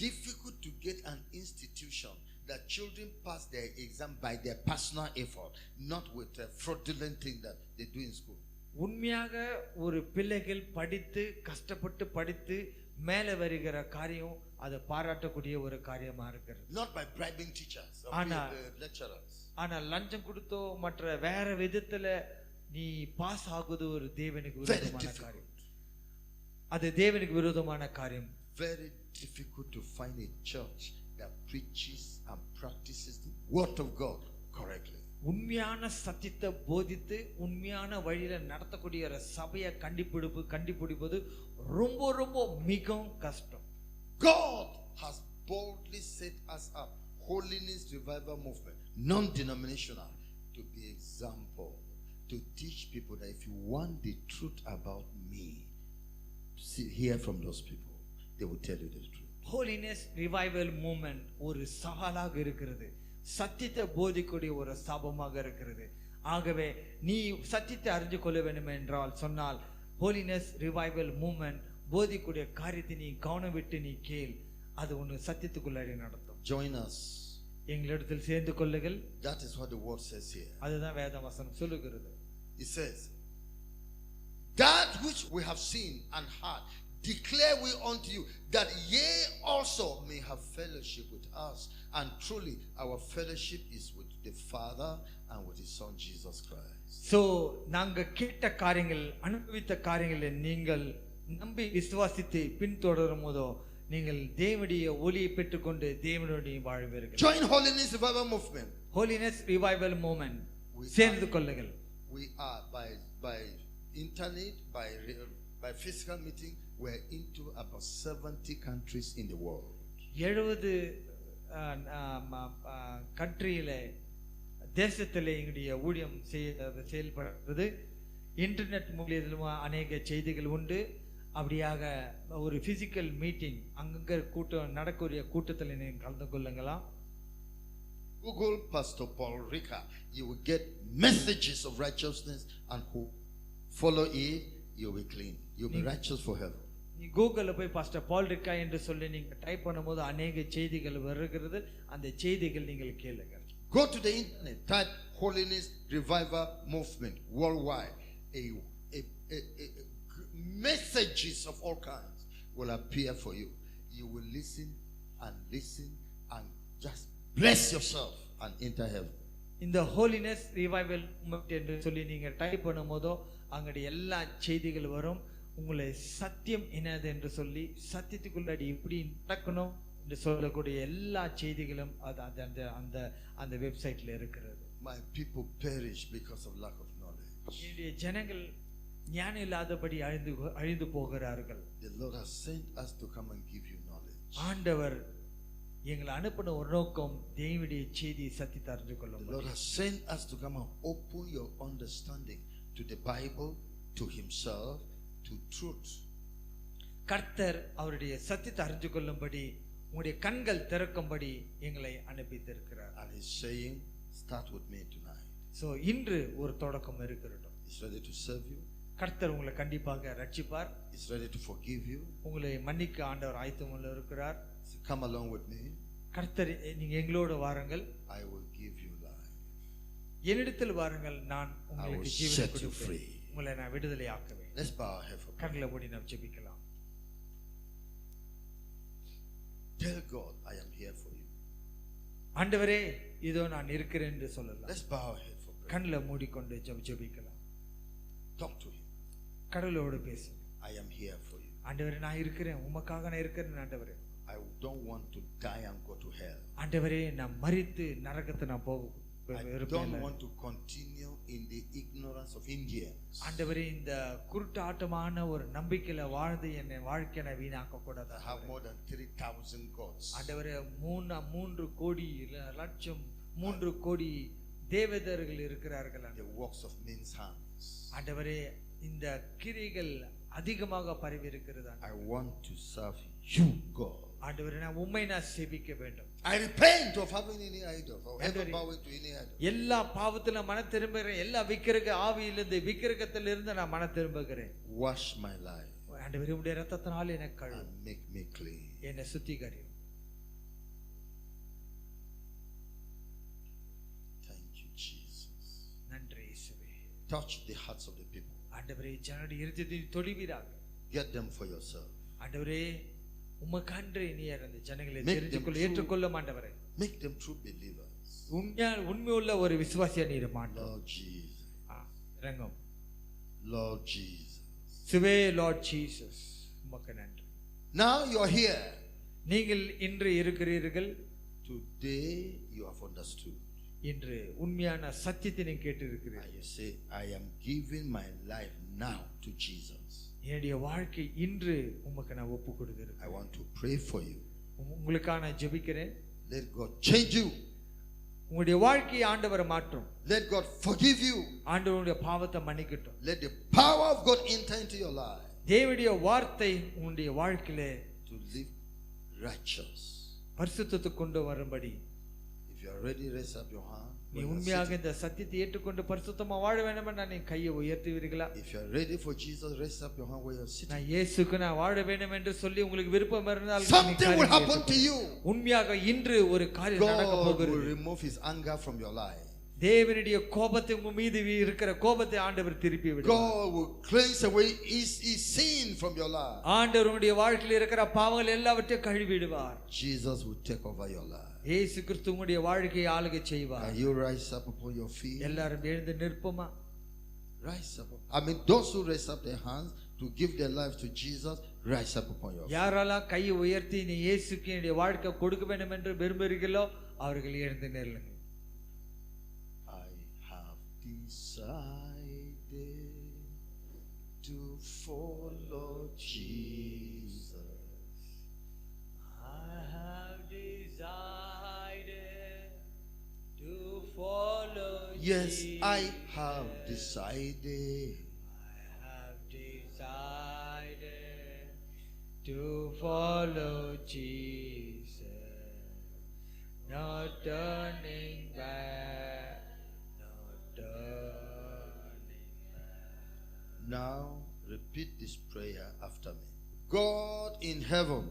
difficult to get an institution that children pass their exam by their personal effort, not with a fraudulent thing that they do in school. உண்மையாக ஒரு பிள்ளைகள் படித்து கஷ்டப்பட்டு படித்து மேலே வருகிற காரியம் அது பாராட்டக்கூடிய ஒரு காரியமா இருக்கிறது. Not by bribing teachers or lecturers. ஆனா லஞ்சம் கொடுத்தோ மற்ற வேற விதத்துல நீ பாஸ் ஆகுது ஒரு தேவனுக்கு விரோதமான காரியம். அது தேவனுக்கு விரோதமான காரியம். Very difficult to find a church that preaches and practices the word of God correctly. உண்மையான சத்தியத்தை போதித்து உண்மையான வழியில நடத்தக்கூடிய ஒரு சபையை கண்டுபிடிப்பது ரொம்ப ரொம்ப மிகவும் கஷ்டம். God has boldly set us up, Holiness Revival Movement, non-denominational, to be example, to teach people that if you want the truth about me, hear from those people. They will tell you the truth. Holiness Revival Movement ஒரு சவாலாக இருக்கிறது. சத்தியத்தை போதிக்கூடிய ஒரு சபமாக இருக்கிறது. ஆகவே நீ சத்தியத்தை அறிந்து கொள்ள வேண்டும் என்றால் சொன்னால் ஹோலினஸ் ரிவைவல் மூவ்மெண்ட் போதிக்கூடிய காரியத்தை நீ கவனம் விட்டு நீ கேள், அது உன்னை சத்தியத்துக்குள்ளாடி நடத்தும். Join us. எங்களிடத்தில் சேர்ந்து கொள்ளுங்கள். That is what the word says here. அதுதான் வேத வசனம் சொல்லுகிறது. It says, that which we have seen and heard declare we unto you, that ye also may have fellowship with us, and truly our fellowship is with the Father and with his Son Jesus Christ. So நாங்க கேட்ட காரியங்கள் அனுபவித்த காரியங்களை நீங்கள் நம்பி விசுவாசித்து பின்தொடரும் போதோ நீங்கள் தேவனுடைய ஒளியை பெற்றுக்கொண்டு தேவனுடைய வாழ்வீர்கள். Join Holiness Revival Movement. Holiness Revival Movement சேர்ந்து கொள்ளுங்கள். We are by internet, by physical meeting, we're into about 70 countries in the world. 70 கண்ட்ரியில தேசத்திலே எங்களுடைய ஊழியம் செயல்படுறது. இன்டர்நெட் மூலியமா அநேக செய்திகள் உண்டு. அப்படியாக ஒரு பிசிக்கல் மீட்டிங் அங்க கூட்டம் நடக்கூடிய கூட்டத்தில் நீங்கள் கலந்து கொள்ளுங்களாம். Google Pastor Paul Ricca, you will get messages of righteousness, and who follow it, you will be clean. You will be righteous for heaven. நீ கூகுள்ல போய் பாஸ்டர் பால் ரிக்கா என்று சொல்லி நீங்க டைப் பண்ணும்போது அநேக செய்திகள் வருகிறது. அந்த செய்திகள் நீங்கள் கேளுங்க. Go to the internet, type Holiness Revival Movement worldwide. Messages of all kinds will appear for you. You will listen and just bless yourself and enter heaven. இந்த ஹோலினஸ் ரிவைவல் மூவ்மெண்ட் என்று சொல்லி நீங்க டைப் பண்ணும்போதோ அங்கடைய எல்லா செய்திகள் வரும். உங்களை சத்தியம் என்னது என்று சொல்லி சத்தியத்துக்குள்ளாடி எப்படி நடக்கணும் என்று சொல்லக்கூடிய எல்லா செய்திகளும் அந்த வெப்சைட்ல இருக்கிறது. My people perish because of lack of knowledge. என்னுடைய ஜனங்கள் ஞானம் இல்லாதபடி அழிந்து போகிறார்கள். The Lord has sent us to come and give you knowledge. ஆண்டவர் எங்களை அனுப்பின ஒரு நோக்கம் தேவனுடைய செய்தி சத்தியத்தை அறிந்து கொள்ளும். The Lord has sent us to come and open your understanding to the Bible, to himself, to truth. கர்த்தர் அவருடைய சத்தியத்தை அறிந்து கொள்ளும்படி உங்களுடைய கண்கள் திறக்கும்படி எங்களை அனுப்பித்திருக்கிறார். And he's saying, start with me tonight. So இன்று ஒரு தொடக்கம் இருக்கிறது. He's ready to serve you. கர்த்தர் உங்களை கண்டிப்பாக ரட்சிப்பார். He's ready to forgive you. உங்களை மன்னிக்க ஆண்டவர் ஆயத்தமுள்ள இருக்கிறார். So come along with me. கர்த்தர் நீங்க எங்களோடு வாருங்கள், I will give you life. என்னிடத்தில் வாருங்கள், நான் I will உங்களுக்கு ஜீவனை set you கொடுப்பேன், free. உங்களை நான் விடுதலை ஆக்குவேன். Let's bow our head for prayer. கண்களை மூடி நாம் ஜெபிக்கலாம். Tell God, I am here for you. ஆண்டவரே, இதோ நான் இருக்கிறேன் என்று சொல்லலாம். Let's bow our head for prayer. கண்களை மூடிக்கொண்டு ஜெபிக்கலாம். Talk to him. கடவுளோடு பேசு. I am here for you. ஆண்டவரே, நான் இருக்கிறேன், உமக்காக நான் இருக்கிறேன். ஆண்டவரே, I don't want to die and go to hell. ஆண்டவரே, நான் மரித்து நரகத்தை நான் போக I don't want to continue in the ignorance of Indians. ஆண்டவரே, இந்த குருட்டாட்டமான ஒரு நம்பிக்கையில வாழ்ந்து என்னை வாழ்க்கையை நான் வீணாக்க கூடாது. I have more than 3,000 gods. ஆண்டவரே, 3 கோடி லட்சம் 3 கோடி தேவதர்கள் இருக்கிறார்கள். The works of men's hands. ஆண்டவரே, இந்த கிரிகள் அதிகமாக பரவி இருக்கிறது. I want to serve you, God. ஆண்டவரே, நான் உம்மை நான் சேவிக்க வேண்டும். I repent of having any idol or ever bowing to any idol. எல்லா பாவத்துல மன திரும்புகிறேன், எல்லா விக்கிரக ஆவியிலிருந்து விக்கிரகத்திலிருந்து நான் மன திரும்புகிறேன். Wash my life. ஆண்டவரே, உம்முடைய இரத்தத்தினால் என்னை கழுவு, and make me clean. என்னை சுத்திகரி. Thank you, Jesus. நன்றி இயேசுவே. Touch the hearts of the people. ஆண்டவரே, ஜனங்களுடைய இருதயத்தை தொடுவீராக. Get them for yourself. ஆண்டவரே, உமக்கன்று நீ அந்த ஜனங்களை Make தெரிஞ்சுக்கொள்ள them ஏற்றுக்கொள்ள ஆண்டவரே. Make them true believers. உண்மையுள்ள ஒரு விசுவாசியா நீர் மாட்டோம். Lord Jesus. ரங்கம். Lord Jesus. சுவே லார்ட் ஜீசஸ், உமக்கு நன்றி. Now you are here. நீங்கள் இன்று இருக்கிறீர்கள். Today you have understood. இன்று உண்மையான சத்தியத்தை நீ கேட்டு And இருக்கிறீர்கள். you say, I am giving my life now to Jesus. என்னுடைய வாழ்க்கை இன்று உமக்கு நான் ஒப்பு கொடுக்கிறேன். I want to pray for you. உங்களுக்காக நான் ஜெபிக்கிறேன். Let God change you. உங்களுடைய வாழ்க்கையை ஆண்டவர் மாற்றும். Let God forgive you. ஆண்டவருடைய பாவத்தை மன்னிக்கட்டும். Let the power of God enter into your life. தேவனுடைய வார்த்தை உங்களுடைய வாழ்க்கையிலே to live righteous. பரிசுத்தத்தை கொண்டு வரும்படி. If you are ready, raise up your hand. நீ உண்மையாக இந்த சத்தியத்தை ஏற்றுக்கொண்டு பரிசுத்தமா வாழ வேண்டும் என்றால் நீ கையை உயர்த்துவீர்களா? If you are ready for Jesus, raise up your hand where you are sitting. நான் இயேசுக்கு நான் வாழ வேண்டும் என்று சொல்லி உங்களுக்கு விருப்பம் இருந்தால் something will happen to you. உண்மையாக இன்று ஒரு காரியம் நடக்க போகிறது. God will remove his anger from your life. தேவனுடைய கோபத்தை உங்க மீது இருக்கிற கோபத்தை ஆண்டவர் திருப்பி விடுவார். God will cleanse away his sin from your life. ஆண்டவர் உங்களுடைய வாழ்க்கையில் இருக்கிற பாவங்கள் எல்லாவற்றையும் கழுவி விடுவார். Jesus will take over your life. இயேசு கிறிஸ்து உங்களுடைய வாழ்க்கையை ஆளுகை செய்வார். Can you rise up upon your feet? எல்லாரும் எழுந்து நிற்போமா? Rise up. I mean, those who raise up their hands to give their lives to Jesus, rise up upon your feet. யாரெல்லாம் கையை உயர்த்தி நீ இயேசுக்கு என்னுடைய வாழ்க்கை கொடுக்க வேண்டும் என்று விரும்புகிறீர்களோ அவர்கள் எழுந்து நில்லுங்கள். Decided to follow Jesus. I have decided to follow Yes, Jesus. I have decided. I have decided to follow Jesus. No turning back. Now repeat this prayer after me. God in heaven,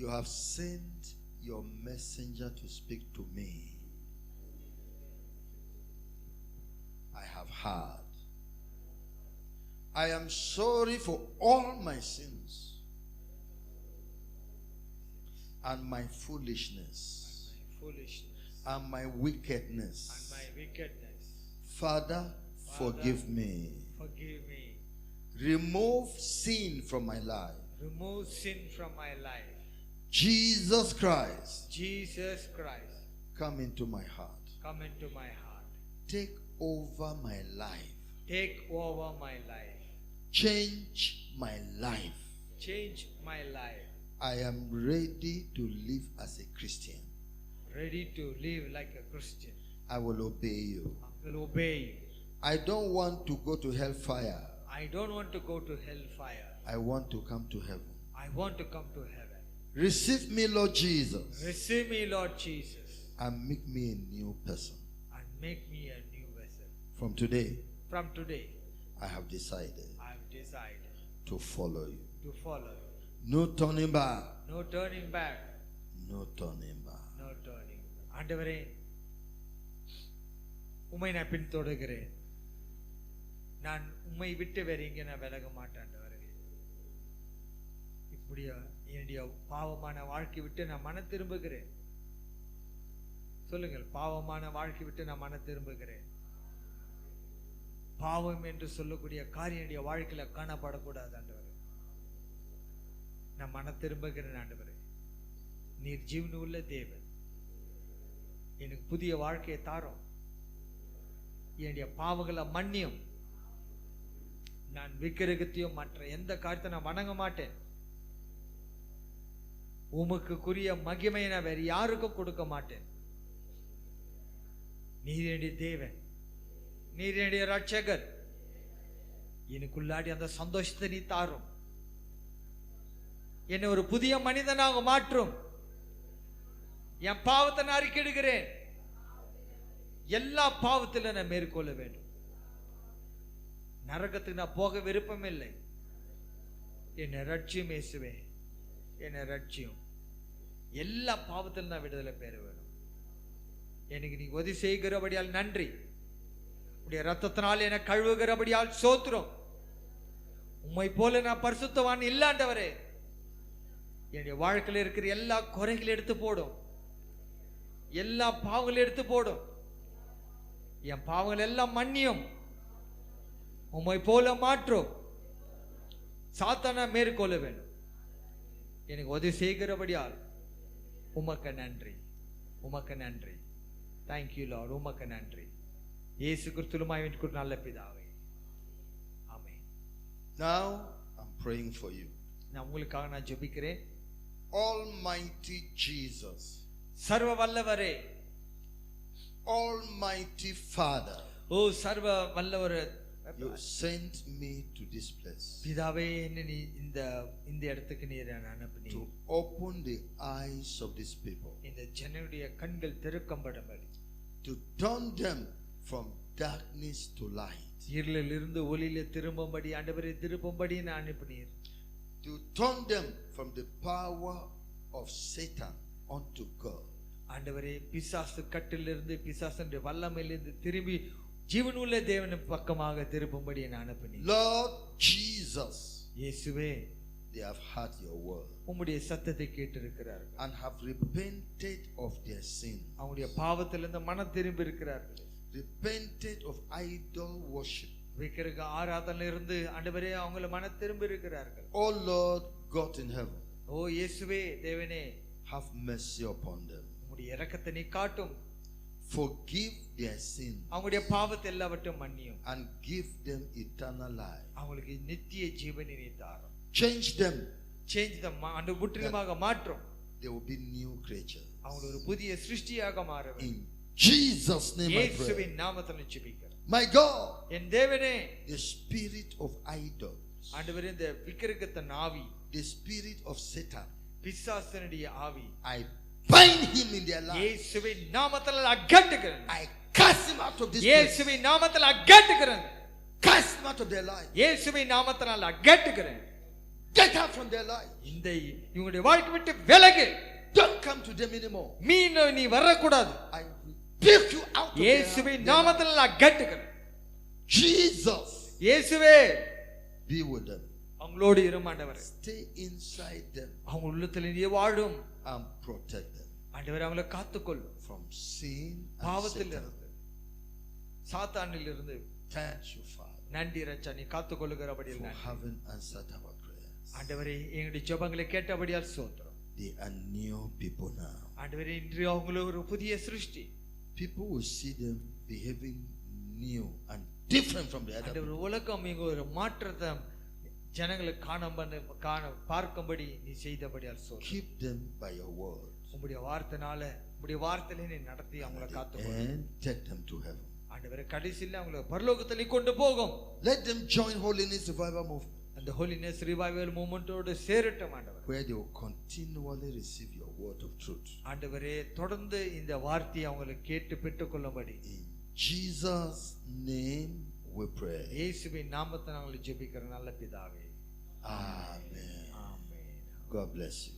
you have sent your messenger to speak to me. I have heard. I am sorry for all my sins and my foolishness and my wickedness. Father, forgive me. Forgive me. Remove sin from my life. Remove sin from my life. Jesus Christ, Jesus Christ, come into my heart. come into my heart. Take over my life. Take over my life. Change my life. Change my life. I am ready to live as a Christian. Ready to live like a Christian. I will obey you. I will obey you. I don't want to go to hellfire. I don't want to go to hellfire. I want to come to heaven. I want to come to heaven. Receive me, Lord Jesus, Receive me, Lord Jesus, and make me a new person. and make me a new vessel. From today, From today, I have decided I have decided to follow you. to follow you. No turning back. No turning back. No turning back. No turning. ஆண்டவரே, உம்மை நான் பின்தொடர்கிறேன். நான் உம்மை விட்டு வேற எங்க நான் விலக மாட்டேன் ஆண்டவரே. இப்படியா என்னுடைய பாவமான வாழ்க்கை விட்டு நான் மன திரும்புகிறேன். சொல்லுங்கள், பாவமான வாழ்க்கை விட்டு நான் மன திரும்புகிறேன். பாவம் என்று சொல்லக்கூடிய காரியம் என்னுடைய வாழ்க்கையில காணப்படக்கூடாது ஆண்டவரே. நான் மன திரும்புகிறேன் ஆண்டவரே. நீர் ஜீவன் உள்ள தேவன். எனக்கு புதிய வாழ்க்கையை தாரும். என்னுடைய பாவங்களை மன்னியும். நான் விக்கிரகத்தையும் மற்ற எந்த காரியத்தை நான் வணங்க மாட்டேன். உமக்குரிய மகிமையை நான் வேற யாருக்கும் கொடுக்க மாட்டேன். நீர் என்னுடைய தேவன், நீர் என்னுடைய ரட்சகர். எனக்குள்ளாடி அந்த சந்தோஷத்தை நீ தாரும். என்னை ஒரு புதிய மனிதனாக மாற்றும். என் பாவத்தை நான் அறிக்கையிடுகிறேன். எல்லா பாவத்தில நான் மேற்கொள்ள வேண்டும். நரகத்துக்கு நான் போக விருப்பம் இல்லை. என்னை ரட்சியும் இயேசுவே, என்னை ரட்சியும். எல்லா பாவத்திலும் நான் விடுதலை பெற வேணும். எனக்கு நீ உதவி செய்கிறபடியால் நன்றி. உடைய ரத்தத்தினால் என கழுவுகிறபடியால் சோத்திரம். உம்மை போல நான் பரிசுத்தவான் இல்லாண்டவரே. என்னுடைய வாழ்க்கையில் இருக்கிற எல்லா குறைகளை எடுத்து போடும். எல்லா பாவங்களை எடுத்து போடும். என் பாவங்கள் எல்லாம் மன்னியும். உம்மை போல மாற்றும். சாத்தானா மேற்கொள்ள வேண்டும். எனக்கு உதவி செய்கிறபடியால் உமக்கு நன்றி, உமக்கு நன்றி. Thank you Lord. உமக்கு நன்றி. இயேசு கிறிஸ்துவின் வேண்டிக் நல்ல பிதாவே, ஆமென். Now I'm praying for you. நான் உங்களுக்காக நான் ஜெபிக்கிறேன். Almighty Jesus, சர்வ வல்லவரே, Almighty Father, ஓ சர்வ வல்லவரே, you sent me to this place பிதாவே, என்ன நீ இந்த இடத்துக்கு நீர் அனுப்பினீர். to open the eyes of these people, இந்த ஜனங்களுடைய கண்கள் திறக்கப்படும்படி, to turn them from darkness to light, இருளில் இருந்து ஒளியிலே திரும்பும்படி ஆண்டவரே திரும்பும்படி நான் அனுப்பினீர். to turn them from the power of Satan unto God. ஆண்டவரே, பிசாசு கட்டிலிருந்து பிசாசுடைய வல்லமையிலிருந்து திரும்பி ஜீவனுள்ள தேவன் பக்கமாக திரும்பும்படி நான் அனுப்பினீர். Lord Jesus, இயேசுவே, they have heard your word உம்முடைய சத்தத்தை கேட்டிருக்கிறார்கள் and have repented of their sin, அவங்களுடைய பாவத்திலிருந்து மனம் திரும்பி இருக்கிறார்கள். repented of idol worship. விக்கிரக ஆராதனையிலிருந்து ஆண்டவரே அவங்கள மனம் திரும்பி இருக்கிறார்கள். Oh Lord God in heaven, ஓ இயேசுவே தேவனே, have mercy upon them. உம்முடைய இரக்கத்தை நீ காட்டும். Forgive their sin அவங்களுடைய பாவத்தை எல்லாவற்றையும் மன்னியும். and give them eternal life. அவங்களுக்கு நித்திய ஜீவனை நீ தாரும். Change them. சேஞ்ச் தம். அந்த முற்றிலுமாக மாற்றும். They will be new creatures. அவங்க ஒரு புதிய சிருஷ்டியாக மாற வேண்டும். In Jesus' name I pray. இயேசுவின் நாமத்தில் ஜெபிக்கிறேன். My God, என் தேவனே, the spirit of idols, ஆண்டவரே, இந்த விக்கிரகத்தின் ஆவி, the spirit of Satan, பிசாசனுடைய ஆவி, I bind him in their life. இயேசுவின் நாமத்தில் அகற்றுகிறேன். I cast him out of this place. இயேசுவின் நாமத்தில் அகற்றுகிறேன். Cast him out of their life. இயேசுவின் நாமத்தில் அகற்றுகிறேன். Get out from their life. இந்த இவங்களுடைய வாழ்க்கை விட்டு விலகு. Don't come to them anymore. நீ வரக்கூடாது. I rebuke you out of இயேசுவின் their life. நாமத்தில் அகற்றுகிறேன். Jesus, இயேசுவே, be with them. அவங்களோடு இரும் ஆண்டவரே. Stay inside them அவங்க உள்ளத்தில் நீ வாழும் and protect them ஆண்டவரே. அவங்களை காத்துக்கொள்ளும் from sin and பாவத்தில் Satan. இருந்து, சாத்தானில் இருந்து. Thank you, Father, நன்றி ரட்சா, நீ காத்துக்கொள்ளுகிறபடியால் for நன்றி. having answered our prayers. ஆண்டவரே, எங்களுடைய ஜெபங்களை கேட்டபடியால் ஸ்தோத்திரம். They are new people now. ஆண்டவரே, இன்று அவங்கள ஒரு புதிய சிருஷ்டி. People will see them behaving new and different from the other ஆண்டவர், people. உலகம் இங்க ஒரு மாற்றத்தை ஜனங்களுக்கு காண பார்க்கும்படி நீ செய்தபடியால் ஸ்தோத்திரம். Keep them by your word உம்முடைய வார்த்தைனால, உம்முடைய வார்த்தையில நீ நடத்தி அவங்களை காத்துக்கொள். and take them to heaven. ஆண்டவரே, கடைசியில் அவங்களை பரலோகத்தில் கொண்டு போகும். Let them join Holiness Revival Movement, அந்த ஹோலினஸ் ரிவைவல் மூமெண்டோடு சேரட்டும் ஆண்டவர். where they will continually receive your word of truth. ஆண்டவரே, தொடர்ந்து இந்த வார்த்தையை அவங்களை கேட்டு பெற்றுக்கொள்ளும்படி In Jesus' name we pray. இயேசுவின் நாமத்தை நாங்கள் ஜெபிக்கிற நல்ல பிதாவே, Amen. Amen. God bless you.